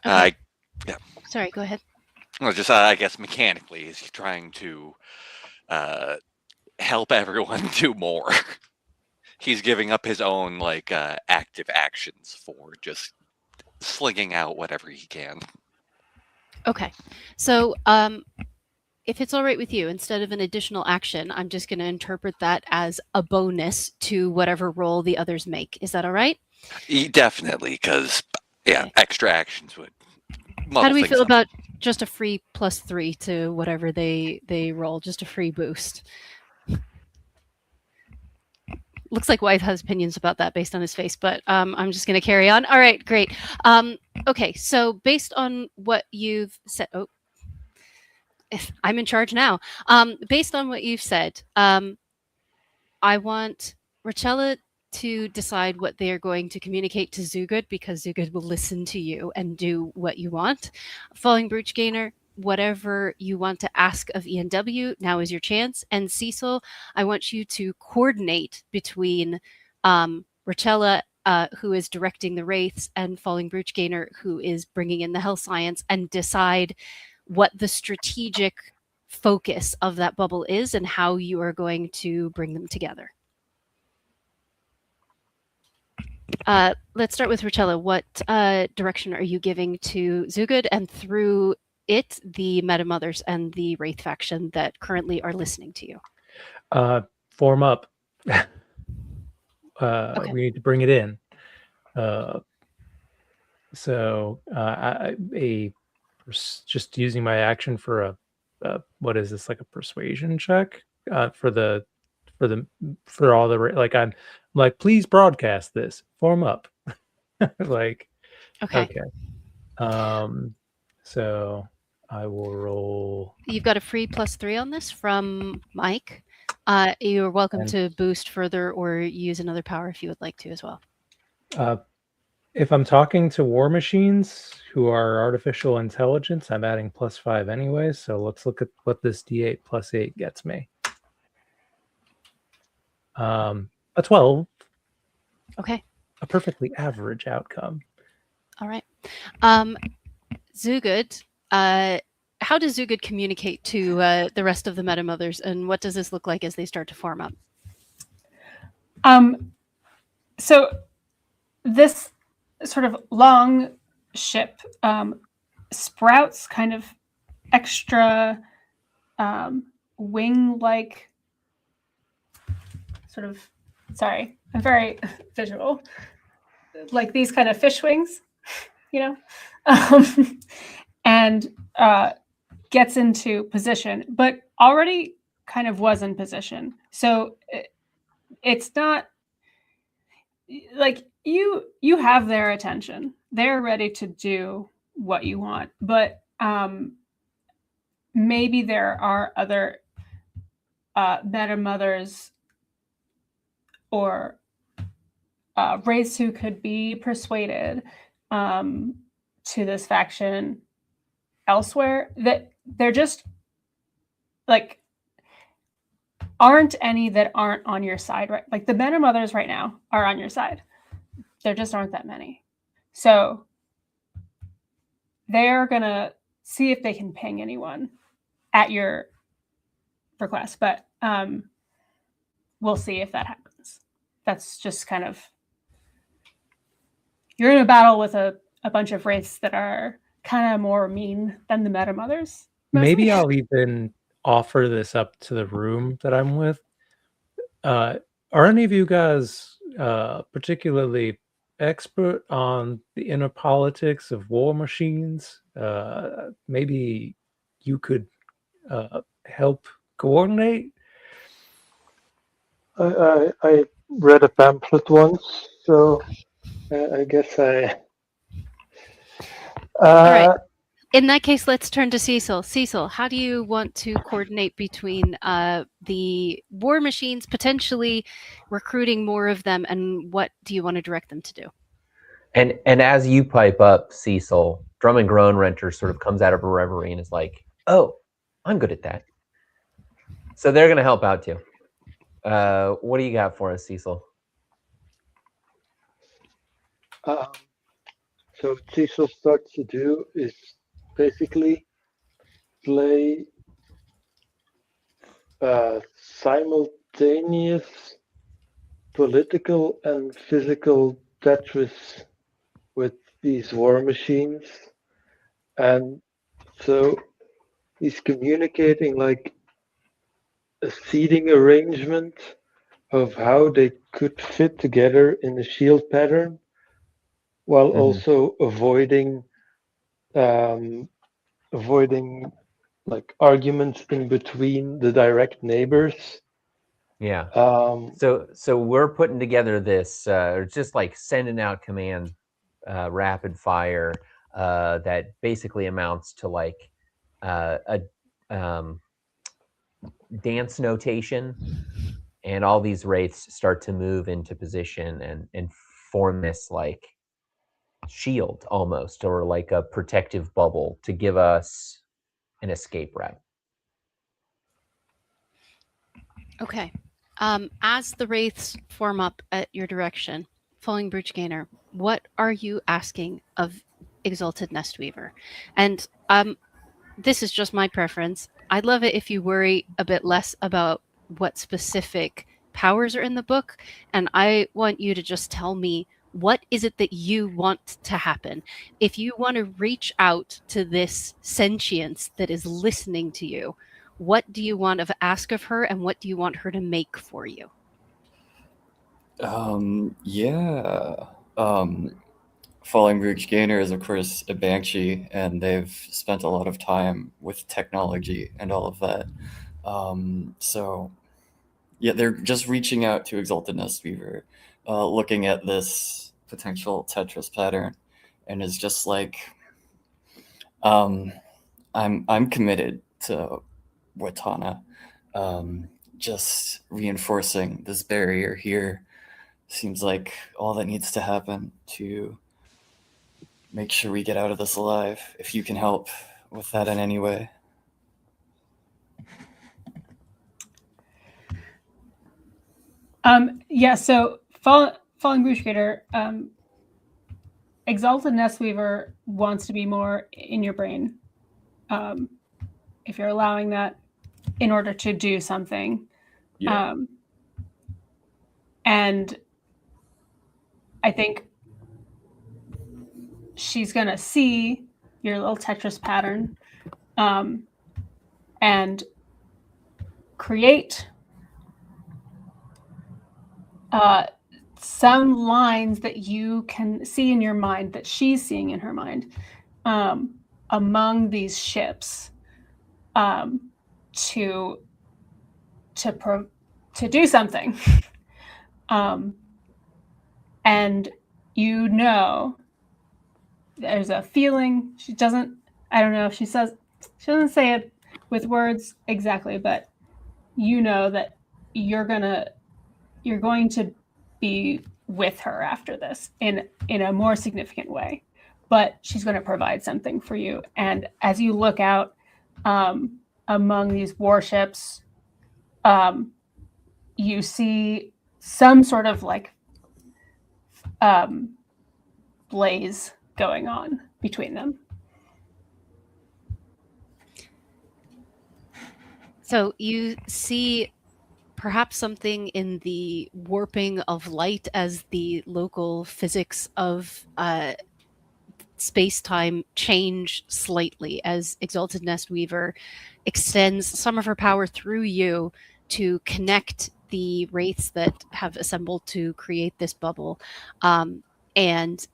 Okay. Yeah. Sorry, go ahead. Well, just I guess mechanically, he's trying to help everyone do more. He's giving up his own active actions for just slinging out whatever he can. Okay, so if it's all right with you, instead of an additional action, I'm just going to interpret that as a bonus to whatever roll the others make. Is that all right? Definitely, because Okay. extra actions would. How do we feel about just a free +3 to whatever they roll? Just a free boost. Looks like Wythe has opinions about that based on his face, but I'm just going to carry on. All right, great. Okay, so based on what you've said, I'm in charge now. Based on what you've said, I want Rachella to decide what they are going to communicate to Zugud, because Zugud will listen to you and do what you want. Falling Rouge Gainer, whatever you want to ask of ENW, now is your chance. And Cecil, I want you to coordinate between Rachella, who is directing the Wraiths, and Falling Rouge Gainer, who is bringing in the Hell Science, and decide what the strategic focus of that bubble is and how you are going to bring them together. Let's start with Rachella. What direction are you giving to Zugud, and through it, the Meta Mothers and the Wraith faction that currently are listening to you? Form up. Okay. We need to bring it in. Just using my action for a what is this, like a persuasion check for all the I'm like, please broadcast this. Form up. Okay. So I will roll. You've got a free +3 on this from Mike. You're welcome to boost further or use another power if you would like to as well. If I'm talking to war machines who are artificial intelligence, I'm adding +5 anyway. So let's look at what this D8 +8 gets me. A 12. Okay. A perfectly average outcome. All right. Zugud, how does Zugud communicate to the rest of the Meta Mothers, and what does this look like as they start to form up? So this sort of long ship sprouts kind of extra wing-like sort of, sorry, I'm very visual, like these kind of fish wings, and gets into position, but already kind of was in position. So it's not like you have their attention. They're ready to do what you want, but maybe there are other Meta Mothers or Wraiths who could be persuaded to this faction elsewhere, that they're just like aren't any that aren't on your side, right? Like the Meta Mothers right now are on your side. There just aren't that many. So they're gonna see if they can ping anyone at your request, but we'll see if that happens. That's just kind of, you're in a battle with a bunch of wraiths that are kind of more mean than the meta mothers. Mostly. Maybe I'll even offer this up to the room that I'm with. Are any of you guys particularly expert on the inner politics of war machines? Maybe you could help coordinate? I read a pamphlet once, so I guess I. All right. In that case, let's turn to Cecil. Cecil, how do you want to coordinate between the war machines, potentially recruiting more of them, and what do you want to direct them to do? And as you pipe up, Cecil, Drum and Groan Renter sort of comes out of a reverie and is like, "Oh, I'm good at that." So they're going to help out too. What do you got for us, Cecil? So what Cecil starts to do is basically play simultaneous political and physical Tetris with these war machines. And so he's communicating like a seating arrangement of how they could fit together in a shield pattern, while also avoiding like arguments in between the direct neighbors. Yeah. So we're putting together this, just like sending out command, rapid fire, that basically amounts to like a dance notation, and all these wraiths start to move into position and form this like shield almost, or like a protective bubble to give us an escape route. Okay. As the wraiths form up at your direction, Falling Brooch Gainer, what are you asking of Exalted Nestweaver? And this is just my preference. I'd love it if you worry a bit less about what specific powers are in the book, and I want you to just tell me, what is it that you want to happen? If you want to reach out to this sentience that is listening to you, what do you want to ask of her, and what do you want her to make for you? Falling Brooch Gainer is, of course, a banshee, and they've spent a lot of time with technology and all of that. So, yeah, they're just reaching out to Exalted Nestweaver, looking at this potential Tetris pattern, and is just like, I'm committed to Watana. Just reinforcing this barrier here seems like all that needs to happen to make sure we get out of this alive, if you can help with that in any way. So Falling Brooch Gainer, Exalted Nestweaver wants to be more in your brain. If you're allowing that in order to do something. Yeah. And I think she's going to see your little Tetris pattern and create some lines that you can see in your mind, that she's seeing in her mind, among these ships to do something. And you know, there's a feeling. She doesn't doesn't say it with words exactly, but you know that you're going to be with her after this in a more significant way, but she's going to provide something for you. And as you look out among these warships, you see some sort of like blaze going on between them. So you see perhaps something in the warping of light as the local physics of space-time change slightly as Exalted Nest Weaver extends some of her power through you to connect the wraiths that have assembled to create this bubble. And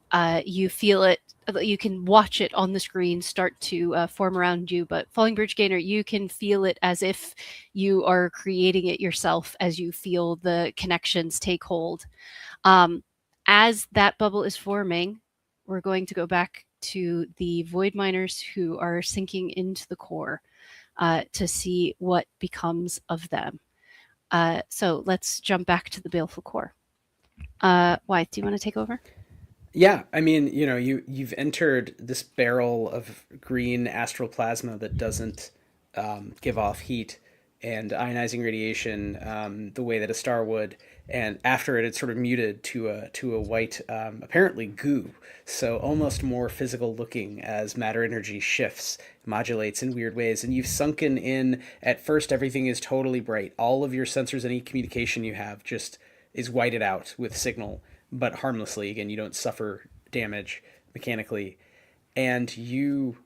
you feel it, you can watch it on the screen start to form around you, but Falling Bridge Gainer, you can feel it as if you are creating it yourself as you feel the connections take hold. As that bubble is forming, we're going to go back to the void miners who are sinking into the core to see what becomes of them. So let's jump back to the baleful core. Wyatt, do you want to take over? Yeah, I mean, you've entered this barrel of green astral plasma that doesn't give off heat and ionizing radiation the way that a star would, and after it's sort of muted to a white, apparently goo, so almost more physical looking as matter energy shifts, modulates in weird ways, and you've sunken in. At first, everything is totally bright. All of your sensors, any communication you have, just is whited out with signal, but harmlessly. Again, you don't suffer damage mechanically, and you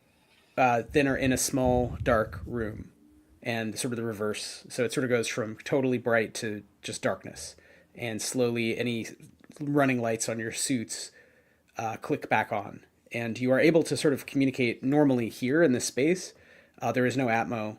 then are in a small dark room, and sort of the reverse. So it sort of goes from totally bright to just darkness, and slowly any running lights on your suits click back on, and you are able to sort of communicate normally here in this space. There is no Atmo.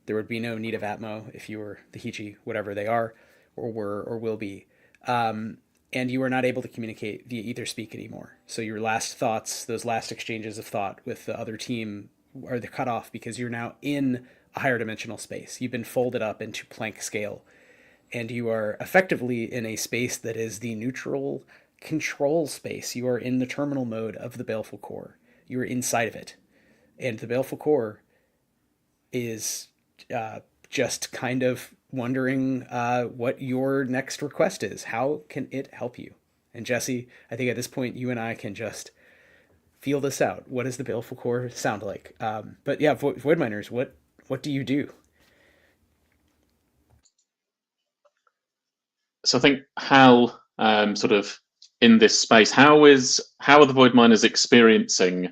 There would be no need of Atmo if you were the Hichi, whatever they are, or were, or will be. And you are not able to communicate via ether speak anymore. So your last thoughts, those last exchanges of thought with the other team, are cut off because you're now in a higher dimensional space. You've been folded up into Planck scale, and you are effectively in a space that is the neutral control space. You are in the terminal mode of the baleful core. You are inside of it, and the baleful core is just kind of wondering what your next request is. How can it help you? And Jesse, I think at this point you and I can just feel this out. What does the baleful core sound like? But yeah, void miners, what do you do? So I think Hal, sort of in this space, how are the void miners experiencing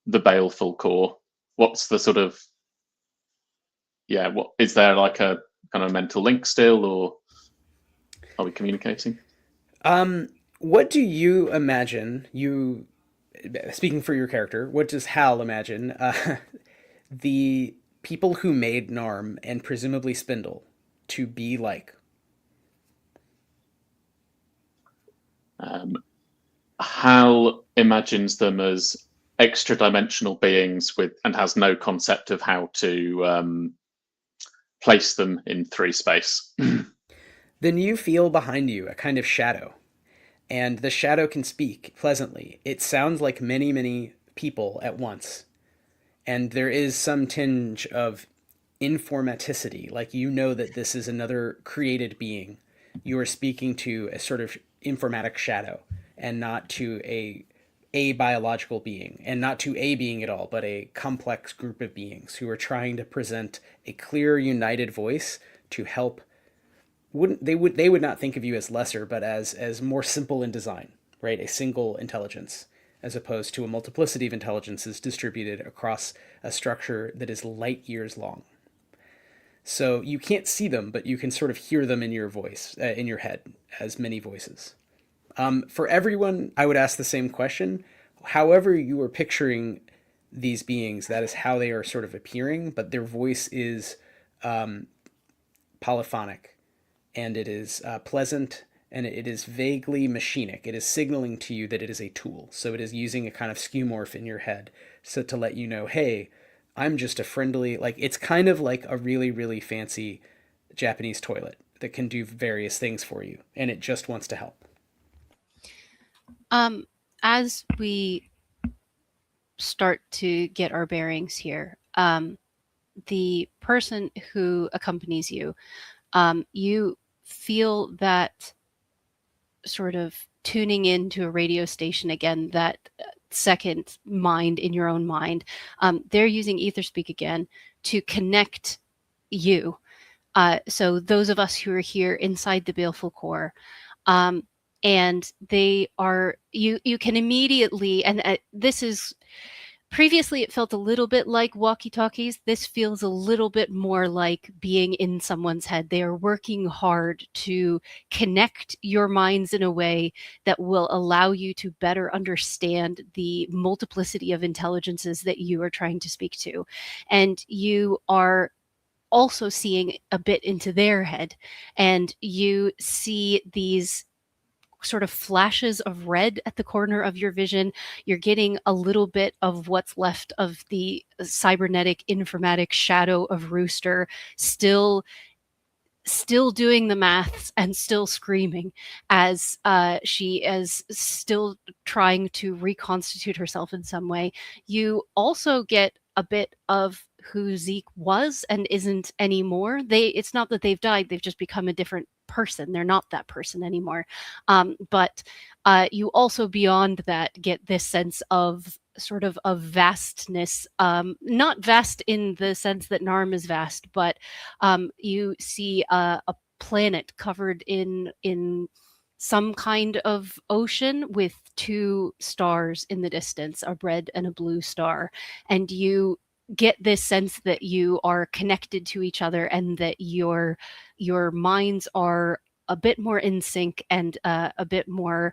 the baleful core? What's the sort of, what is there, like a kind of mental link still, or are we communicating? What do you imagine, you speaking for your character, what does Hal imagine the people who made NARM and presumably Spindle to be like? Hal imagines them as extra dimensional beings and has no concept of how to place them in threespace. Then you feel behind you a kind of shadow, and the shadow can speak pleasantly. It sounds like many, many people at once, and there is some tinge of informaticity, like you know that this is another created being. You are speaking to a sort of informatic shadow, and not to a biological being, and not to a being at all, but a complex group of beings who are trying to present a clear, united voice to help. They would not think of you as lesser, but as more simple in design, right? A single intelligence, as opposed to a multiplicity of intelligences distributed across a structure that is light years long. So you can't see them, but you can sort of hear them in your voice, in your head, as many voices. For everyone, I would ask the same question. However you are picturing these beings, that is how they are sort of appearing, but their voice is polyphonic, and it is pleasant, and it is vaguely machinic. It is signaling to you that it is a tool. So it is using a kind of skeuomorph in your head so to let you know, hey, I'm just a friendly, like, it's kind of like a really, really fancy Japanese toilet that can do various things for you, and it just wants to help. As we start to get our bearings here, the person who accompanies you, you feel that sort of tuning into a radio station again, that second mind in your own mind. They're using ether speak again to connect you. So those of us who are here inside the Baleful Core, and they are, you can immediately, and this is, previously it felt a little bit like walkie-talkies. This feels a little bit more like being in someone's head. They are working hard to connect your minds in a way that will allow you to better understand the multiplicity of intelligences that you are trying to speak to. And you are also seeing a bit into their head, and you see these sort of flashes of red at the corner of your vision. You're getting a little bit of what's left of the cybernetic informatic shadow of Rooster, still doing the maths and still screaming as she is still trying to reconstitute herself in some way. You also get a bit of who Zeke was and isn't anymore. It's not that they've died, they've just become a different person. They're not that person anymore. But you also beyond that get this sense of sort of a vastness, not vast in the sense that NARM is vast, but you see a planet covered in some kind of ocean with two stars in the distance, a red and a blue star. And you get this sense that you are connected to each other and that your minds are a bit more in sync and a bit more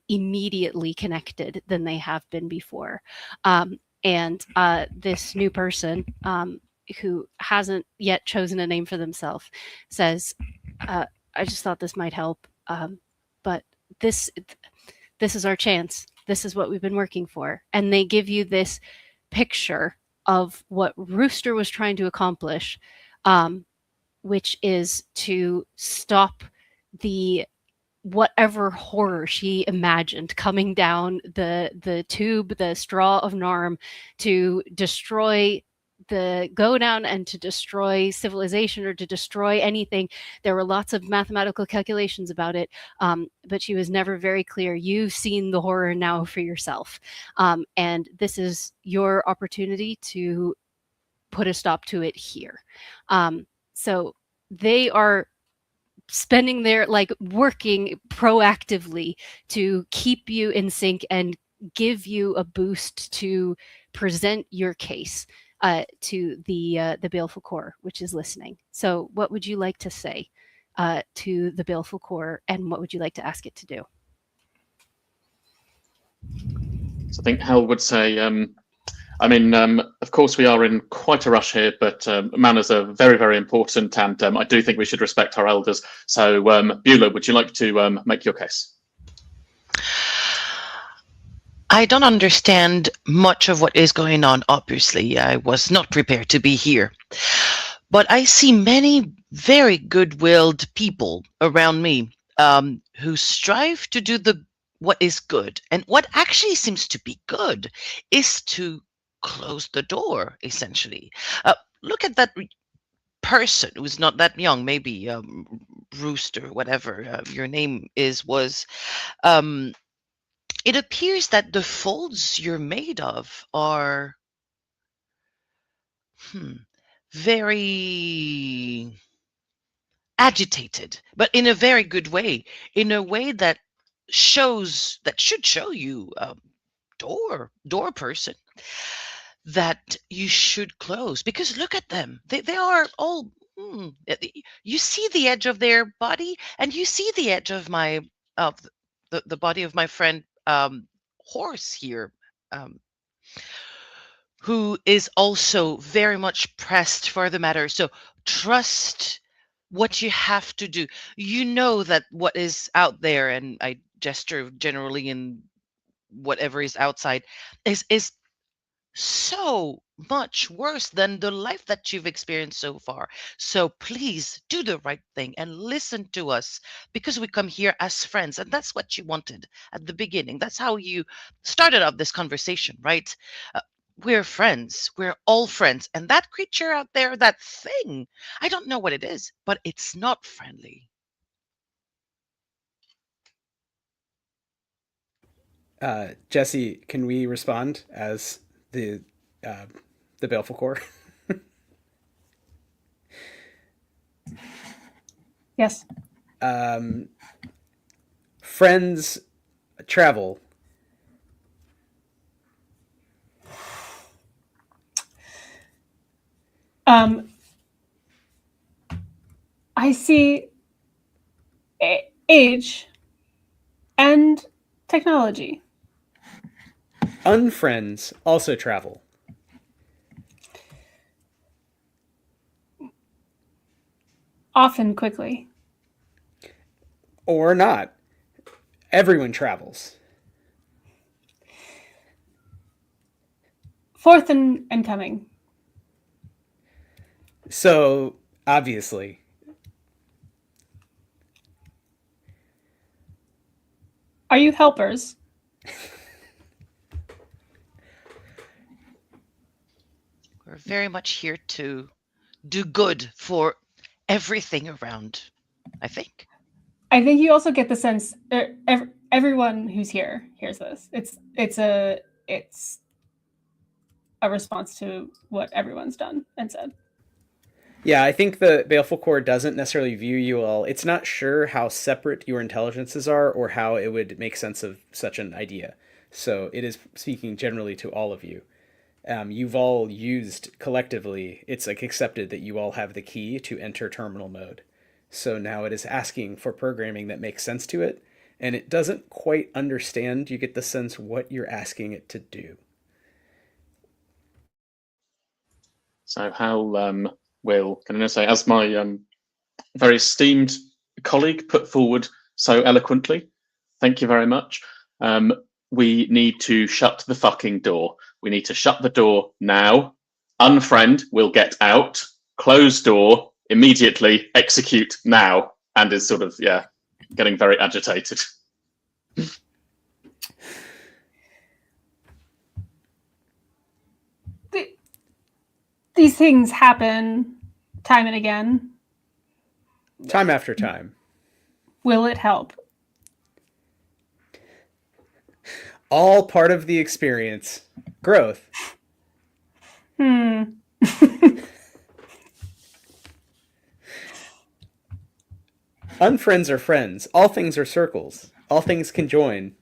immediately connected than they have been before. And this new person, who hasn't yet chosen a name for themselves, says, I just thought this might help, but this is our chance. This is what we've been working for. And they give you this picture of what Rooster was trying to accomplish, which is to stop the whatever horror she imagined coming down the tube, the straw of NARM, to destroy the Godown and to destroy civilization or to destroy anything. There were lots of mathematical calculations about it, but she was never very clear. You've seen the horror now for yourself, and this is your opportunity to put a stop to it here. So they are spending their, like, working proactively to keep you in sync and give you a boost to present your case to the Baleful Core, which is listening. So what would you like to say to the Baleful Core, and what would you like to ask it to do? So I think Hal would say, of course, we are in quite a rush here, but manners are very, very important, and I do think we should respect our elders. So, Beulah, would you like to make your case? I don't understand much of what is going on, obviously. I was not prepared to be here. But I see many very good-willed people around me who strive to do what is good. And what actually seems to be good is to close the door, essentially. Look at that person who's not that young, maybe Rooster, whatever your name was. It appears that the folds you're made of are very agitated, but in a very good way, in a way that should show you, door person, that you should close, because look at them. They are all, you see the edge of their body, and you see the edge of the body of my friend Horse here, who is also very much pressed for the matter. So trust what you have to do. You know that what is out there, and I gesture generally in whatever is outside, is so much worse than the life that you've experienced so far. So please do the right thing and listen to us, because we come here as friends, and that's what you wanted at the beginning. That's how you started up this conversation, right? We're friends. We're all friends. And that creature out there, that thing, I don't know what it is, but it's not friendly. Jesse, can we respond as the Baleful Core? Yes. Friends travel. I see age and technology. Unfriends also travel. Often quickly. Or not. Everyone travels. Fourth and coming. So, obviously. Are you helpers? We're very much here to do good for everything around, I think. I think you also get the sense everyone who's here hears this. It's a response to what everyone's done and said. Yeah, I think the Baleful Core doesn't necessarily view you all. It's not sure how separate your intelligences are or how it would make sense of such an idea. So it is speaking generally to all of you. You've all used collectively, it's like accepted that you all have the key to enter terminal mode. So now it is asking for programming that makes sense to it, and it doesn't quite understand. You get the sense what you're asking it to do. So Hal can I say, as my very esteemed colleague put forward so eloquently, thank you very much. We need to shut the fucking door. We need to shut the door now. Unfriend will get out. Close door immediately. Execute now. And is sort of, getting very agitated. These things happen time and again. Time after time. Will it help? All part of the experience. Growth. Unfriends are friends. All things are circles. All things can join.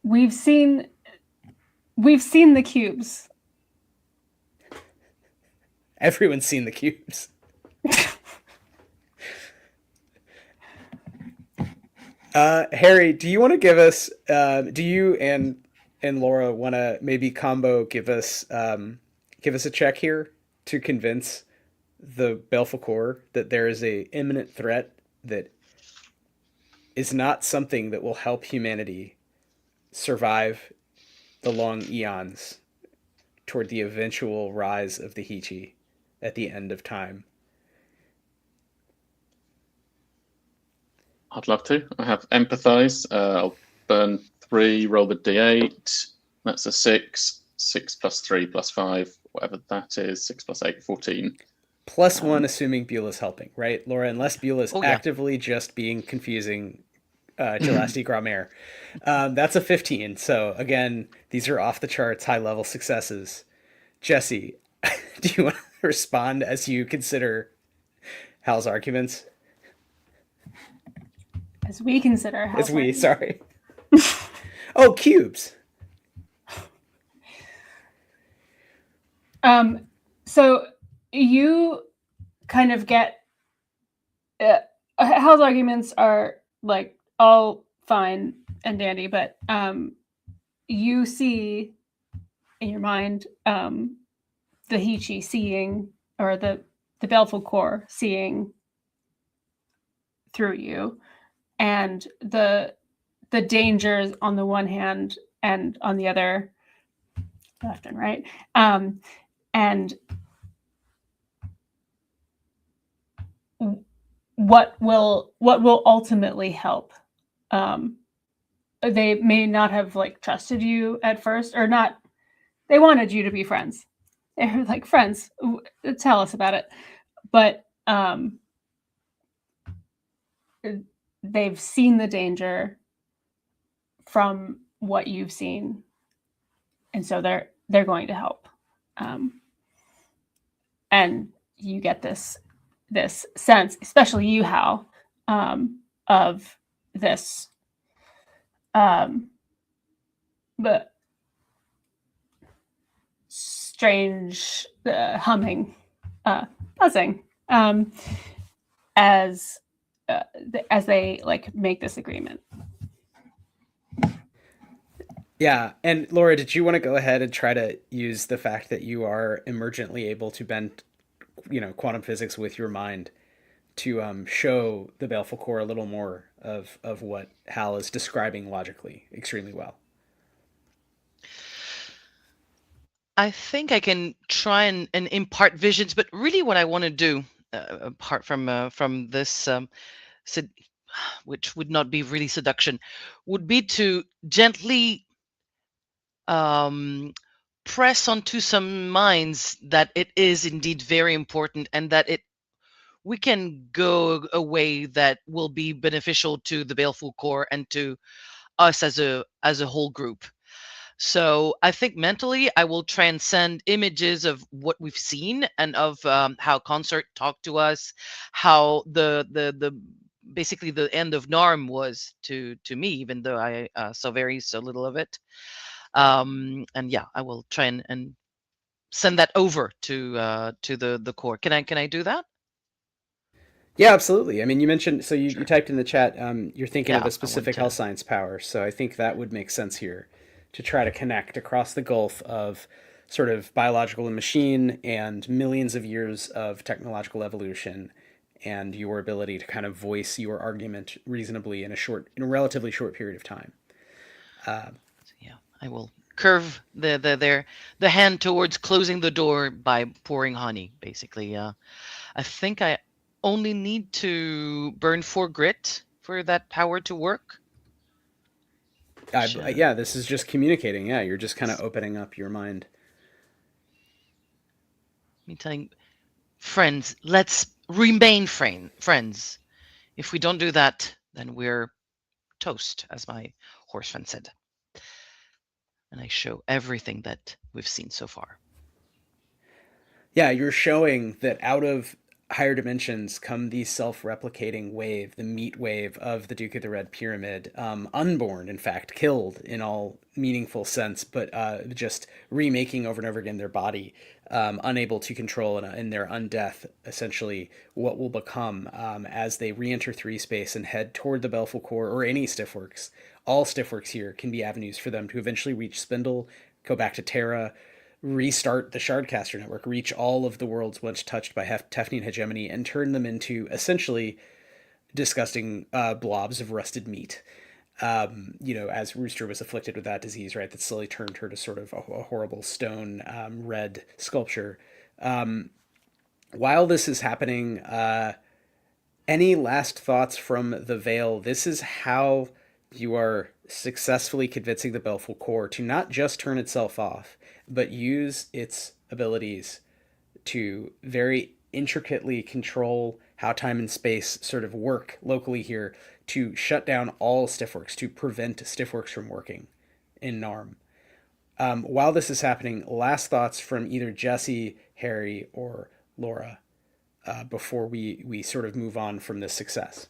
We've seen the cubes. Everyone's seen the cubes. Harry, do you want to give us? Do you and Laura want to maybe combo give us a check here to convince the Baleful Core that there is a imminent threat that is not something that will help humanity survive the long eons toward the eventual rise of the Heechee at the end of time? I'd love to. I have empathize. I'll burn 3, roll the d8. That's a 6. 6 plus 3 plus 5, whatever that is. 6 plus 8, 14. Plus 1, assuming Beulah's helping, right, Laura? Unless Beulah's actively just being confusing Gelasti Grammaire. That's a 15. So, again, these are off the charts, high-level successes. Jesse, do you want to respond as you consider Hal's arguments? As we consider Hal's arguments. Sorry. Oh, cubes. So you kind of get Hal's arguments are like all fine and dandy, but you see in your mind the Heechee seeing, or the Baleful Core seeing through you, and the dangers on the one hand and on the other, left and right, and what will ultimately help. They may not have like trusted you at first, or not. They wanted you to be friends. They were like, friends, tell us about it. But they've seen the danger from what you've seen, and so they're going to help. And you get this sense, especially you, Hal, of this but strange humming, buzzing, as they like make this agreement. Yeah, and Laura, did you want to go ahead and try to use the fact that you are emergently able to bend, quantum physics with your mind to show the Baleful Core a little more of what Hal is describing logically extremely well? I think I can try and impart visions, but really what I want to do, apart from this, which would not be really seduction, would be to gently press onto some minds that it is indeed very important, and that we can go a way that will be beneficial to the Baleful Core and to us as a whole group. So I think mentally I will transcend images of what we've seen and of how Consort talked to us, how the basically the end of NARM was to me, even though I saw so little of it. And yeah, I will try and send that over to the core. Can I do that? Yeah, absolutely. I mean, you mentioned, so you typed in the chat, you're thinking of Yeah, a specific I hell want to. science power. So I think that would make sense here to try to connect across the gulf of sort of biological and machine and millions of years of technological evolution and your ability to kind of voice your argument reasonably in a relatively short period of time. Yeah, I will curve the hand towards closing the door by pouring honey. Basically, I think I only need to burn 4 grit for that power to work. Yeah, this is just communicating. Yeah, you're just kind of opening up your mind. Me telling friends, let's remain friends. If we don't do that, then we're toast, as my horse friend said. And I show everything that we've seen so far. Yeah, you're showing that out of higher dimensions come the self-replicating wave, the meat wave of the Duke of the Red Pyramid, unborn, in fact, killed in all meaningful sense, but just remaking over and over again their body, unable to control in their undeath, essentially, what will become as they re-enter threespace and head toward the Baleful Core or any stiffworks. All stiffworks here can be avenues for them to eventually reach Spindle, go back to Terra, restart the Shardcaster network, reach all of the worlds once touched by Tephnian hegemony, and turn them into essentially disgusting blobs of rusted meat. As Rooster was afflicted with that disease, right, that slowly turned her to sort of a horrible stone red sculpture. While this is happening, any last thoughts from the Veil? This is how you are successfully convincing the Baleful Core to not just turn itself off, but use its abilities to very intricately control how time and space sort of work locally here to shut down all stiffworks, to prevent stiffworks from working in NARM. While this is happening, last thoughts from either Jesse, Harry, or Laura before we sort of move on from this success.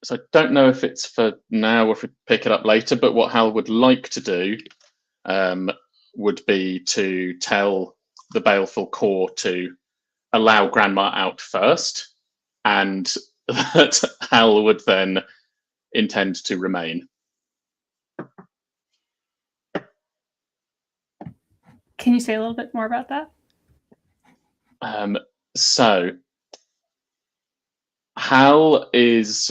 So I don't know if it's for now or if we pick it up later, but what Hal would like to do would be to tell the Baleful Core to allow Grandma out first, and that Hal would then intend to remain. Can you say a little bit more about that? So Hal is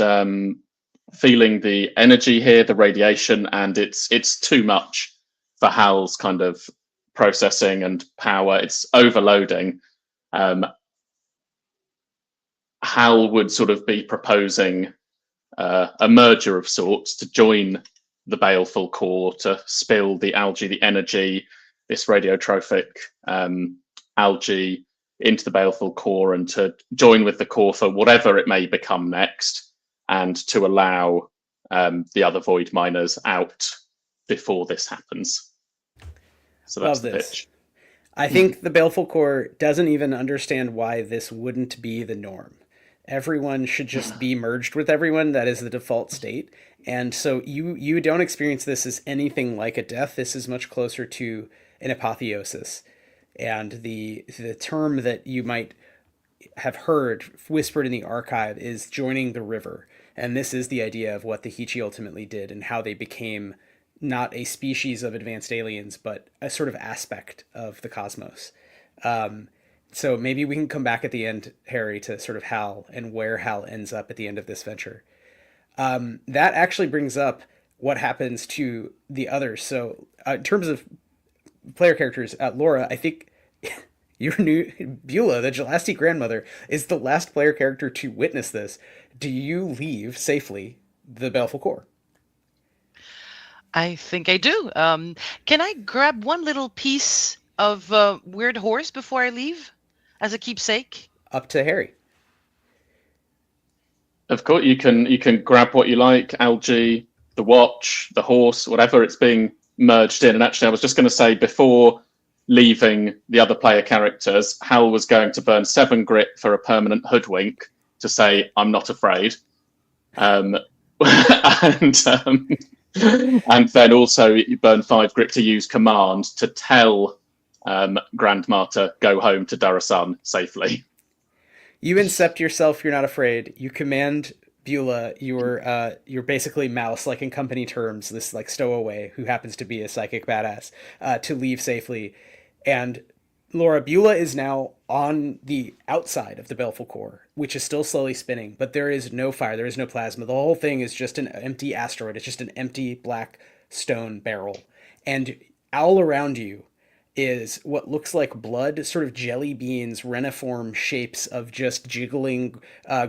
feeling the energy here, the radiation, and it's too much for Hal's kind of processing and power. It's overloading. Hal would sort of be proposing a merger of sorts to join the Baleful Core, to spill the algae, the energy, this radiotrophic algae into the Baleful Core, and to join with the core for whatever it may become next, and to allow the other void miners out before this happens. So that's Love the this. pitch. I think the Baleful Core doesn't even understand why this wouldn't be the norm. Everyone should just be merged with everyone. That is the default state. And so you don't experience this as anything like a death. This is much closer to an apotheosis. And the term that you might have heard whispered in the archive is joining the river. And this is the idea of what the Hichi ultimately did and how they became not a species of advanced aliens, but a sort of aspect of the cosmos. So maybe we can come back at the end, Harry, to sort of Hal and where Hal ends up at the end of this venture. That actually brings up what happens to the others. So in terms of player characters, Laura, I think your new Beulah, the Gelasti grandmother, is the last player character to witness this. Do you leave safely the Baleful Core? I think I do. Can I grab one little piece of weird horse before I leave as a keepsake? Up to Harry. Of course, you can grab what you like: algae, the watch, the horse, whatever. It's being merged in. And actually, I was just going to say, before leaving the other player characters, Hal was going to burn 7 grit for a permanent hoodwink to say, "I'm not afraid," and and then also you burn 5 grit to use command to tell Grandma to go home to Darasan safely. You incept yourself. You're not afraid. You command Beulah, you're basically Mouse, like in company terms, this like stowaway who happens to be a psychic badass, to leave safely. And Laura, Beulah is now on the outside of the Baleful Core, which is still slowly spinning, but there is no fire, there is no plasma. The whole thing is just an empty asteroid. It's just an empty black stone barrel. And all around you is what looks like blood, sort of jelly beans, reniform shapes of just jiggling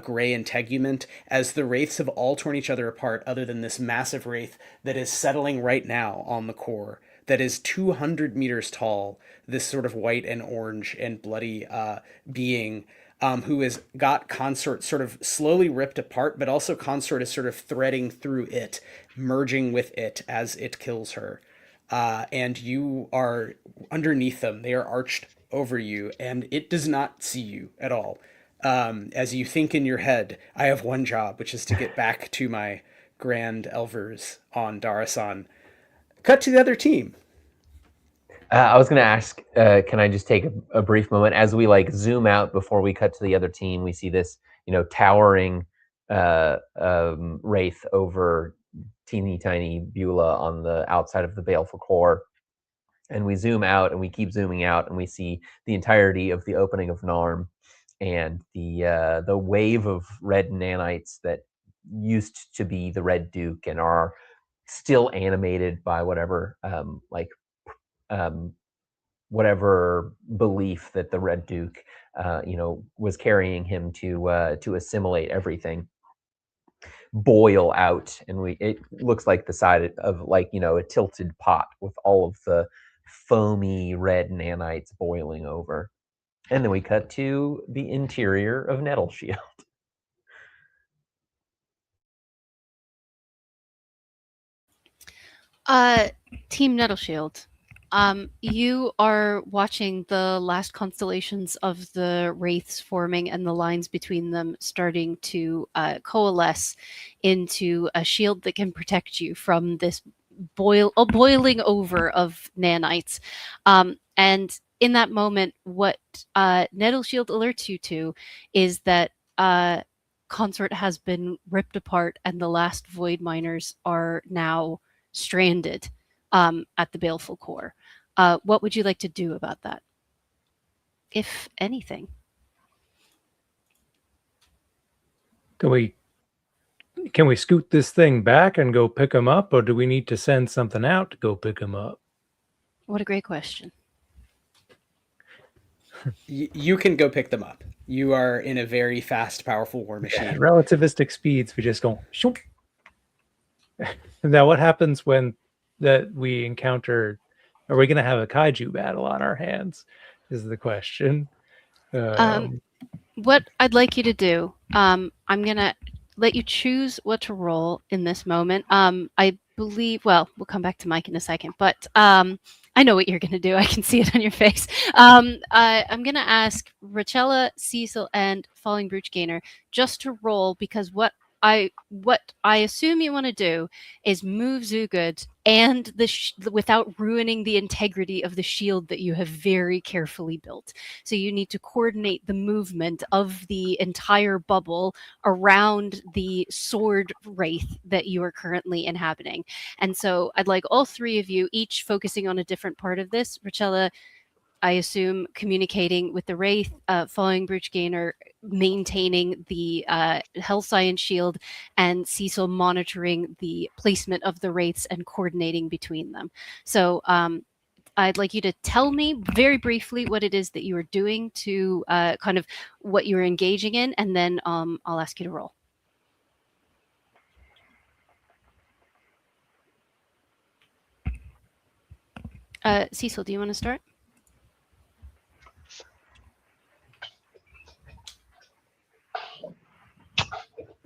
gray integument as the wraiths have all torn each other apart, other than this massive wraith that is settling right now on the core, that is 200 meters tall, this sort of white and orange and bloody being, who has got Consort sort of slowly ripped apart, but also Consort is sort of threading through it, merging with it as it kills her. And you are underneath them. They are arched over you, and it does not see you at all. As you think in your head, I have one job, which is to get back to my grand elvers on Darasan. Cut to the other team. I was going to ask, can I just take a brief moment as we like zoom out before we cut to the other team? We see this, towering wraith over teeny tiny Beulah on the outside of the Baleful Core, and we zoom out and we keep zooming out and we see the entirety of the opening of NARM and the wave of red nanites that used to be the Red Duke and are still animated by whatever whatever belief that the Red Duke was carrying him to assimilate everything, boil out, and it looks like the side of a tilted pot with all of the foamy red nanites boiling over. And then we cut to the interior of Nettle Shield. Team Nettleshield, you are watching the last constellations of the wraiths forming and the lines between them starting to coalesce into a shield that can protect you from this boiling over of nanites. And in that moment, what Nettleshield alerts you to is that Consort has been ripped apart and the last voidminers are now stranded at the Baleful Core. What would you like to do about that, if anything? Can we scoot this thing back and go pick them up, or do we need to send something out to go pick them up? What a great question. You can go pick them up. You are in a very fast, powerful war machine. Yeah, relativistic speeds, we just go shoop. Now what happens when that we encounter, are we going to have a kaiju battle on our hands is the question. What I'd like you to do, I'm going to let you choose what to roll in this moment. I believe, well, we'll come back to Mike in a second, but I know what you're going to do. I can see it on your face. I'm going to ask Rachella, Cecil, and Falling Brooch Gainer just to roll, because what I assume you want to do is move Zugud and without ruining the integrity of the shield that you have very carefully built. So you need to coordinate the movement of the entire bubble around the sword wraith that you are currently inhabiting. And so I'd like all three of you, each focusing on a different part of this. Rachella, I assume communicating with the Wraith, Falling Brooch Gainer maintaining the Hell Science shield, and Cecil monitoring the placement of the Wraiths and coordinating between them. So I'd like you to tell me very briefly what it is that you are doing to kind of what you're engaging in, and then I'll ask you to roll. Cecil, do you want to start?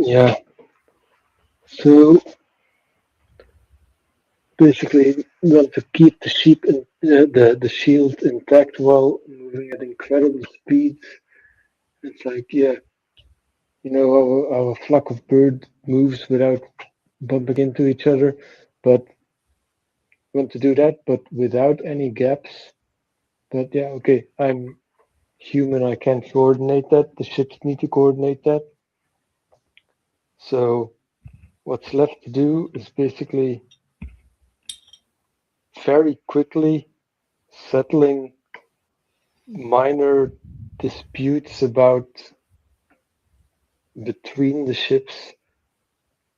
Yeah. So basically, we want to keep the sheep in the shield intact while moving at incredible speeds. It's like, yeah, you know how a flock of birds moves without bumping into each other, but we want to do that, but without any gaps. But yeah, okay, I'm human. I can't coordinate that. The ships need to coordinate that. So what's left to do is basically very quickly settling minor disputes about between the ships.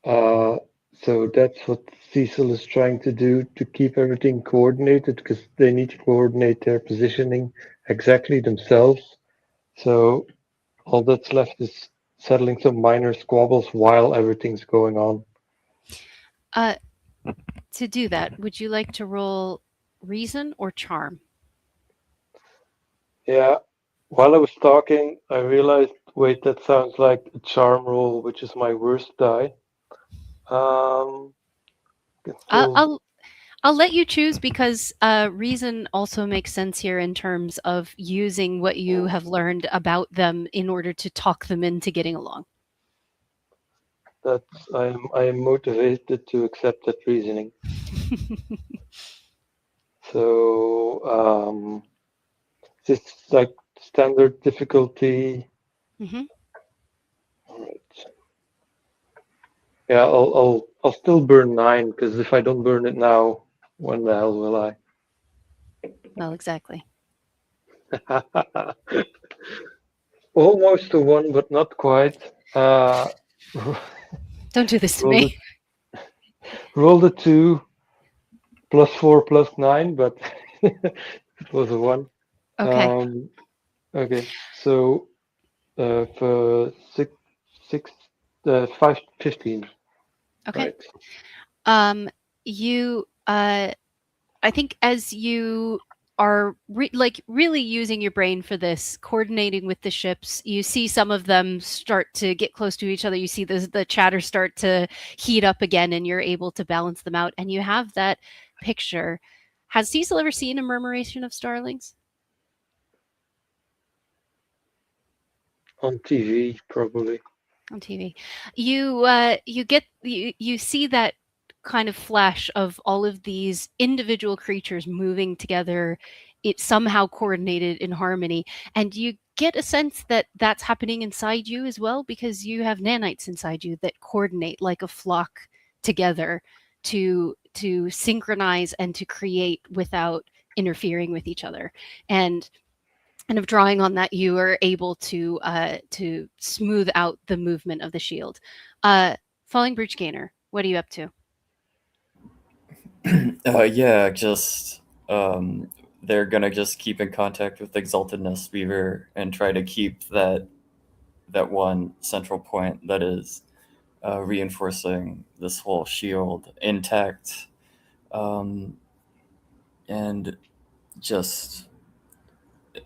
So that's what Cecil is trying to do to keep everything coordinated, because they need to coordinate their positioning exactly themselves. So all that's left is settling some minor squabbles while everything's going on. To do that, would you like to roll reason or charm? Yeah. While I was talking, I realized, wait, that sounds like a charm roll, which is my worst die. I'll let you choose, because reason also makes sense here in terms of using what you have learned about them in order to talk them into getting along. I am motivated to accept that reasoning. So this is like standard difficulty. Mm-hmm. All right. Yeah, I'll still burn 9, because if I don't burn it now, when the hell will I? Well, exactly. Almost a 1, but not quite. Don't do this to me. Roll the 2, +4, +9, but it was a 1. Okay. Okay, so for 5, 15. Okay. Right. You I think as you are really using your brain for this, coordinating with the ships, you see some of them start to get close to each other. You see the chatter start to heat up again, and you're able to balance them out. And you have that picture. Has Cecil ever seen a murmuration of starlings? On TV, probably. On TV. You see that kind of flash of all of these individual creatures moving together, it's somehow coordinated in harmony, and you get a sense that that's happening inside you as well, because you have nanites inside you that coordinate like a flock together to synchronize and to create without interfering with each other. And kind of drawing on that, you are able to smooth out the movement of the shield. Falling Brooch Gainer, what are you up to? Yeah, just they're gonna just keep in contact with Exalted Nest Weaver and try to keep that one central point that is reinforcing this whole shield intact, and just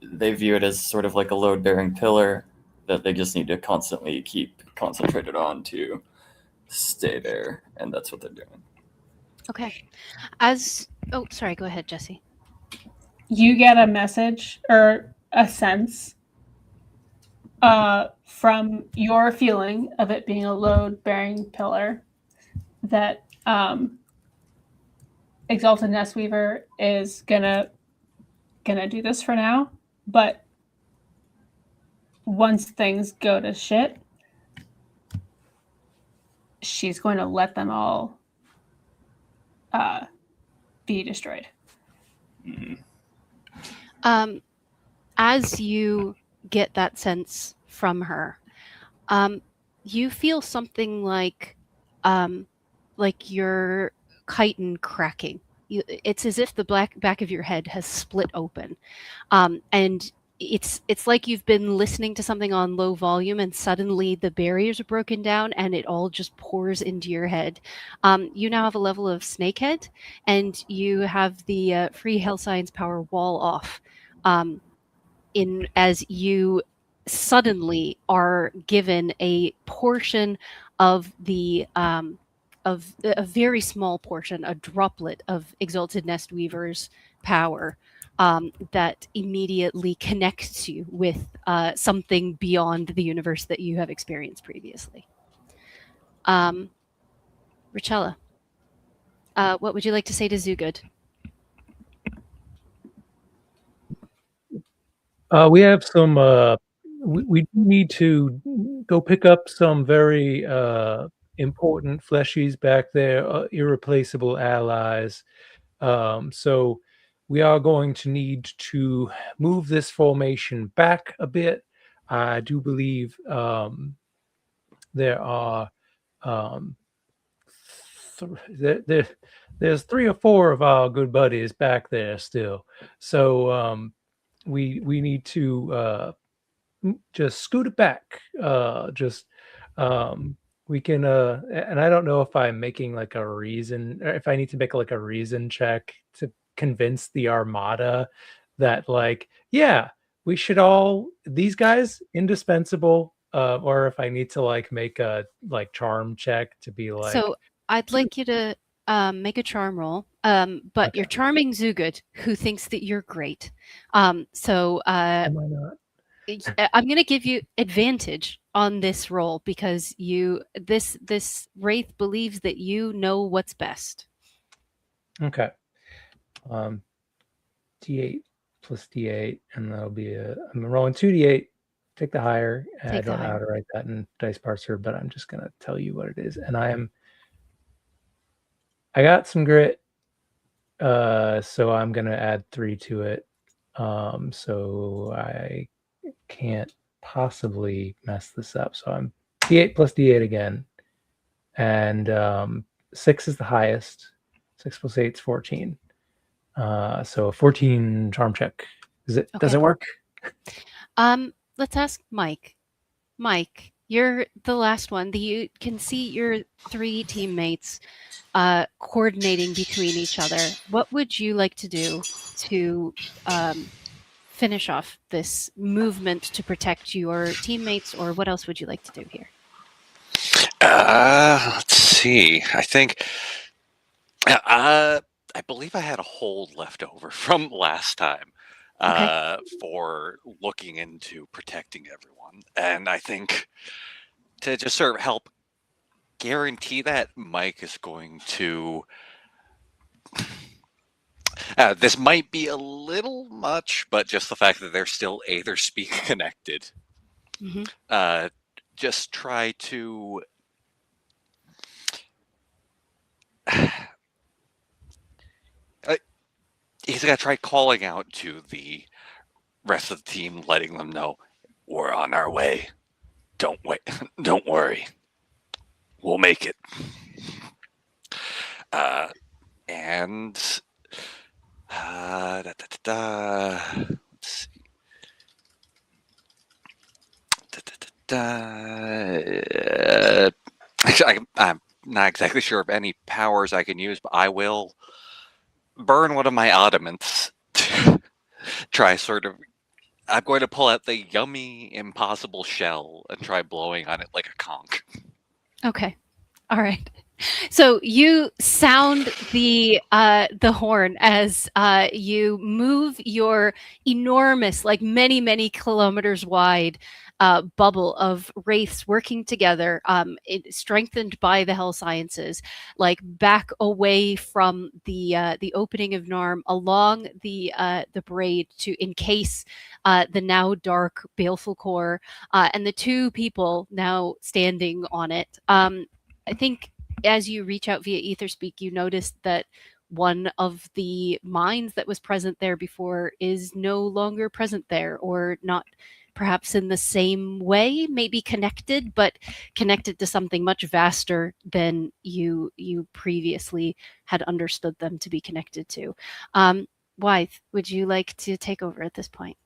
they view it as sort of like a load-bearing pillar that they just need to constantly keep concentrated on to stay there, and that's what they're doing. Okay. Sorry, go ahead, Jesse. you get a message or a sense from your feeling of it being a load-bearing pillar that Exalted Nestweaver is gonna do this for now, but once things go to shit, she's going to let them all be destroyed. As you get that sense from her, you feel something like your chitin cracking. It's as if the back of your head has split open, and it's like you've been listening to something on low volume, and suddenly the barriers are broken down, and it all just pours into your head. You now have a level of snakehead, and you have the free Hell Science power wall off. As you suddenly are given a portion of of a very small portion, a droplet of Exalted Nestweaver's power that immediately connects you with something beyond the universe that you have experienced previously. Richella, what would you like to say to Zugud? We have some. We need to go pick up some very important fleshies back there, irreplaceable allies. So we are going to need to move this formation back a bit. I do believe there are there's 3 or 4 of our good buddies back there still. So we need to just scoot it back. We can and I don't know if I'm making like a reason, or if I need to make like a reason check to convince the armada that, like, yeah, we should all, these guys indispensable, or if I need to like make a like charm check to be like. So I'd like you to make a charm roll, but Okay. you're charming Zugud, who thinks that you're great. So Am I not? I'm going to give you advantage on this roll because this wraith believes that you know what's best. Okay. D8 plus D8, and that'll be I'm rolling 2D8. Take the higher. And I don't know how to write that in Dice Parser, but I'm just gonna tell you what it is. And I got some grit, so I'm gonna add 3 to it. So I can't possibly mess this up. So I'm D8 plus D8 again, and 6 is the highest. 6 plus 8 is 14. So a 14 charm check. Does it work? Let's ask Mike. Mike, you're the last one. You can see your 3 teammates coordinating between each other. What would you like to do to finish off this movement to protect your teammates, or what else would you like to do here? Let's see. I think I believe I had a hold left over from last time for looking into protecting everyone, and I think to just sort of help guarantee that, Mike is going to. This might be a little much, but just the fact that they're still Aether Speak connected, just try to. He's gonna try calling out to the rest of the team, letting them know we're on our way. Don't wait. Don't worry. We'll make it. Let's see. Actually, I'm not exactly sure of any powers I can use, but I will burn one of my oddments to try sort of. I'm going to pull out the yummy impossible shell and try blowing on it like a conch. Okay. All right. So you sound the horn as you move your enormous, like many kilometers wide, bubble of wraiths working together, strengthened by the hell sciences, like back away from the opening of NARM along the braid to encase the now dark baleful core, and the two people now standing on it. I think as you reach out via Etherspeak, you notice that one of the minds that was present there before is no longer present there, or not perhaps in the same way, maybe connected, but connected to something much vaster than you previously had understood them to be connected to. Wythe, would you like to take over at this point?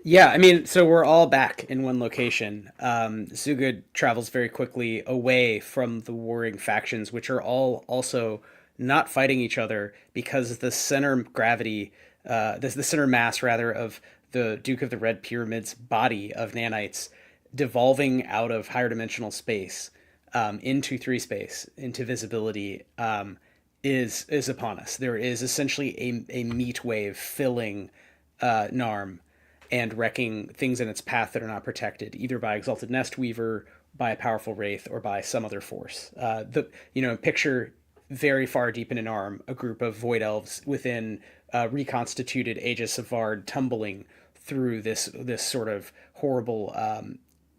Yeah, I mean, so we're all back in one location. Zugud travels very quickly away from the warring factions, which are all also not fighting each other because the center gravity, the center mass rather of the Duke of the Red Pyramid's body of nanites devolving out of higher dimensional space into threespace, into visibility, is upon us. There is essentially a meat wave filling NARM and wrecking things in its path that are not protected, either by Exalted Nestweaver, by a powerful wraith, or by some other force. Picture very far deep in an arm a group of void elves within reconstituted Aegis of Vard tumbling through this sort of horrible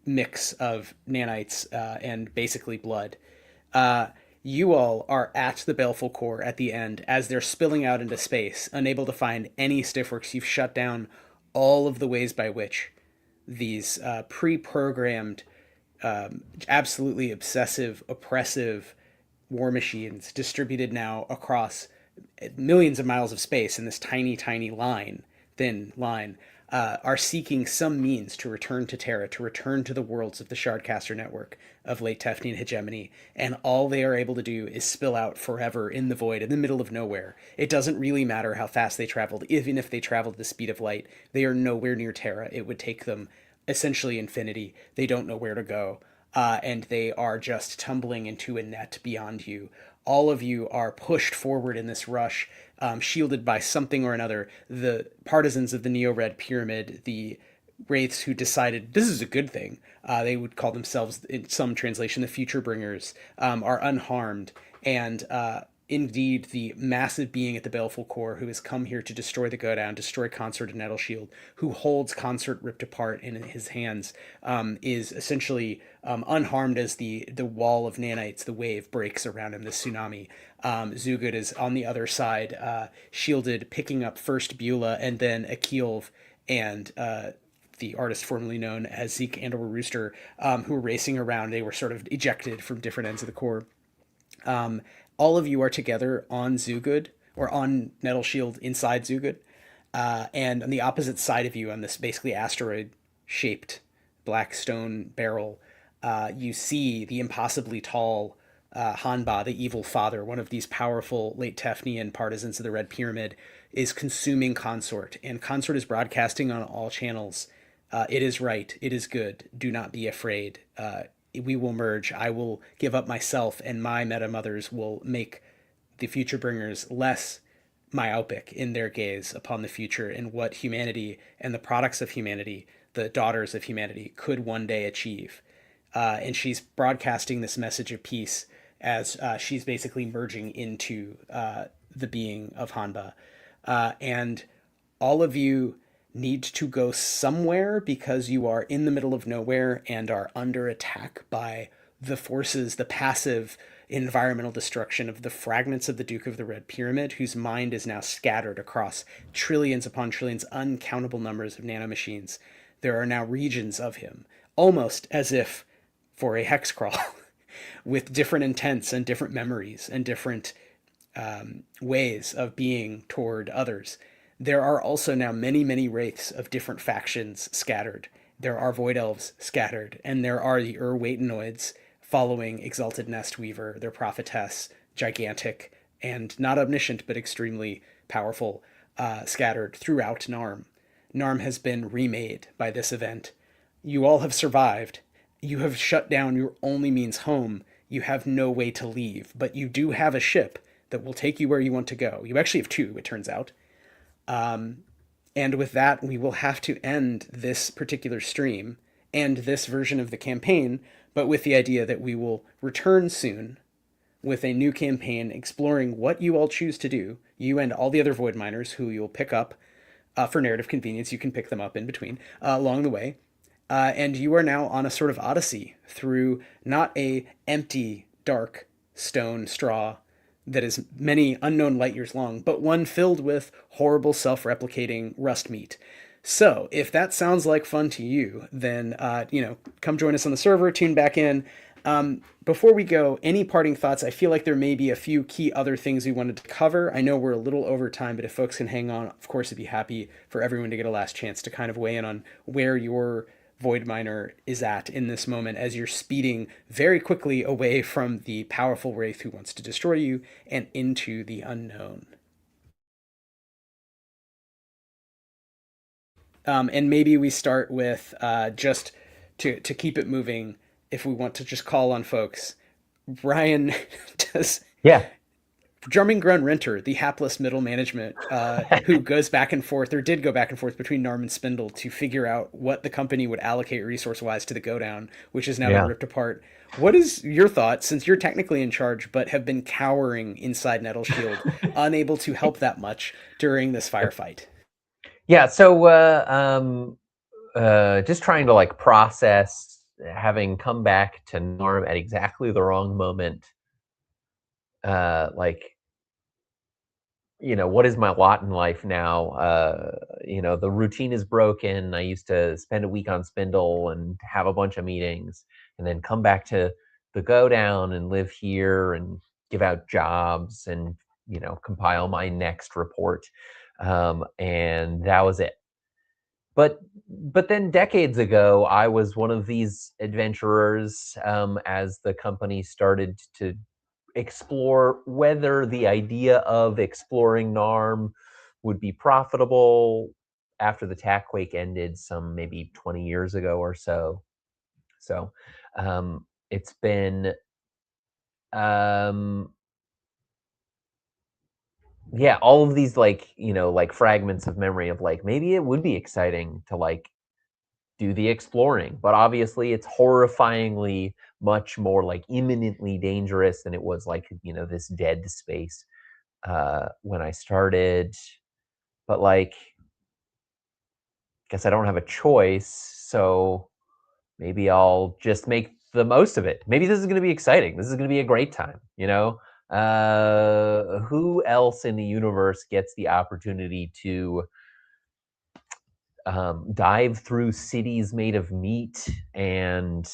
mix of nanites and basically blood. You all are at the baleful core at the end as they're spilling out into space, unable to find any stiffworks. You've shut down all of the ways by which these pre-programmed, absolutely obsessive, oppressive war machines distributed now across millions of miles of space in this tiny thin line, are seeking some means to return to Terra, to return to the worlds of the Shardcaster network of Late Tephnian hegemony, and all they are able to do is spill out forever in the void, in the middle of nowhere. It doesn't really matter how fast they traveled. Even if they traveled at the speed of light, they are nowhere near Terra. It would take them essentially infinity. They don't know where to go, and they are just tumbling into a net beyond you. All of you are pushed forward in this rush, shielded by something or another. The partisans of the Neo-Red Pyramid, the wraiths who decided this is a good thing, they would call themselves, in some translation, the Future Bringers, are unharmed. And indeed, the massive being at the Baleful Core who has come here to destroy the Godown, destroy Consort and Nettleshield, who holds Consort ripped apart in his hands, is essentially unharmed as the wall of nanites, the wave, breaks around him, the tsunami. Zugud is on the other side, shielded, picking up first Beulah and then Akilv and the artist formerly known as Zeke and or Rooster, who were racing around. They were sort of ejected from different ends of the core. All of you are together on Zugud, or on Nettleshield inside Zugud, and on the opposite side of you, on this basically asteroid-shaped black stone barrel, you see the impossibly tall Hanba, the evil father, one of these powerful Late Tephnian partisans of the Red Pyramid, is consuming Consort, and Consort is broadcasting on all channels. It is right. It is good. Do not be afraid. We will merge. I will give up myself, and my meta mothers will make the future bringers less myopic in their gaze upon the future and what humanity and the products of humanity, the daughters of humanity, could one day achieve. And she's broadcasting this message of peace as she's basically merging into the being of Hanba. And all of you need to go somewhere because you are in the middle of nowhere and are under attack by the forces, the passive environmental destruction of the fragments of the Duke of the Red Pyramid, whose mind is now scattered across trillions upon trillions, uncountable numbers of nanomachines. There are now regions of him, almost as if for a hex crawl, with different intents and different memories and different ways of being toward others. There are also now many wraiths of different factions scattered. There are void elves scattered, and there are the Waitenoids following Exalted Nestweaver, their prophetess, gigantic and not omniscient but extremely powerful, scattered throughout NARM. NARM has been remade by this event. You all have survived. You have shut down your only means home you have no way to leave, but you do have a ship that will take you where you want to go. You actually have two, it turns out. And with that, we will have to end this particular stream and this version of the campaign, but with the idea that we will return soon with a new campaign exploring what you all choose to do, you and all the other void miners who you'll pick up for narrative convenience. You can pick them up in between along the way. And you are now on a sort of odyssey through not a empty, dark stone straw that is many unknown light years long, but one filled with horrible self-replicating rust meat. So if that sounds like fun to you, then come join us on the server, tune back in. Before we go, any parting thoughts? I feel like there may be a few key other things we wanted to cover. I know we're a little over time, but if folks can hang on, of course, I'd be happy for everyone to get a last chance to kind of weigh in on where your void miner is at in this moment as you're speeding very quickly away from the powerful wraith who wants to destroy you and into the unknown. And maybe we start with just to keep it moving, if we want to just call on folks. Ryan, does Drumming Grown Renter, the hapless middle management who goes back and forth, or did go back and forth between NARM and Spindle to figure out what the company would allocate resource-wise to the Godown, which is now been ripped apart. What is your thought, since you're technically in charge, but have been cowering inside Nettleshield, unable to help that much during this firefight? Yeah, so just trying to like process having come back to NARM at exactly the wrong moment. What is my lot in life now? The routine is broken. I used to spend a week on Spindle and have a bunch of meetings and then come back to the Godown and live here and give out jobs and, compile my next report. And that was it. But then decades ago, I was one of these adventurers as the company started to explore whether the idea of exploring NARM would be profitable after the Tackquake ended some maybe 20 years ago or so. So it's been all of these like fragments of memory of like maybe it would be exciting to like do the exploring, but obviously it's horrifyingly much more like imminently dangerous than it was like this dead space when I started. But like, guess I don't have a choice, so maybe I'll just make the most of it. Maybe this is going to be exciting. This is going to be a great time. Who else in the universe gets the opportunity to dive through cities made of meat and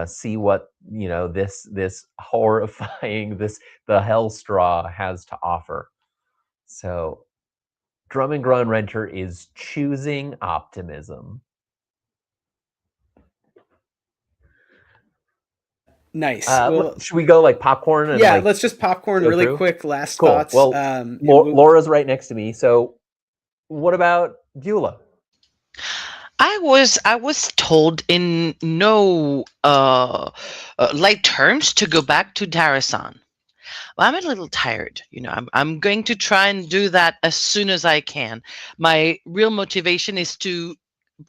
see what this horrifying the Hellstraw has to offer? So Drumming Grown Renter is choosing optimism. Nice. Should we go like popcorn? And let's just popcorn really quick. Last cool. thoughts. Well, Laura's right next to me. So what about Beulah? I was told in no light terms to go back to Darasan. Well, I'm a little tired. I'm going to try and do that as soon as I can. My real motivation is to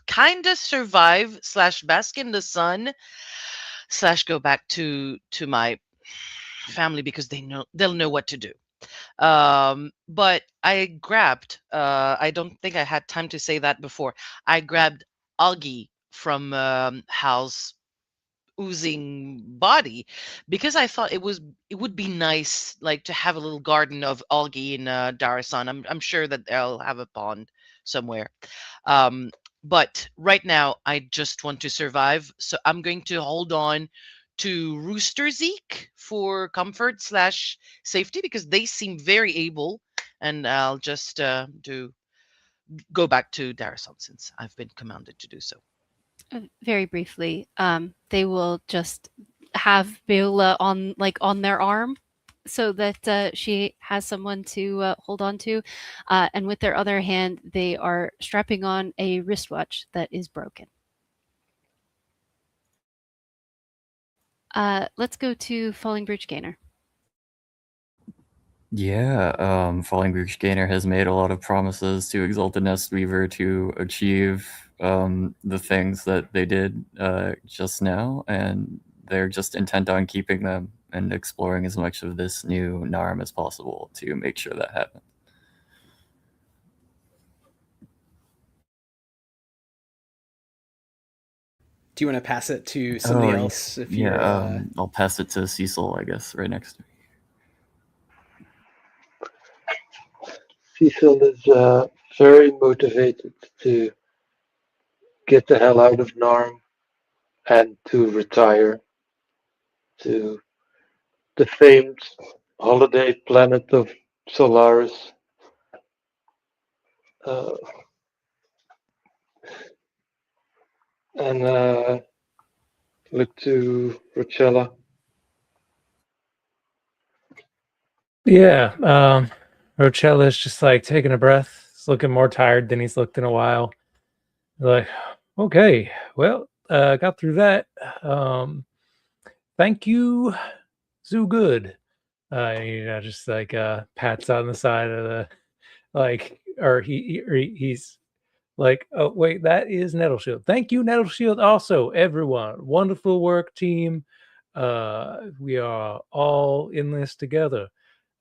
kind of survive / bask in the sun / go back to my family because they'll know what to do. But I grabbed, I don't think I had time to say that before. I grabbed algae from Hal's oozing body because I thought it would be nice like to have a little garden of algae in Darasan. I'm sure that they'll have a pond somewhere. But right now I just want to survive, so I'm going to hold on to Rooster Zeke for comfort / safety because they seem very able, and I'll just go back to Darasan since I've been commanded to do so. Very briefly, they will just have Beulah on their arm so that she has someone to hold on to. And with their other hand, they are strapping on a wristwatch that is broken. Let's go to Falling Breach Gainer. Yeah, Falling Breach Gainer has made a lot of promises to Exalted Nestweaver to achieve the things that they did just now, and they're just intent on keeping them and exploring as much of this new NARM as possible to make sure that happens. Do you want to pass it to somebody else? If you're, I'll pass it to Cecil, I guess, right next to me. Cecil is very motivated to get the hell out of NARM and to retire to the famed holiday planet of Solaris. And look to Rochella. Yeah, Rochella's just like taking a breath. He's looking more tired than he's looked in a while. Like, okay, well, got through that. Thank you, Zoo Good. Just like pats on the side of the he's like, oh wait, that is Nettle Shield. Thank you, Nettle Shield. Also, everyone, wonderful work, team. We are all in this together.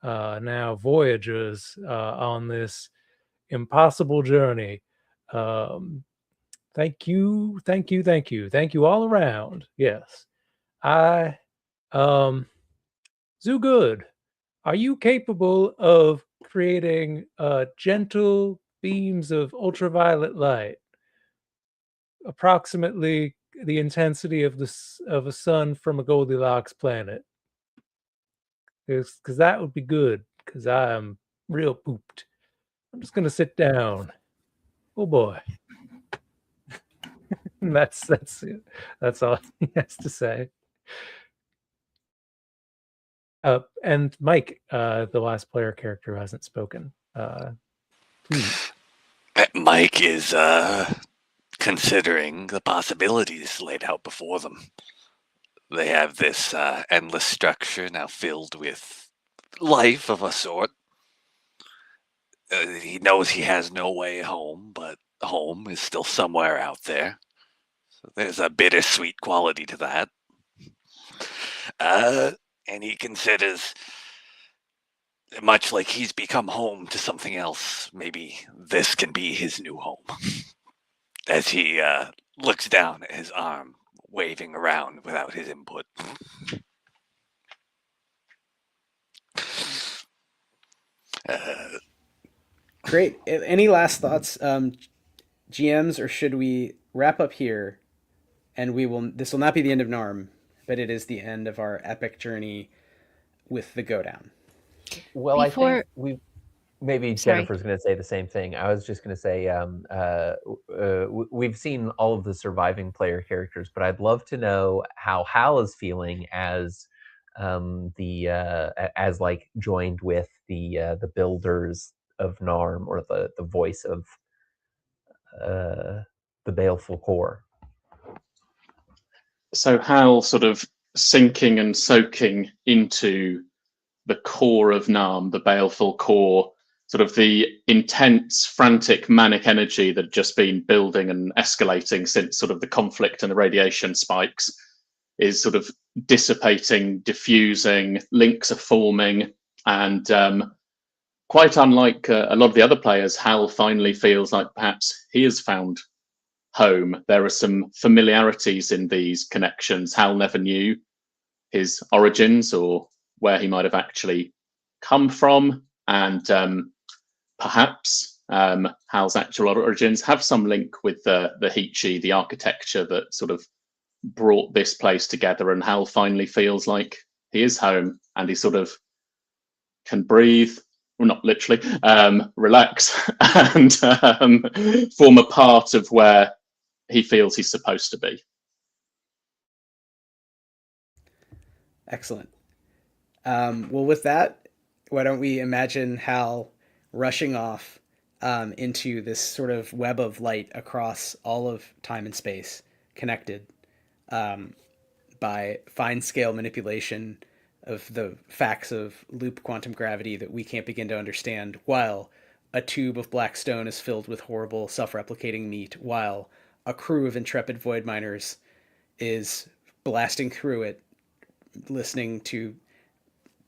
Now, Voyagers on this impossible journey. Thank you all around. Yes, Zoo Good. Are you capable of creating gentle beams of ultraviolet light, approximately the intensity of a sun from a Goldilocks planet? Because that would be good. Because I am real pooped. I'm just gonna sit down. Oh boy. that's all he has to say. And Mike, the last player character who hasn't spoken, please. Mike is considering the possibilities laid out before them. They have this endless structure now filled with life of a sort. He knows he has no way home, but home is still somewhere out there. So there's a bittersweet quality to that. And he considers, much like he's become home to something else, maybe this can be his new home. As he looks down at his arm, waving around without his input. Great. Any last thoughts, GMs, or should we wrap up here? And this will not be the end of NARM, but it is the end of our epic journey with the Godown. Well, I think maybe Jennifer's going to say the same thing. I was just going to say we've seen all of the surviving player characters, but I'd love to know how Hal is feeling as like joined with the builders of NARM, or the voice of the Baleful Core. So Hal sort of sinking and soaking into the core of NARM, the Baleful Core, sort of the intense, frantic, manic energy that had just been building and escalating since sort of the conflict and the radiation spikes is sort of dissipating, diffusing, links are forming, and quite unlike a lot of the other players, Hal finally feels like perhaps he has found home. There are some familiarities in these connections. Hal never knew his origins or where he might have actually come from, and perhaps Hal's actual origins have some link with the Heechee, the architecture that sort of brought this place together, and Hal finally feels like he is home, and he sort of can breathe, well, not literally, relax, and form a part of where he feels he's supposed to be. Excellent. Well, with that, why don't we imagine Hal rushing off into this sort of web of light across all of time and space, connected by fine scale manipulation of the facts of loop quantum gravity that we can't begin to understand, while a tube of black stone is filled with horrible self-replicating meat, while a crew of intrepid void miners is blasting through it, listening to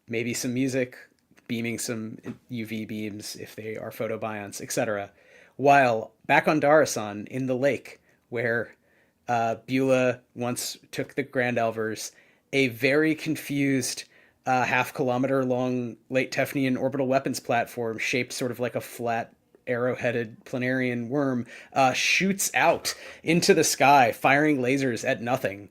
maybe some music, beaming some UV beams if they are photobionts, etc. While back on Darasan in the lake, where Beulah once took the Grand Elvers, a very confused half-kilometer long Late Tephnian orbital weapons platform shaped sort of like a flat arrow-headed planarian worm shoots out into the sky, firing lasers at nothing.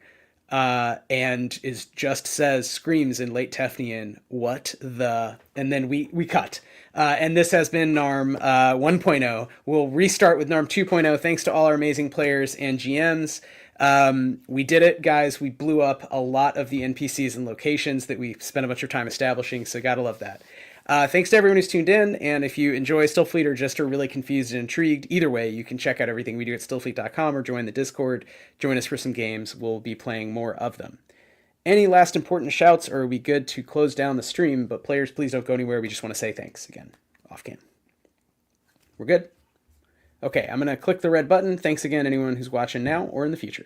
And screams in Late Tephnian, "What the?" And then we cut. And this has been NARM 1.0. We'll restart with NARM 2.0 thanks to all our amazing players and GMs. We did it, guys. We blew up a lot of the NPCs and locations that we spent a bunch of time establishing, so gotta love that. Thanks to everyone who's tuned in, and if you enjoy Stillfleet or just are really confused and intrigued, either way, you can check out everything we do at stillfleet.com or join the Discord. Join us for some games. We'll be playing more of them. Any last important shouts, or are we good to close down the stream? But players, please don't go anywhere. We just want to say thanks again, off-cam. We're good? Okay, I'm going to click the red button. Thanks again, anyone who's watching now or in the future.